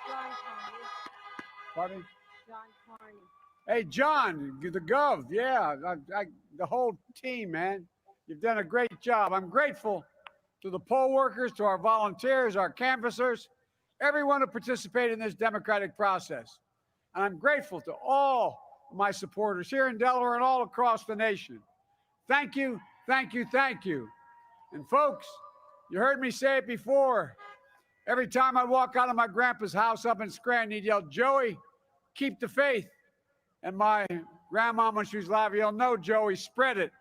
Speaker 10: Carney.
Speaker 12: Pardon?
Speaker 10: John Carney.
Speaker 12: Hey, John, the Gov, yeah, the whole team, man. You've done a great job. I'm grateful to the poll workers, to our volunteers, our canvassers, everyone who participated in this democratic process. And I'm grateful to all my supporters here in Delaware and all across the nation. Thank you, thank you, thank you. And folks, you heard me say it before. Every time I walk out of my grandpa's house up in Scranton, he'd yell, Joey, keep the faith. And my grandma, when she was alive, yelled, no, Joey, spread it.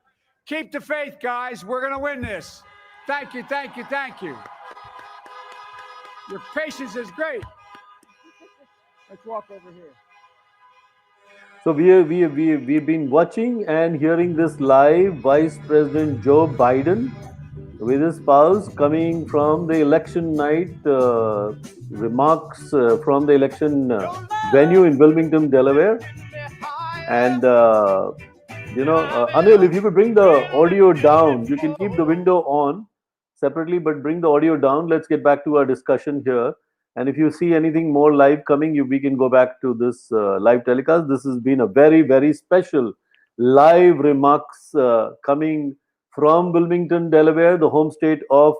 Speaker 12: Keep the faith, guys. We're going to win this. Thank you, thank you, thank you. Your patience is great. Let's walk over here.
Speaker 1: So we've been watching and hearing this live. Vice President Joe Biden with his spouse coming from the election night remarks from the election venue in Wilmington, Delaware. And Anil, if you could bring the audio down, you can keep the window on separately, but bring the audio down. Let's get back to our discussion here. And if you see anything more live coming, we can go back to this live telecast. This has been a very, very special live remarks coming from Wilmington, Delaware, the home state of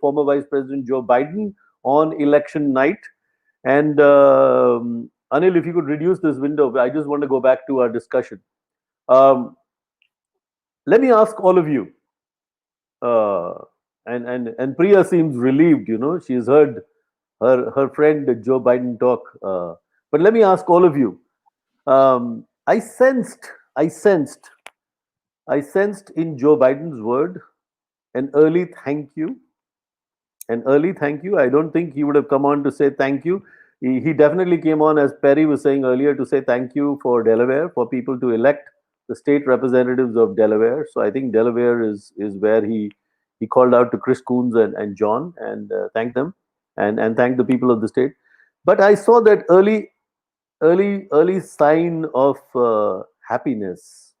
Speaker 1: former Vice President Joe Biden on election night. And Anil, if you could reduce this window, I just want to go back to our discussion. Let me ask all of you, and Priya seems relieved, she's heard her friend Joe Biden talk. But let me ask all of you. I sensed in Joe Biden's word an early thank you. I don't think he would have come on to say thank you. He definitely came on, as Perry was saying earlier, to say thank you for Delaware, for people to elect the state representatives of Delaware. So I think Delaware is where he called out to Chris Coons and John and thanked them and thanked the people of the state. But I saw that early sign of happiness,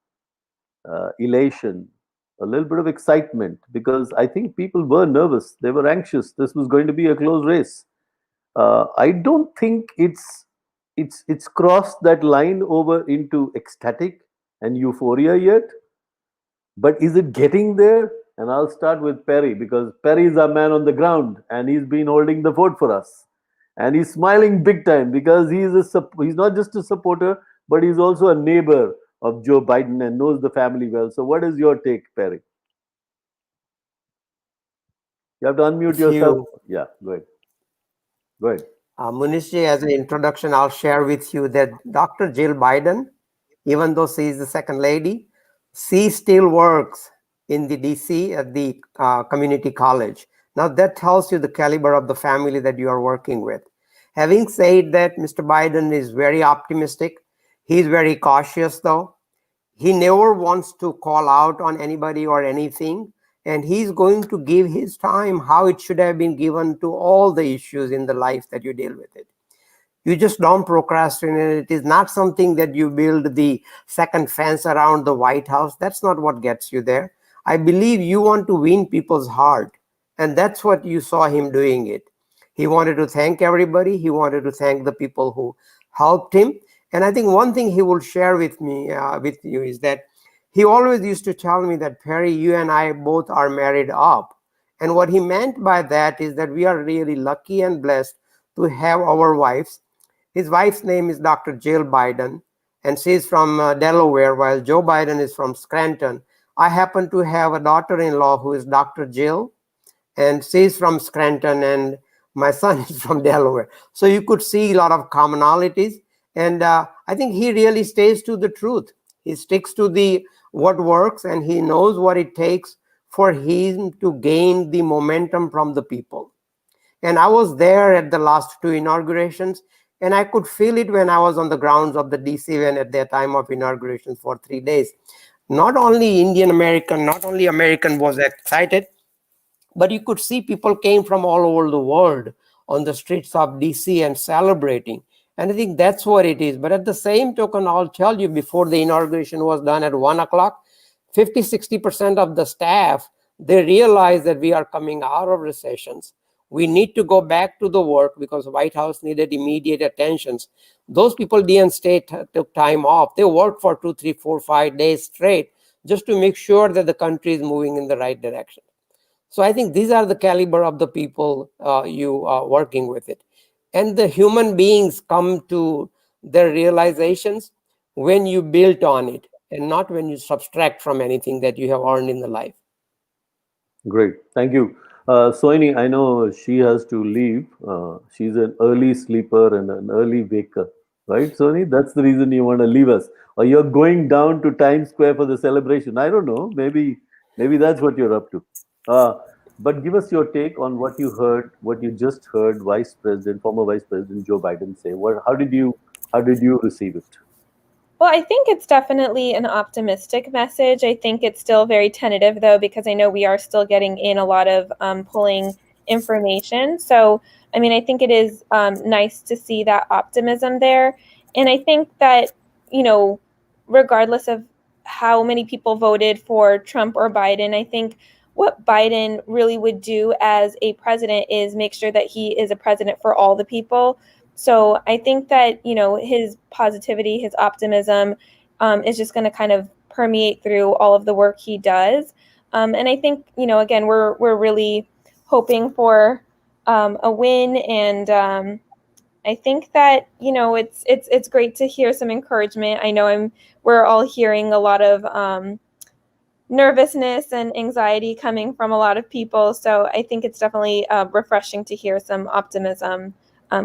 Speaker 1: elation, a little bit of excitement, because I think people were nervous. They were anxious. This was going to be a close race. I don't think it's crossed that line over into ecstatic and euphoria yet. But is it getting there? And I'll start with Perry, because Perry is our man on the ground and he's been holding the fort for us. And he's smiling big time because he's not just a supporter, but he's also a neighbor of Joe Biden and knows the family well. So what is your take, Perry? You have to unmute yourself. Yeah, go ahead. Go ahead.
Speaker 8: Munishji, as an introduction, I'll share with you that Dr. Jill Biden, even though she is the second lady, she still works in the DC at the community college. Now that tells you the caliber of the family that you are working with. Having said that, Mr. Biden is very optimistic. He's very cautious though. He never wants to call out on anybody or anything. And he's going to give his time how it should have been given to all the issues in the life that you deal with it. You just don't procrastinate. It is not something that you build the second fence around the White House. That's not what gets you there. I believe you want to win people's heart. And that's what you saw him doing it. He wanted to thank everybody. He wanted to thank the people who helped him. And I think one thing he will share with me, with you, is that he always used to tell me that, Perry, you and I both are married up. And what he meant by that is that we are really lucky and blessed to have our wives. His wife's name is Dr. Jill Biden, and she's from Delaware, while Joe Biden is from Scranton. I happen to have a daughter-in-law who is Dr. Jill, and she's from Scranton, and my son is from Delaware. So you could see a lot of commonalities. And I think he really stays to the truth. He sticks to what works, and he knows what it takes for him to gain the momentum from the people. And I was there at the last two inaugurations, and I could feel it when I was on the grounds of the DC event at their time of inauguration for 3 days. Not only Indian American, not only American was excited, but you could see people came from all over the world on the streets of DC and celebrating. And I think that's what it is. But at the same token, I'll tell you, before the inauguration was done at 1 o'clock, 50-60% of the staff, they realized that we are coming out of recessions. We need to go back to the work because the White House needed immediate attentions. Those people, DN State took time off. They worked for 2, 3, 4, 5 days straight just to make sure that the country is moving in the right direction. So I think these are the caliber of the people you are working with it. And the human beings come to their realizations when you build on it and not when you subtract from anything that you have earned in the life.
Speaker 1: Great. Thank you. Sohini, I know she has to leave. She's an early sleeper and an early waker, right, Sohini? That's the reason you want to leave us. Or you're going down to Times Square for the celebration. I don't know. Maybe that's what you're up to. But give us your take on what you heard, what you just heard former Vice President Joe Biden say. How did you receive it?
Speaker 10: Well, I think it's definitely an optimistic message. I think it's still very tentative, though, because I know we are still getting in a lot of polling information. So, I mean, I think it is nice to see that optimism there. And I think that, regardless of how many people voted for Trump or Biden, I think what Biden really would do as a president is make sure that he is a president for all the people. So I think that, his positivity, his optimism is just going to kind of permeate through all of the work he does. And I think, again, we're really hoping for a win. And I think that, it's great to hear some encouragement. I know we're all hearing a lot of nervousness and anxiety coming from a lot of people. So I think it's definitely refreshing to hear some optimism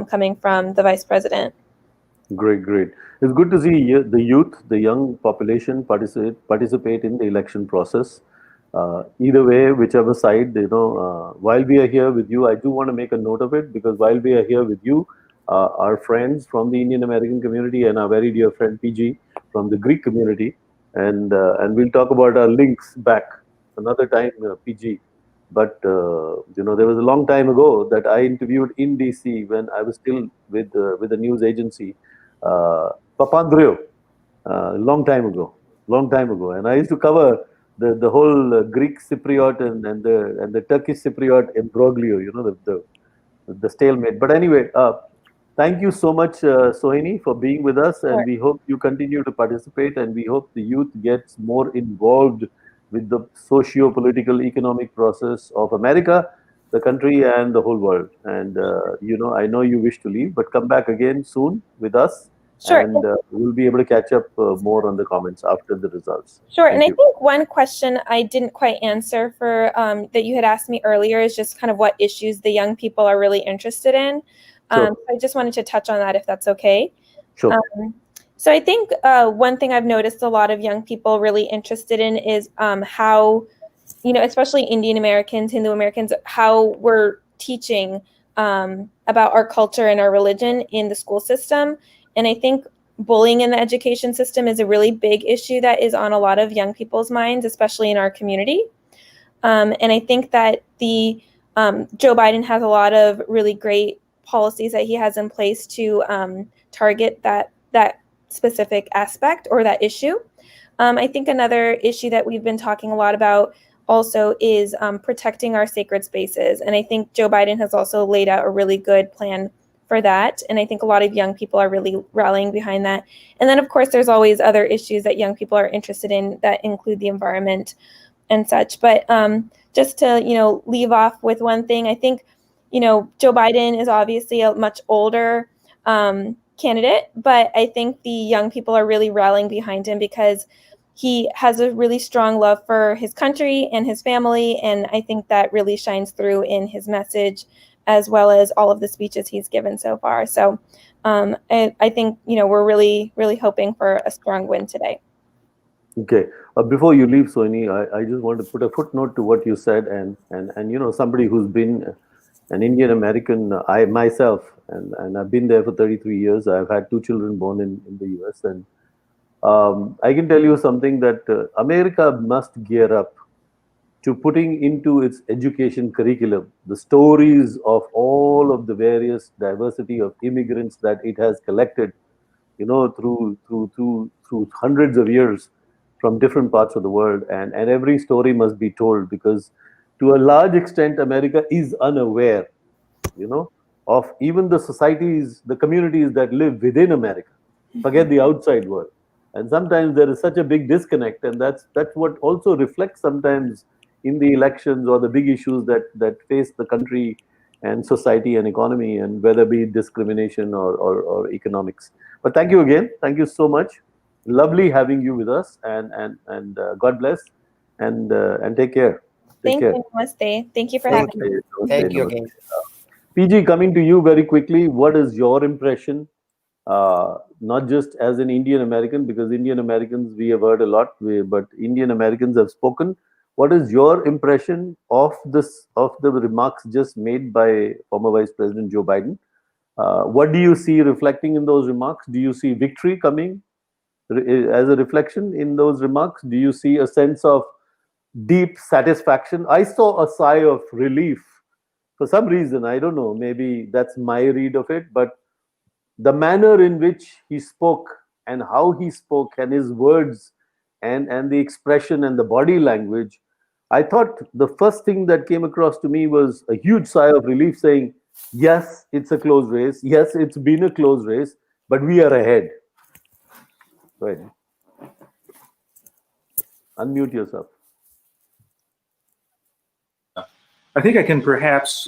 Speaker 10: coming from the vice president.
Speaker 1: Great. It's good to see the youth, the young population participate in the election process. Either way, whichever side, while we are here with you, I do want to make a note of it, because while we are here with you, our friends from the Indian American community and our very dear friend PG from the Greek community, and we'll talk about our links back another time, PG. But there was a long time ago that I interviewed in DC when I was still with the news agency, Papandreou, long time ago, and I used to cover the whole Greek Cypriot and the Turkish Cypriot imbroglio, the stalemate. But anyway, thank you so much, Sohini, for being with us, and we hope you continue to participate, and we hope the youth gets more involved with the socio-political economic process of America, the country, and the whole world. And, I know you wish to leave, but come back again soon with us.
Speaker 10: Sure.
Speaker 1: And we'll be able to catch up more on the comments after the results.
Speaker 10: Sure. And I think one question I didn't quite answer for that you had asked me earlier is just kind of what issues the young people are really interested in.
Speaker 1: Sure.
Speaker 10: I just wanted to touch on that, if that's okay.
Speaker 1: Sure.
Speaker 10: So I think one thing I've noticed a lot of young people really interested in is how, especially Indian Americans, Hindu Americans, how we're teaching about our culture and our religion in the school system. And I think bullying in the education system is a really big issue that is on a lot of young people's minds, especially in our community. And I think that Joe Biden has a lot of really great policies that he has in place to target that specific aspect or that issue. I think another issue that we've been talking a lot about also is protecting our sacred spaces. And I think Joe Biden has also laid out a really good plan for that. And I think a lot of young people are really rallying behind that. And then, of course, there's always other issues that young people are interested in that include the environment and such. But just to, leave off with one thing, I think, Joe Biden is obviously a much older candidate, but I think the young people are really rallying behind him because he has a really strong love for his country and his family. And I think that really shines through in his message, as well as all of the speeches he's given so far. So I think, we're really, really hoping for a strong win today.
Speaker 1: Okay. Before you leave, Sohini, I just want to put a footnote to what you said. And somebody who's been an Indian American, I myself, and I've been there for 33 years. I've had 2 children born in the US. And I can tell you something that America must gear up to putting into its education curriculum the stories of all of the various diversity of immigrants that it has collected, through hundreds of years from different parts of the world. And every story must be told, because to a large extent, America is unaware, of even the societies, the communities that live within America. Forget the outside world. And sometimes there is such a big disconnect, and that's what also reflects sometimes in the elections or the big issues that face the country and society and economy, and whether be discrimination or economics. But thank you again. Thank you so much. Lovely having you with us, and God bless, and take care.
Speaker 10: Thank you. Namaste. Thank you for having me.
Speaker 8: Thank you again.
Speaker 1: PG, coming to you very quickly, what is your impression? Not just as an Indian American, because Indian Americans we have heard a lot, but Indian Americans have spoken. What is your impression of the remarks just made by former Vice President Joe Biden? What do you see reflecting in those remarks? Do you see victory coming as a reflection in those remarks? Do you see a sense of deep satisfaction? I saw a sigh of relief for some reason. I don't know, maybe that's my read of it, but the manner in which he spoke and how he spoke and his words and the expression and the body language, I thought the first thing that came across to me was a huge sigh of relief, saying, yes, it's a close race. Yes, it's been a close race, but we are ahead. Go ahead. Unmute yourself.
Speaker 7: I think I can perhaps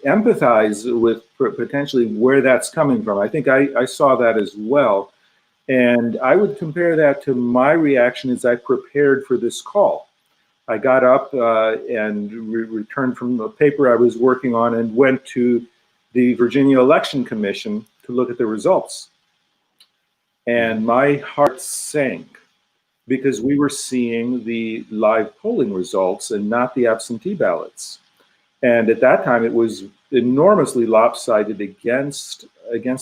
Speaker 7: empathize with potentially where that's coming from. I think I saw that as well. And I would compare that to my reaction as I prepared for this call. I got up and returned from the paper I was working on and went to the Virginia Election Commission to look at the results. And my heart sank because we were seeing the live polling results and not the absentee ballots. And at that time, it was enormously lopsided against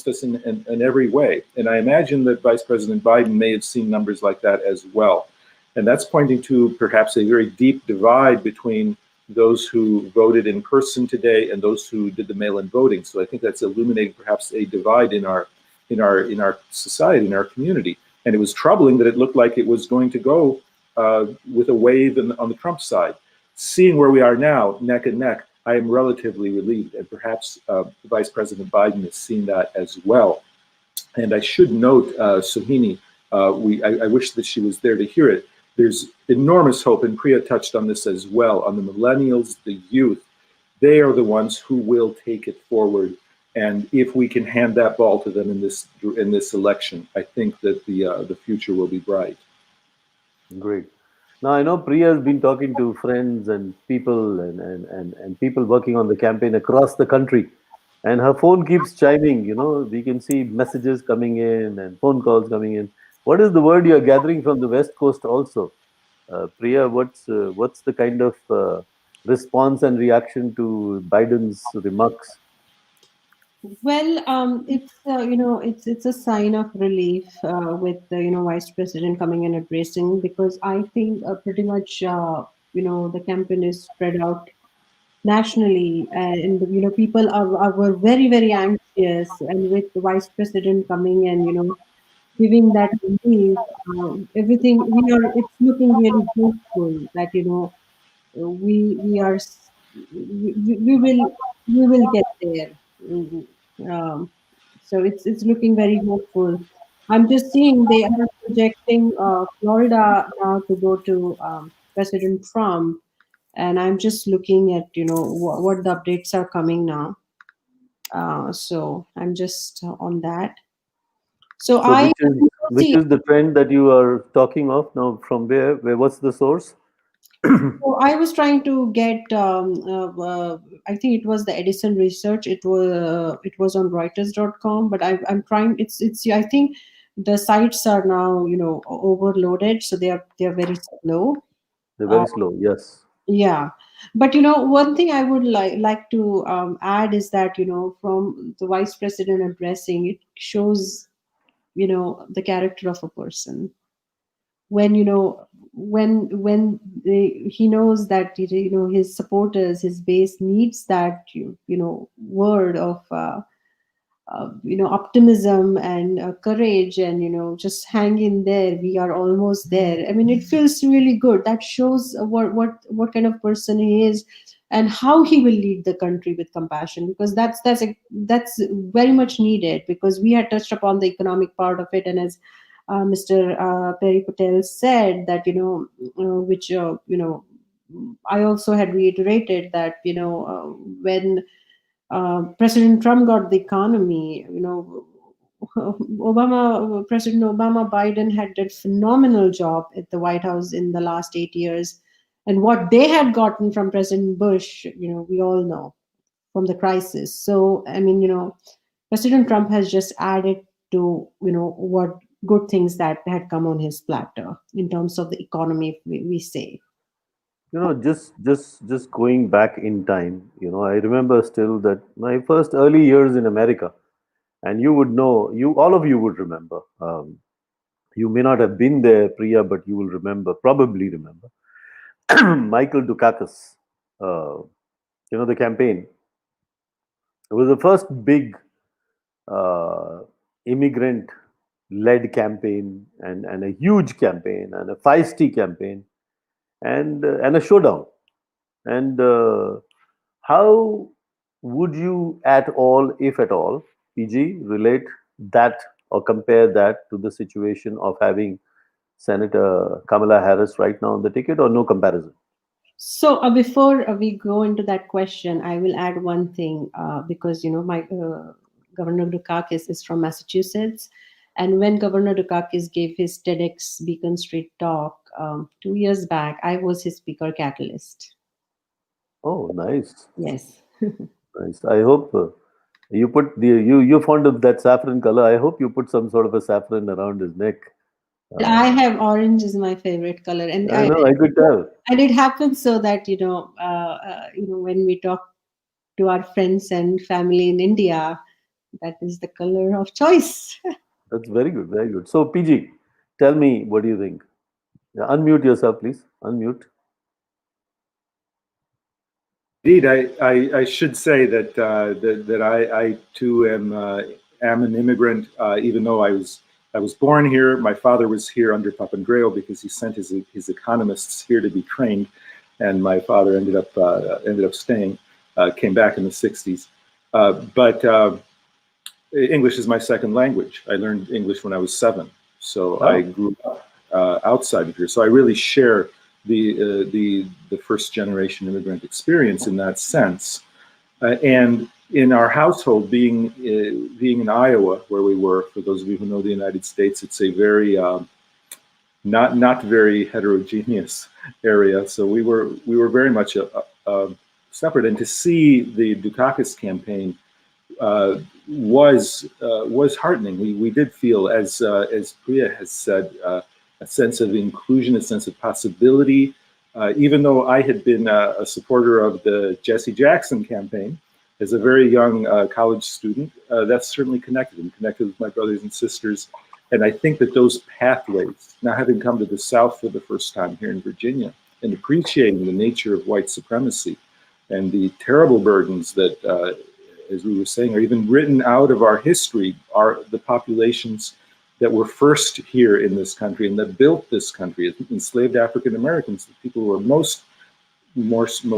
Speaker 7: us in every way. And I imagine that Vice President Biden may have seen numbers like that as well. And that's pointing to perhaps a very deep divide between those who voted in person today and those who did the mail-in voting. So I think that's illuminating perhaps a divide in our society, in our community. And it was troubling that it looked like it was going to go with a wave on the Trump side. Seeing where we are now, neck and neck, I am relatively relieved, and perhaps Vice President Biden has seen that as well. And I should note, Sohini, I wish that she was there to hear it. There's enormous hope, and Priya touched on this as well, on the millennials, the youth. They are the ones who will take it forward. And if we can hand that ball to them in this election, I think that the future will be bright.
Speaker 1: Great. Now, I know Priya has been talking to friends and people and people working on the campaign across the country. And her phone keeps chiming, we can see messages coming in and phone calls coming in. What is the word you're gathering from the West Coast also? Priya, what's the kind of response and reaction to Biden's remarks?
Speaker 11: Well, it's a sign of relief with the Vice President coming and addressing, because I think pretty much the campaign is spread out nationally, and people were very, very anxious, and with the Vice President coming and giving that relief, everything it's looking really hopeful that we will get there. So it's looking very hopeful. I'm just seeing they are projecting Florida now to go to President Trump, and I'm just looking at what the updates are coming now. So I'm just on that. So
Speaker 1: which is the trend that you are talking of now? From where what's the source?
Speaker 11: So I was trying to get. I think it was the Edison Research. It was on Reuters.com, but I'm trying. It's. I think the sites are now overloaded, so they are very slow.
Speaker 1: They're very slow. Yes.
Speaker 11: Yeah, but one thing I would like to add is that from the Vice President addressing, it shows the character of a person. When when he knows that his supporters, his base needs that word of optimism and courage, and just hang in there, we are almost there. I mean, it feels really good. That shows what kind of person he is, and how he will lead the country with compassion, because that's very much needed, because we had touched upon the economic part of it, and as Mr. Perry Patel said that which I also had reiterated that when President Trump got the economy, President Obama, Biden had done phenomenal job at the White House in the last 8 years. And what they had gotten from President Bush, we all know from the crisis. So, I mean, President Trump has just added to, what good things that had come on his platter in terms of the economy, we say.
Speaker 1: Just going back in time, I remember still that my first early years in America, and you would know, all of you would remember. You may not have been there, Priya, but you will probably remember Michael Dukakis, the campaign. It was the first big immigrant-led campaign, and a huge campaign, and a feisty campaign, and a showdown. And how would you at all, if at all, PG, relate that or compare that to the situation of having Senator Kamala Harris right now on the ticket, or no comparison?
Speaker 11: So before we go into that question, I will add one thing, because my Governor Dukakis is from Massachusetts, and when Governor Dukakis gave his TEDx Beacon Street talk 2 years back, I was his speaker catalyst.
Speaker 1: Oh, nice.
Speaker 11: Yes.
Speaker 1: Nice. I hope you put you're fond of that saffron color. I hope you put some sort of a saffron around his neck.
Speaker 11: I have orange is my favorite color, and
Speaker 1: I know, I could tell.
Speaker 11: And it happens so that when we talk to our friends and family in India, that is the color of choice.
Speaker 1: That's very good, very good. So PG, tell me, what do you think? Yeah, unmute yourself, please. Unmute.
Speaker 7: Indeed, I should say that that I too am an immigrant, even though I was born here. My father was here under Papandreou because he sent his economists here to be trained, and my father ended up staying. Came back in the 60s, but English is my second language. I learned English when I was 7, so I grew up outside of here. So I really share the first generation immigrant experience in that sense, and in our household, being in Iowa, where we were, for those of you who know the United States, it's a very not very heterogeneous area. So we were very much separate, and to see the Dukakis campaign was heartening. We did feel, as Priya has said, a sense of inclusion, a sense of possibility. Even though I had been a supporter of the Jesse Jackson campaign as a very young college student, that's certainly connected with my brothers and sisters. And I think that those pathways, now having come to the South for the first time here in Virginia, and appreciating the nature of white supremacy and the terrible burdens that, as we were saying, are even written out of our history, are the populations that were first here in this country and that built this country, enslaved African Americans, the people who are most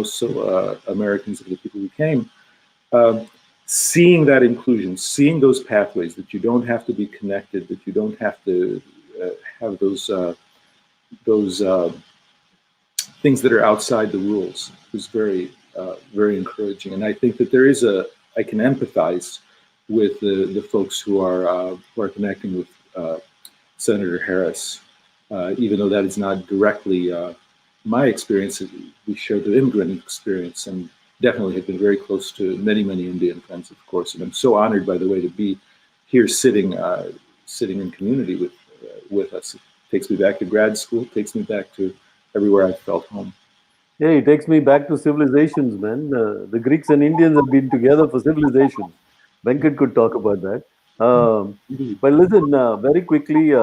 Speaker 7: so Americans of the people who came. Seeing that inclusion, seeing those pathways, that you don't have to be connected, that you don't have to have those things that are outside the rules, was very encouraging. And I think that I can empathize with the folks who are connecting with Senator Harris, even though that is not directly my experience. We share the immigrant experience, and definitely have been very close to many Indian friends, of course. And I'm so honored, by the way, to be here sitting in community with us. It takes me back to grad school, takes me back to everywhere I felt home.
Speaker 1: Yeah, it takes me back to civilizations, man. The Greeks and Indians have been together for civilizations. Venkat could talk about that. But listen, very quickly,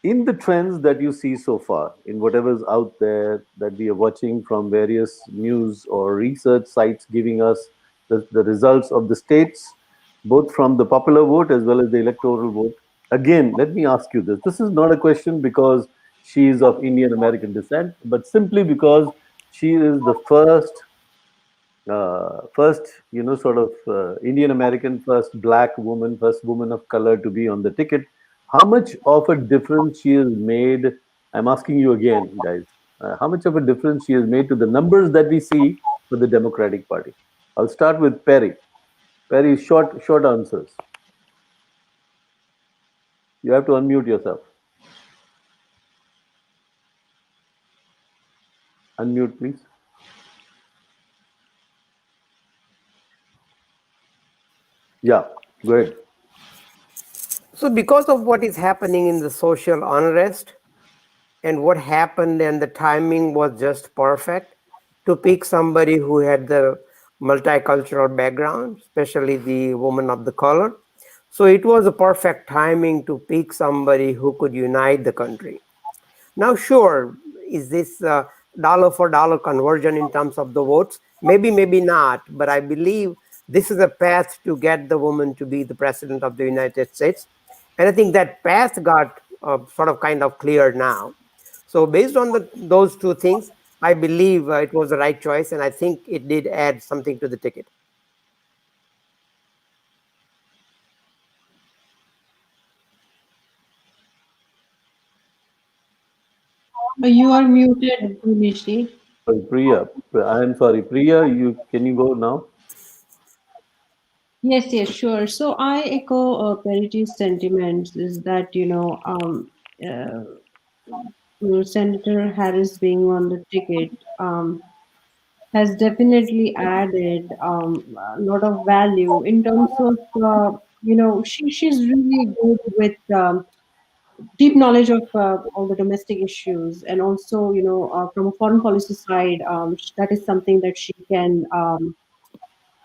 Speaker 1: in the trends that you see so far, in whatever's out there that we are watching from various news or research sites giving us the results of the states, both from the popular vote as well as the electoral vote. Again, let me ask you this. This is not a question because she is of Indian American descent, but simply because she is the first first, sort of Indian American, first black woman, first woman of color to be on the ticket. How much of a difference she has made? I'm asking you again, guys. How much of a difference she has made to the numbers that we see for the Democratic Party? I'll start with Perry. Perry, short answers. You have to unmute yourself. Unmute, please. Yeah, go ahead.
Speaker 8: So because of what is happening in the social unrest and what happened, and the timing was just perfect to pick somebody who had the multicultural background, especially the woman of the color. So it was a perfect timing to pick somebody who could unite the country. Now, sure, is this dollar for dollar conversion in terms of the votes? Maybe, maybe not, but I believe this is a path to get the woman to be the president of the United States. And I think that path got sort of kind of cleared now. So based on those two things, I believe it was the right choice, and I think it did add something to the ticket.
Speaker 11: You are muted, Nishi.
Speaker 1: Priya, I'm sorry. Priya, can you go now?
Speaker 11: Yes, sure. So I echo Perity's sentiments is that, Senator Harris being on the ticket has definitely added a lot of value in terms of, she's really good with deep knowledge of all the domestic issues, and also, from a foreign policy side, that is something that she can,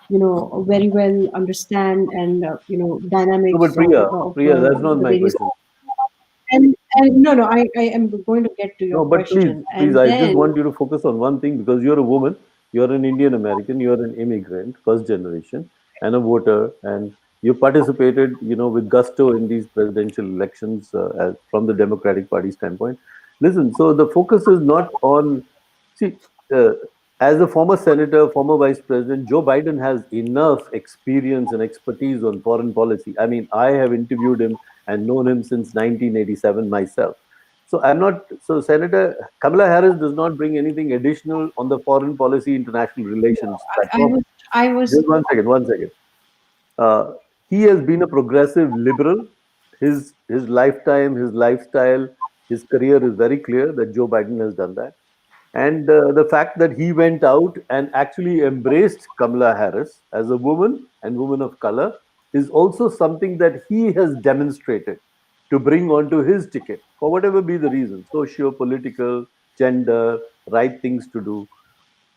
Speaker 11: very well understand, and
Speaker 1: No,
Speaker 11: dynamics
Speaker 1: but Priya, that's not
Speaker 11: the
Speaker 1: my
Speaker 11: various.
Speaker 1: question.
Speaker 11: And no, I am going to get to your
Speaker 1: No, but please,
Speaker 11: question,
Speaker 1: please,
Speaker 11: and
Speaker 1: I just
Speaker 11: then
Speaker 1: want you to focus on one thing, because you're a woman, you're an Indian American, you're an immigrant, first generation, and a voter, and you participated, with gusto in these presidential elections from the Democratic Party standpoint. Listen, so the focus is not on, see, uh, as a former senator, former vice president, Joe Biden has enough experience and expertise on foreign policy. I mean, I have interviewed him and known him since 1987 myself. So I'm not. So Senator Kamala Harris does not bring anything additional on the foreign policy international relations platform.
Speaker 11: I was
Speaker 1: Just one second. One second. He has been a progressive liberal. His lifetime, his lifestyle, his career is very clear that Joe Biden has done that. And the fact that he went out and actually embraced Kamala Harris as a woman and woman of color is also something that he has demonstrated to bring onto his ticket for whatever be the reason, socio-political, gender, right things to do.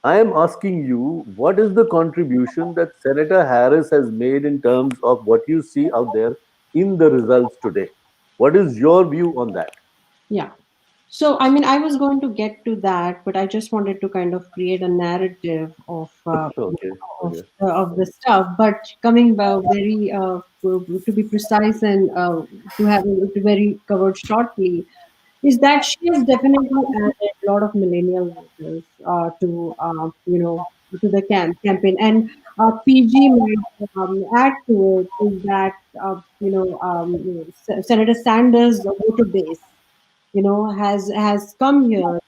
Speaker 1: I am asking you, what is the contribution that Senator Harris has made in terms of what you see out there in the results today? What is your view on that?
Speaker 11: Yeah. So, I mean, I was going to get to that, but I just wanted to kind of create a narrative of
Speaker 1: Okay. Okay.
Speaker 11: of the stuff. But coming very to be precise, and to have it very covered shortly, is that she has definitely added a lot of millennial voters to to the campaign. And PG might add to it is that Senator Sanders' voter base has come here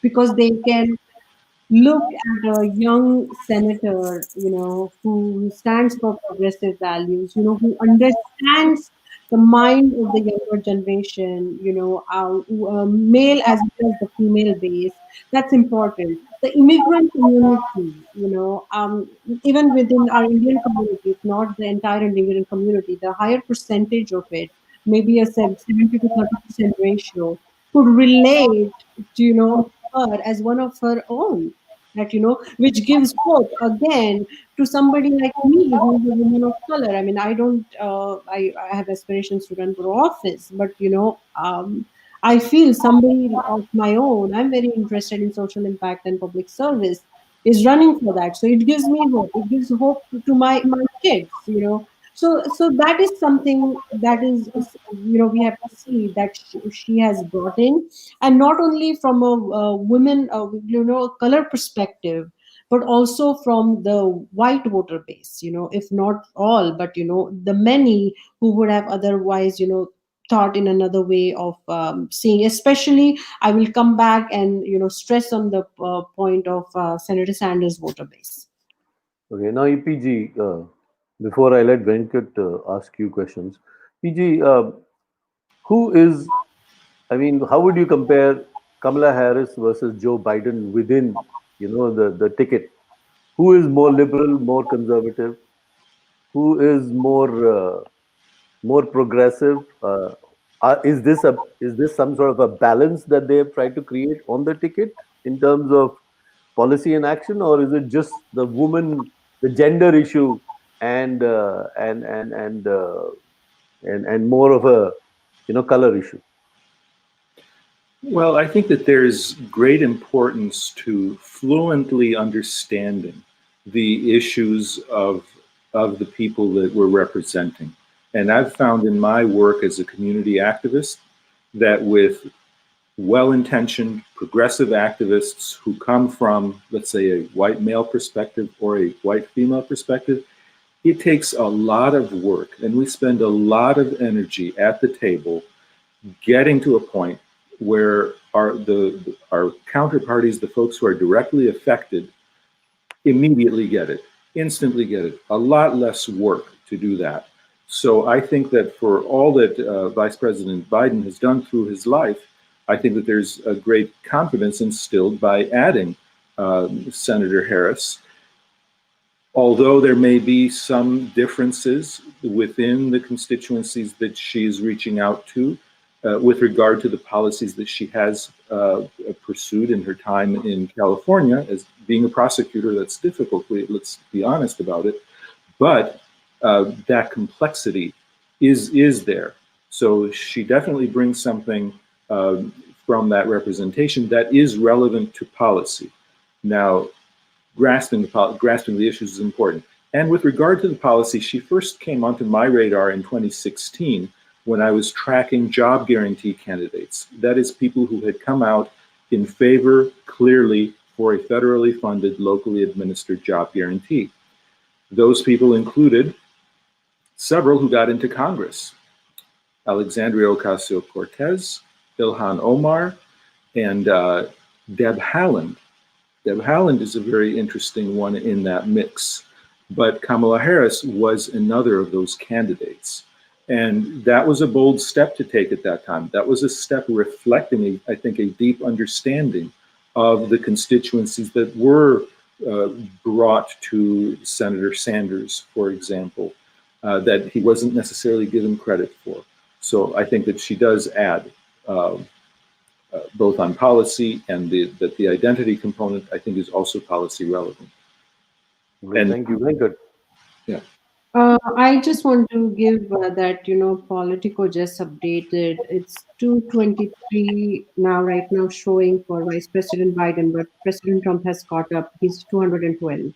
Speaker 11: because because they can look at a young senator, who stands for progressive values, who understands the mind of the younger generation, male as well as the female base. That's important. The immigrant community, even within our Indian community, if not the entire immigrant community, the higher percentage of it, maybe a 70 to 30% ratio, could relate to, her as one of her own, that which gives hope again to somebody like me, who's a woman of color. I mean, I don't I have aspirations to run for office, but I feel somebody of my own, I'm very interested in social impact and public service, is running for that. So it gives me hope, it gives hope to my kids, so that is something that is, we have to see that she has brought in, and not only from a women, color perspective, but also from the white voter base, if not all, but, the many who would have otherwise, thought in another way of seeing. Especially, I will come back and, stress on the point of Senator Sanders' voter base.
Speaker 1: Okay, now EPG, before I let Venkat ask you questions, PG, who is, I mean, how would you compare Kamala Harris versus Joe Biden within, the ticket? Who is more liberal, more conservative? Who is more progressive? Is this some sort of a balance that they have tried to create on the ticket in terms of policy and action, or is it just the woman, the gender issue, and more of a color issue?
Speaker 7: Well, I think that there's great importance to fluently understanding the issues of the people that we're representing. And I've found in my work as a community activist that with well-intentioned progressive activists who come from, let's say, a white male perspective or a white female perspective, it takes a lot of work, and we spend a lot of energy at the table getting to a point where our counterparties, the folks who are directly affected, immediately get it, instantly get it. A lot less work to do that. So I think that for all that Vice President Biden has done through his life, I think that there's a great confidence instilled by adding Senator Harris. Although there may be some differences within the constituencies that she's reaching out to with regard to the policies that she has pursued in her time in California. As being a prosecutor, that's difficult, let's be honest about it. But that complexity is there. So she definitely brings something from that representation that is relevant to policy. Now, grasping the issues is important. And with regard to the policy, she first came onto my radar in 2016 when I was tracking job guarantee candidates. That is, people who had come out in favor clearly for a federally funded, locally administered job guarantee. Those people included several who got into Congress: Alexandria Ocasio-Cortez, Ilhan Omar, and Deb Haaland. Deb Haaland is a very interesting one in that mix. But Kamala Harris was another of those candidates. And that was a bold step to take at that time. That was a step reflecting, I think, a deep understanding of the constituencies that were brought to Senator Sanders, for example, that he wasn't necessarily given credit for. So I think that she does add both on policy and that the identity component, I think, is also policy relevant.
Speaker 1: And thank you. Very good.
Speaker 7: Yeah.
Speaker 11: I just want to give that, Politico just updated. It's 223 right now showing for Vice President Biden, but President Trump has caught up. He's 212.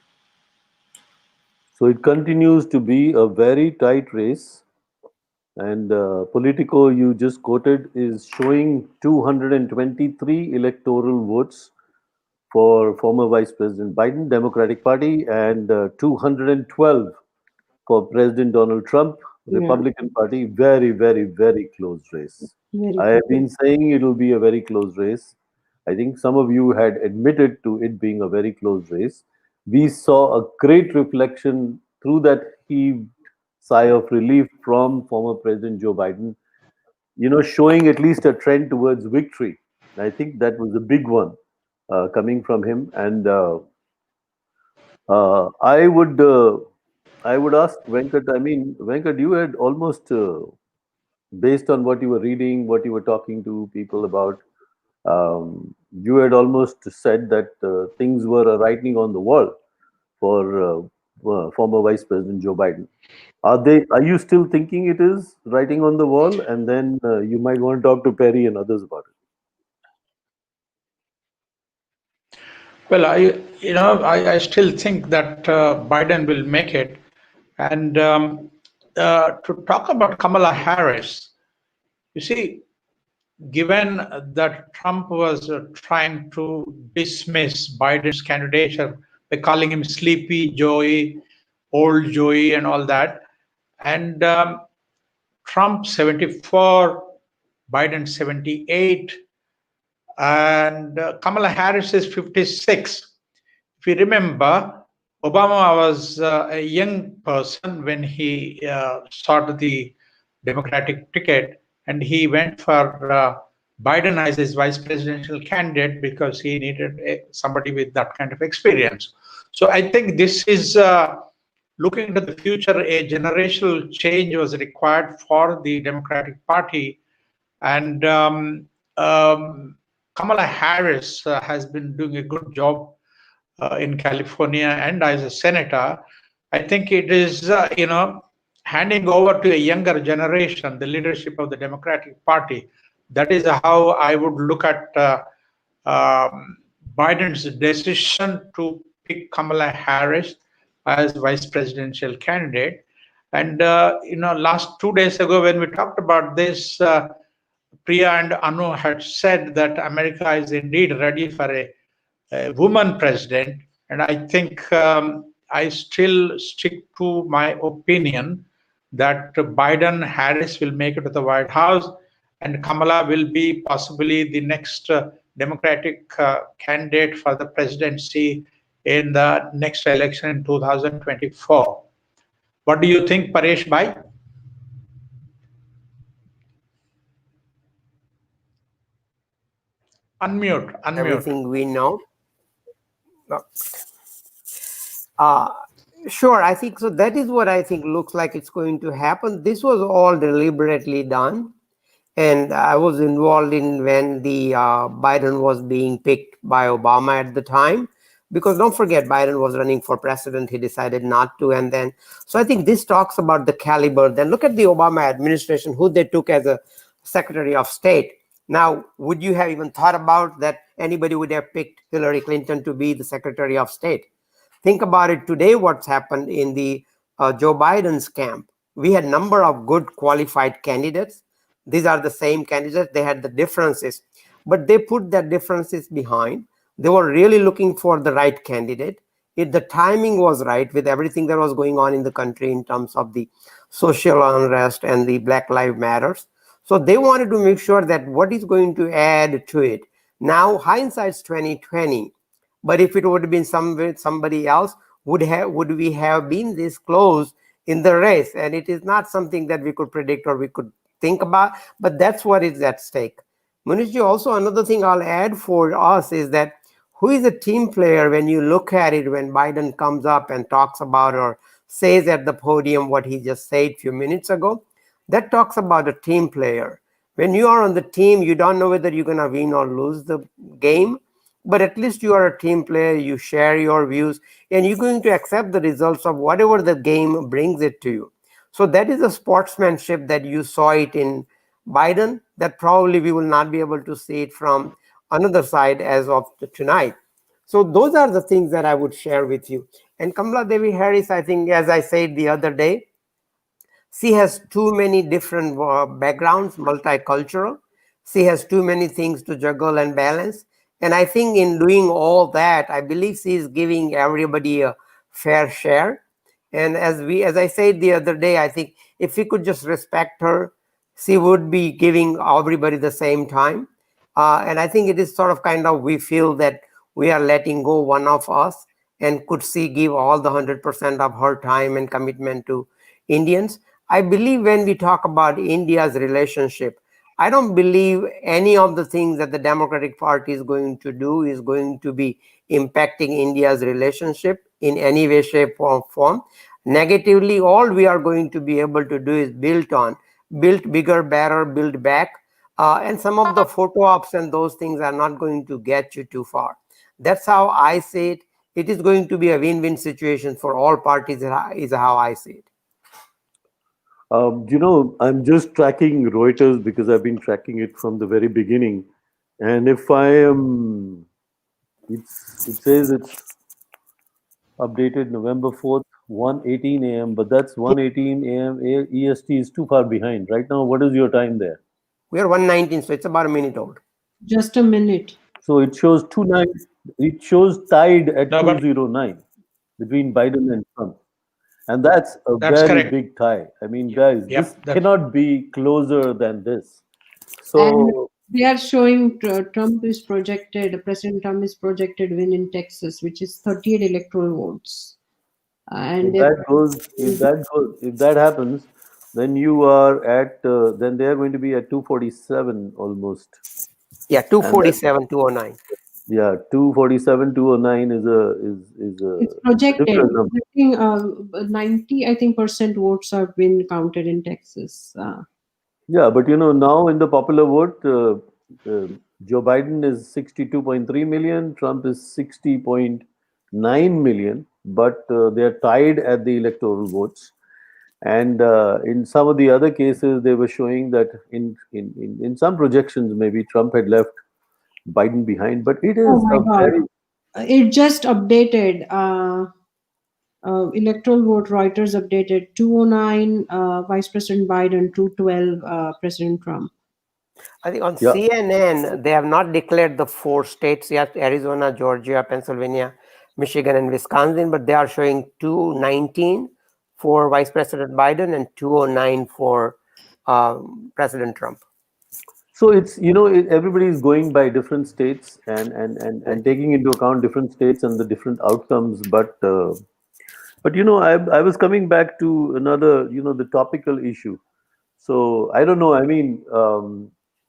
Speaker 1: So it continues to be a very tight race. And Politico, you just quoted, is showing 223 electoral votes for former Vice President Biden, Democratic Party, and 212 for President Donald Trump, Republican Party. Very, very, very close race. I have been saying it will be a very close race. I think some of you had admitted to it being a very close race. We saw a great reflection through that heaved sigh of relief from former President Joe Biden, showing at least a trend towards victory. I think that was a big one coming from him. And I would ask Venkat, Venkat, you had almost, based on what you were reading, what you were talking to people about, you had almost said that things were a writing on the wall for former Vice President Joe Biden. Are you still thinking it is writing on the wall? And then you might want to talk to Perry and others about it.
Speaker 3: Well, I still think that Biden will make it. And to talk about Kamala Harris, you see, given that Trump was trying to dismiss Biden's candidature by calling him Sleepy Joey, Old Joey, and all that. And Trump 74, Biden 78, and Kamala Harris is 56. If you remember, Obama was a young person when he sought the Democratic ticket, and he went for Biden as his vice presidential candidate because he needed somebody with that kind of experience. So I think this is looking into the future. A generational change was required for the Democratic Party, and Kamala Harris has been doing a good job in California and as a senator. I think it is, handing over to a younger generation the leadership of the Democratic Party. That is how I would look at Biden's decision to pick Kamala Harris as vice presidential candidate. And, last 2 days ago when we talked about this, Priya and Anu had said that America is indeed ready for a woman president. And I think I still stick to my opinion that Biden-Harris will make it to the White House, and Kamala will be possibly the next Democratic candidate for the presidency in the next election in 2024. What do you think, Paresh Bhai? Unmute.
Speaker 8: Everything we know. No. Sure, I think so. That is what I think looks like it's going to happen. This was all deliberately done. And I was involved in when the Biden was being picked by Obama at the time. Because don't forget, Biden was running for president. He decided not to. And then, so I think this talks about the caliber. Then look at the Obama administration, who they took as a Secretary of State. Now, would you have even thought about that anybody would have picked Hillary Clinton to be the Secretary of State? Think about it today, what's happened in the Joe Biden's camp. We had a number of good qualified candidates. These are the same candidates. They had the differences, but they put their differences behind. They were really looking for the right candidate. The timing was right with everything that was going on in the country in terms of the social unrest and the Black Lives Matters. So they wanted to make sure that what is going to add to it. Now, hindsight's 2020. But if it would have been somebody else, would we have been this close in the race? And it is not something that we could predict or we could think about, but that's what is at stake. Munishji, also another thing I'll add for us is that who is a team player when you look at it, when Biden comes up and talks about or says at the podium what he just said a few minutes ago, that talks about a team player. When you are on the team, you don't know whether you're going to win or lose the game. But at least you are a team player, you share your views, and you're going to accept the results of whatever the game brings it to you. So that is a sportsmanship that you saw it in Biden, that probably we will not be able to see it from another side as of tonight. So those are the things that I would share with you. And Kamala Devi Harris, I think, as I said the other day, she has too many different backgrounds, multicultural. She has too many things to juggle and balance. And I think in doing all that, I believe she is giving everybody a fair share. And as I said the other day, I think if we could just respect her, she would be giving everybody the same time. And I think it is sort of kind of, we feel that we are letting go one of us, and could she give all the 100% of her time and commitment to Indians? I believe when we talk about India's relationship, I don't believe any of the things that the Democratic Party is going to do is going to be impacting India's relationship in any way, shape, or form. Negatively, all we are going to be able to do is build bigger, better, build back. And some of the photo ops and those things are not going to get you too far. That's how I see it. It is going to be a win-win situation for all parties, is how I see it.
Speaker 1: I'm just tracking Reuters because I've been tracking it from the very beginning. And if I am, it says it's updated November 4th, 1:18 a.m., but that's 1:18 a.m. EST is too far behind. Right now, what is your time there?
Speaker 8: We are 1:19, so it's about a minute old.
Speaker 11: Just a minute.
Speaker 1: So it shows 29. It shows tied at
Speaker 3: No, but
Speaker 1: 209 between Biden and Trump, and that's a
Speaker 3: that's
Speaker 1: very
Speaker 3: correct.
Speaker 1: big tie. I mean, guys,
Speaker 3: Yep,
Speaker 1: this
Speaker 3: that's
Speaker 1: cannot be closer than this.
Speaker 11: And
Speaker 1: So
Speaker 11: they are showing Trump is projected, President Trump is projected win in Texas, which is 38 electoral votes. And
Speaker 1: if
Speaker 11: they're
Speaker 1: that goes, if that happens, then you are at, then they are going to be at 247 almost,
Speaker 8: Yeah,
Speaker 1: and that,
Speaker 8: 247, 209.
Speaker 1: yeah, 247, 209 is
Speaker 11: it's
Speaker 1: a
Speaker 11: projected.
Speaker 1: different number.
Speaker 11: Projecting, 90, I think, percent votes have been counted in Texas.
Speaker 1: Yeah, but now in the popular vote, Joe Biden is 62.3 million, Trump is 60.9 million, but they are tied at the electoral votes. And in some of the other cases, they were showing that in some projections, maybe Trump had left Biden behind, but it
Speaker 11: Oh
Speaker 1: is
Speaker 11: my
Speaker 1: a
Speaker 11: God.
Speaker 1: very,
Speaker 11: It just updated. Electoral vote, Reuters updated 209 Vice President Biden, 212 President Trump.
Speaker 8: I think on
Speaker 1: yeah.
Speaker 8: CNN, they have not declared the 4 states yet: Arizona, Georgia, Pennsylvania, Michigan, and Wisconsin, but they are showing 219 for Vice President Biden and 209 for President Trump.
Speaker 1: So it's, everybody is going by different states and taking into account different states and the different outcomes. But I was coming back to another, the topical issue. So I don't know. I mean,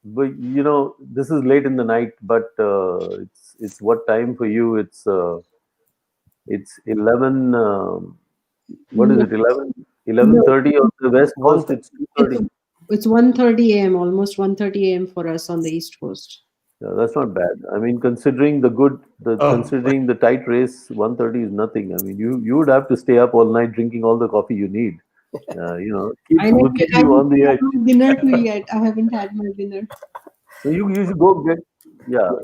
Speaker 1: but this is late in the night, but it's what time for you? It's 11. What is it? 11:30 on the West Coast. It's 2:30.
Speaker 11: It's 1:30 a.m., almost 1:30 a.m. for us on the East Coast.
Speaker 1: Yeah, that's not bad. I mean, considering considering the tight race, 1:30 is nothing. I mean, you would have to stay up all night drinking all the coffee you need. Will keep you on the edge.
Speaker 11: Dinner too yet. I haven't had my dinner.
Speaker 1: So you should go get,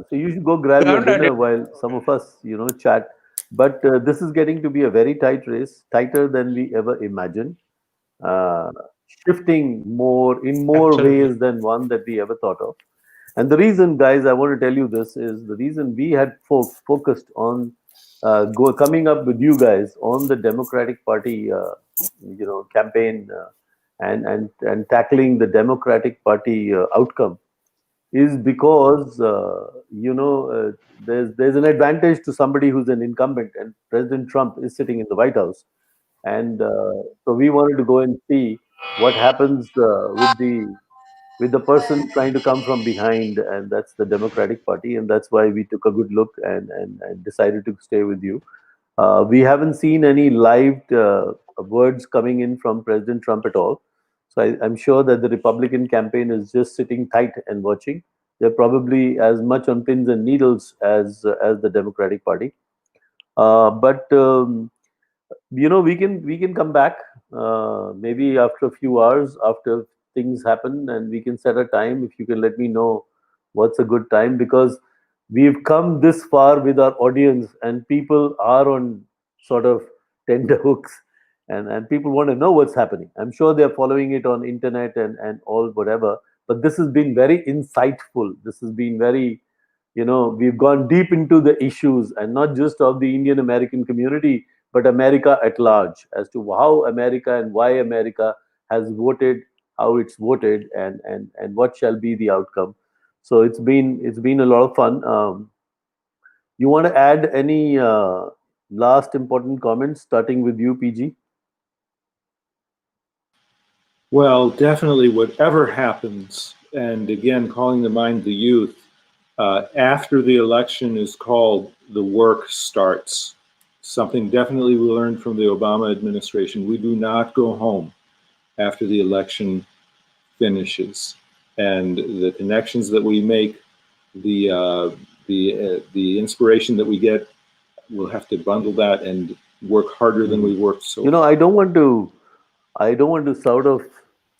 Speaker 1: So you should go grab your dinner while some of us, chat. But this is getting to be a very tight race, tighter than we ever imagined. Shifting in more
Speaker 3: Absolutely.
Speaker 1: ways than one that we ever thought of. And the reason, guys, I want to tell you this is the reason we had focused on coming up with you guys on the Democratic Party, campaign and tackling the Democratic Party outcome is because there's an advantage to somebody who's an incumbent, and President Trump is sitting in the White House, and so we wanted to go and see what happens with the person trying to come from behind, and that's the Democratic Party, and that's why we took a good look and decided to stay with you. We haven't seen any live words coming in from President Trump at all. So I'm sure that the Republican campaign is just sitting tight and watching. They're probably as much on pins and needles as the Democratic Party. But we can come back maybe after a few hours after things happen, and we can set a time. If you can let me know what's a good time, because we've come this far with our audience, and people are on sort of tender hooks, and people want to know what's happening. I'm sure they're following it on internet and all whatever, but this has been very insightful. This has been very, we've gone deep into the issues, and not just of the Indian American community, but America at large, as to how America and why America has voted, how it's voted, and what shall be the outcome. So it's been a lot of fun. You want to add any last important comments, starting with you, PG?
Speaker 7: Well, definitely whatever happens, and again, calling to mind the youth, after the election is called, the work starts. Something definitely we learned from the Obama administration. We do not go home after the election finishes. And the connections that we make, the inspiration that we get, we'll have to bundle that and work harder than we worked so far.
Speaker 1: I don't want to sort of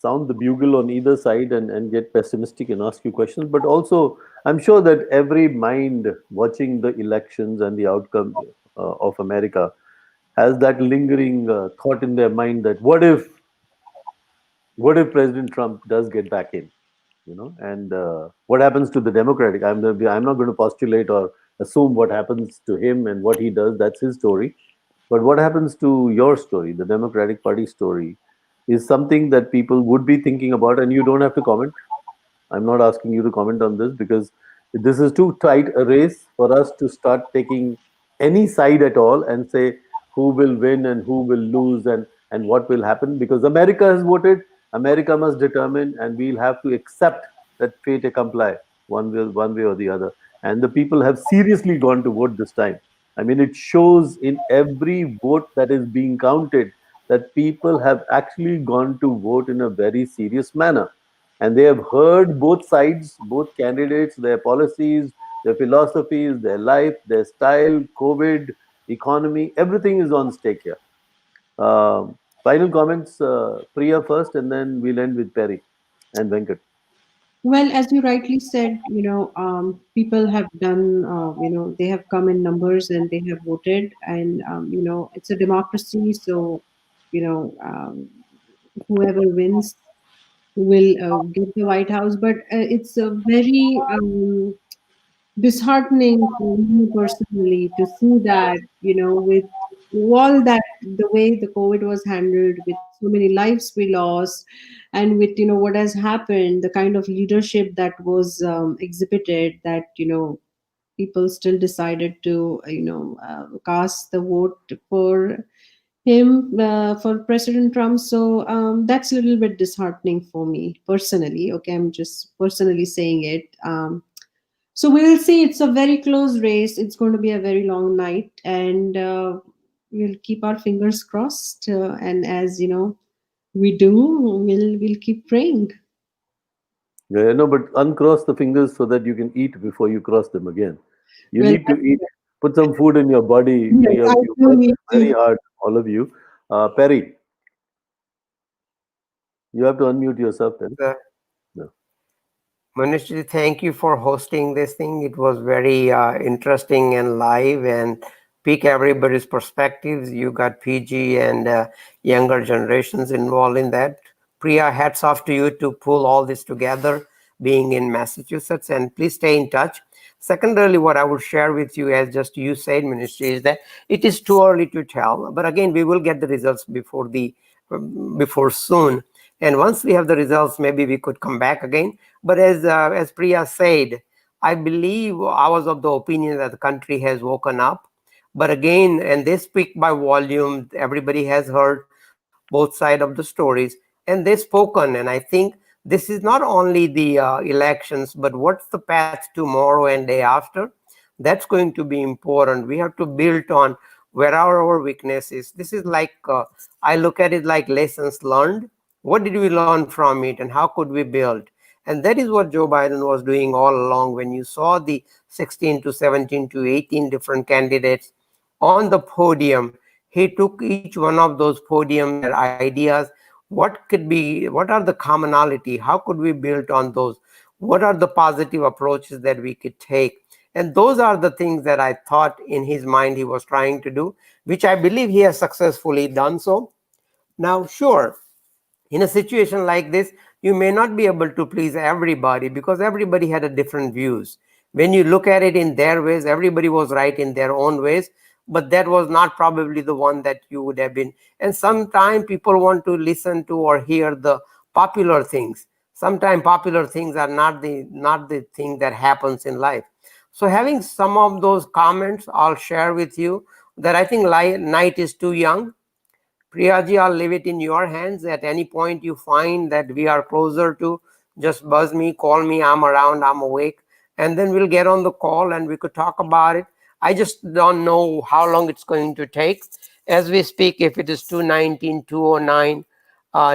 Speaker 1: sound the bugle on either side and get pessimistic and ask you questions, but also I'm sure that every mind watching the elections and the outcome of America has that lingering thought in their mind that what if President Trump does get back in? And what happens to the Democratic? I'm not going to postulate or assume what happens to him and what he does. That's his story. But what happens to your story, the Democratic Party story, is something that people would be thinking about, and you don't have to comment. I'm not asking you to comment on this because this is too tight a race for us to start taking any side at all and say who will win and who will lose and what will happen, because America has voted. America must determine, and we'll have to accept that fate accompli one way or the other. And the people have seriously gone to vote this time. I mean, it shows in every vote that is being counted that people have actually gone to vote in a very serious manner, and they have heard both sides, both candidates, their policies, their philosophies, their life, their style, COVID, economy, everything is on stake here. Final comments, Priya first, and then we'll end with Perry and Venkat.
Speaker 11: Well, as you rightly said, people have done, they have come in numbers and they have voted, and it's a democracy. So, whoever wins will get the White House. But it's a very disheartening for me personally to see that, with all that, the way the COVID was handled, with so many lives we lost, and with, what has happened, the kind of leadership that was exhibited, that, people still decided to, cast the vote for him, for President Trump. So that's a little bit disheartening for me personally. Okay, I'm just personally saying it. So we'll see. It's a very close race. It's going to be a very long night, and we'll keep our fingers crossed. And as we do, we'll keep praying.
Speaker 1: Yeah, no, but uncross the fingers so that you can eat before you cross them again. You
Speaker 11: Well,
Speaker 1: need to eat, put some food in your body.
Speaker 11: yes,
Speaker 1: Priya.
Speaker 11: I
Speaker 1: You
Speaker 11: do
Speaker 1: work
Speaker 11: need
Speaker 1: very
Speaker 11: to.
Speaker 1: hard, all of you. Perry, you have to unmute yourself then. No.
Speaker 8: Manishji, thank you for hosting this thing. It was very interesting and live and pick everybody's perspectives. You got PG and younger generations involved in that. Priya, hats off to you to pull all this together, being in Massachusetts, and please stay in touch. Secondarily, what I would share with you, as just you said, Ministry, is that it is too early to tell. But again, we will get the results before soon. And once we have the results, maybe we could come back again. But as Priya said, I believe I was of the opinion that the country has woken up. But again, and they speak by volume, everybody has heard both sides of the stories, and they've spoken. And I think this is not only the elections, but what's the path tomorrow and day after. That's going to be important. We have to build on where are our weaknesses. This is like, I look at it like lessons learned. What did we learn from it, and how could we build? And that is what Joe Biden was doing all along. When you saw the 16 to 17 to 18 different candidates on the podium, he took each one of those podium, their ideas. What are the commonality? How could we build on those? What are the positive approaches that we could take? And those are the things that I thought in his mind he was trying to do, which I believe he has successfully done so. Now, sure, in a situation like this, you may not be able to please everybody because everybody had a different views. When you look at it in their ways, everybody was right in their own ways, but that was not probably the one that you would have been. And sometimes people want to listen to or hear the popular things. Sometimes popular things are not the thing that happens in life. So having some of those comments, I'll share with you that I think night is too young. Priyaji, I'll leave it in your hands. At any point you find that we are closer to, just buzz me, call me, I'm around, I'm awake, and then we'll get on the call and we could talk about it. I just don't know how long it's going to take. As we speak, if it is 219, 209,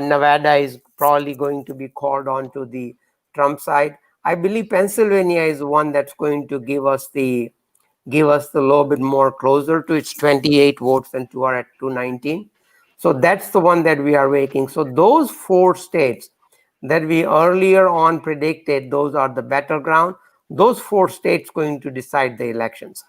Speaker 8: Nevada is probably going to be called on to the Trump side. I believe Pennsylvania is one that's going to give us the little bit more closer to its 28 votes, and 2 are at 219. So that's the one that we are waiting. So those 4 states that we earlier on predicted, those are the battleground. Those 4 states going to decide the elections.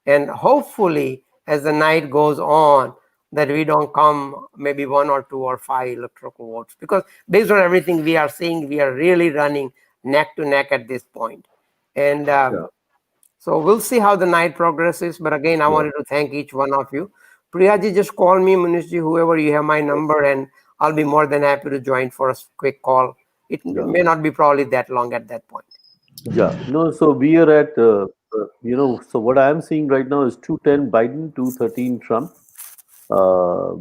Speaker 8: And hopefully, as the night goes on, that we don't come maybe 1 or 2 or 5 electoral votes. Because based on everything we are seeing, we are really running neck to neck at this point. And so we'll see how the night progresses. But again, I wanted to thank each one of you. Priyaji, just call me, Munishji, whoever, you have my number, and I'll be more than happy to join for a quick call. It may not be probably that long at that point.
Speaker 1: Yeah, no, so we are at, so what I'm seeing right now is 210 Biden, 213 Trump.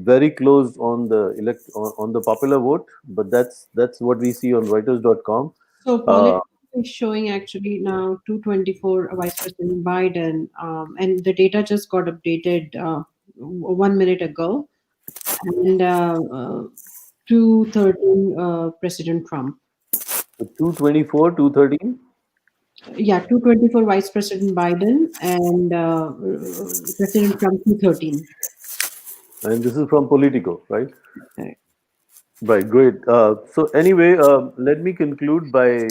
Speaker 1: Very close on the on the popular vote, but that's what we see on Reuters.com.
Speaker 11: So politics is showing actually now 224 Vice President Biden, and the data just got updated 1 minute ago, and 213 President Trump.
Speaker 1: So 224, 213?
Speaker 11: Yeah, 224 Vice President Biden and President Trump 213.
Speaker 1: And this is from Politico, right?
Speaker 11: Right.
Speaker 1: Right, great. So anyway, let me conclude by,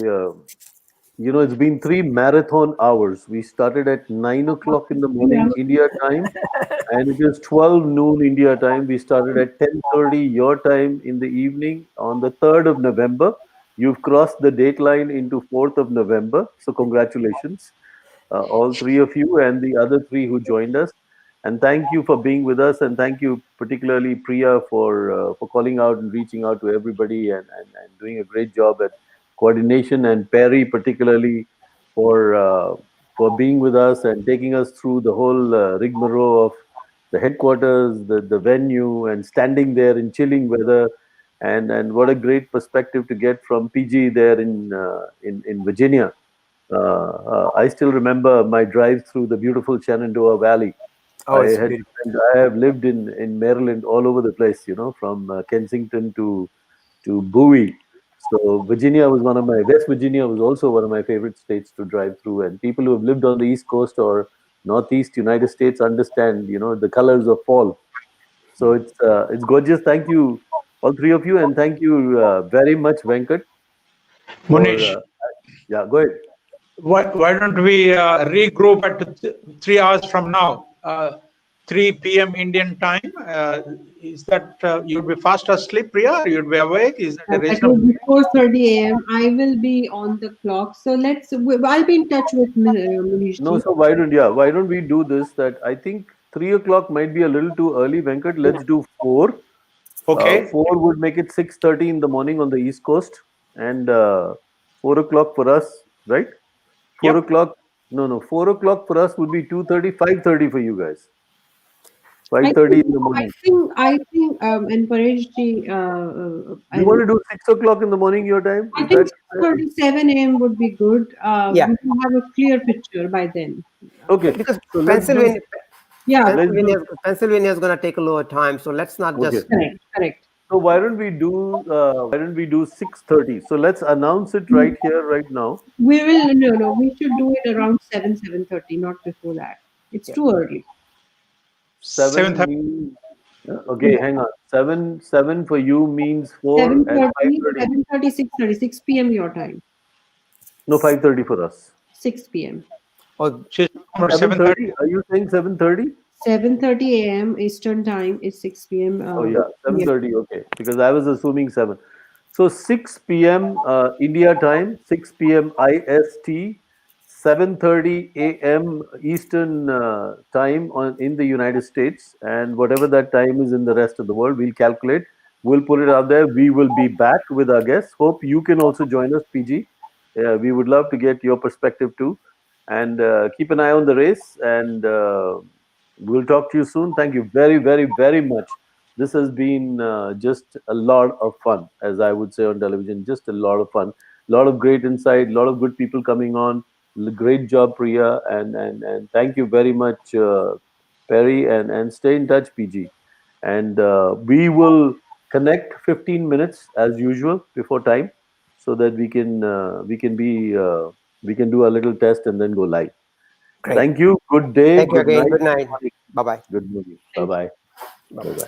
Speaker 1: it's been 3 marathon hours. We started at 9 o'clock in the morning, India time, and it is 12 noon India time. We started at 10:30 your time in the evening on the 3rd of November. You've crossed the date line into 4th of November. So congratulations, all 3 of you and the other 3 who joined us. And thank you for being with us, and thank you particularly Priya for calling out and reaching out to everybody and doing a great job at coordination, and Perry particularly for being with us and taking us through the whole rigmarole of the headquarters, the venue, and standing there in chilling weather, and what a great perspective to get from PG there in Virginia. I still remember my drive through the beautiful Shenandoah Valley. I have lived in Maryland all over the place, from Kensington to Bowie. So West Virginia was also one of my favorite states to drive through. And people who have lived on the East Coast or Northeast United States understand, the colors of fall. So it's gorgeous. Thank you, all 3 of you, and thank you very much, Venkat.
Speaker 3: Munish,
Speaker 1: yeah, go ahead.
Speaker 3: Why don't we regroup at 3 hours from now, 3 p.m. Indian time? Is that you'll be fast asleep, Priya? You'll be awake? Is that a reasonable?
Speaker 11: Before 4:30 a.m. I will be on the clock. So I'll be in touch with Munish.
Speaker 1: No, so why don't we do this? That I think 3 o'clock might be a little too early, Venkat. Let's do 4.
Speaker 3: Okay.
Speaker 1: 4 would make it 6:30 in the morning on the East Coast, and 4 o'clock for us, right? 4 o'clock. No. 4 o'clock for us would be 2:30, 5:30 for you guys. 5:30 in the morning.
Speaker 11: I think, and Pareshji,
Speaker 1: you want to do 6 o'clock in the morning your time?
Speaker 11: I think 6:37 a.m. would be good. We can have a clear picture by then.
Speaker 1: Okay.
Speaker 8: Because
Speaker 1: so
Speaker 8: Pennsylvania is going to take a little time, so let's not just.
Speaker 11: Correct.
Speaker 1: So why don't we do 6:30? So let's announce it right here, right now.
Speaker 11: We will no. We should do it around 7:30, not before that. It's too early.
Speaker 1: 7:30. Okay, hang on. 7 for you means 4 and 5:30.
Speaker 11: 7:30, 6:30, 6 p.m. your time.
Speaker 1: No, 5:30 for us.
Speaker 11: 6 p.m.
Speaker 3: Oh,
Speaker 1: 7:30. Are you saying 7:30?
Speaker 11: 7:30 a.m. Eastern time is 6 p.m.
Speaker 1: 7:30. Okay, because I was assuming 7. So 6 p.m. India time, 6 p.m. IST, 7:30 a.m. Eastern time in the United States, and whatever that time is in the rest of the world, we'll calculate. We'll put it out there. We will be back with our guests. Hope you can also join us, PG. We would love to get your perspective too, and keep an eye on the race. And we'll talk to you soon. Thank you very, very, very much. This has been just a lot of fun, as I would say on television. Just a lot of fun. A lot of great insight. A lot of good people coming on. Great job, Priya, and thank you very much, Perry, and stay in touch, PG. And we will connect 15 minutes as usual before time, so that we can do a little test and then go live. Great. Thank you. Good day.
Speaker 8: Thank you again. Good night. Bye bye.
Speaker 1: Good morning. Bye bye. Bye bye.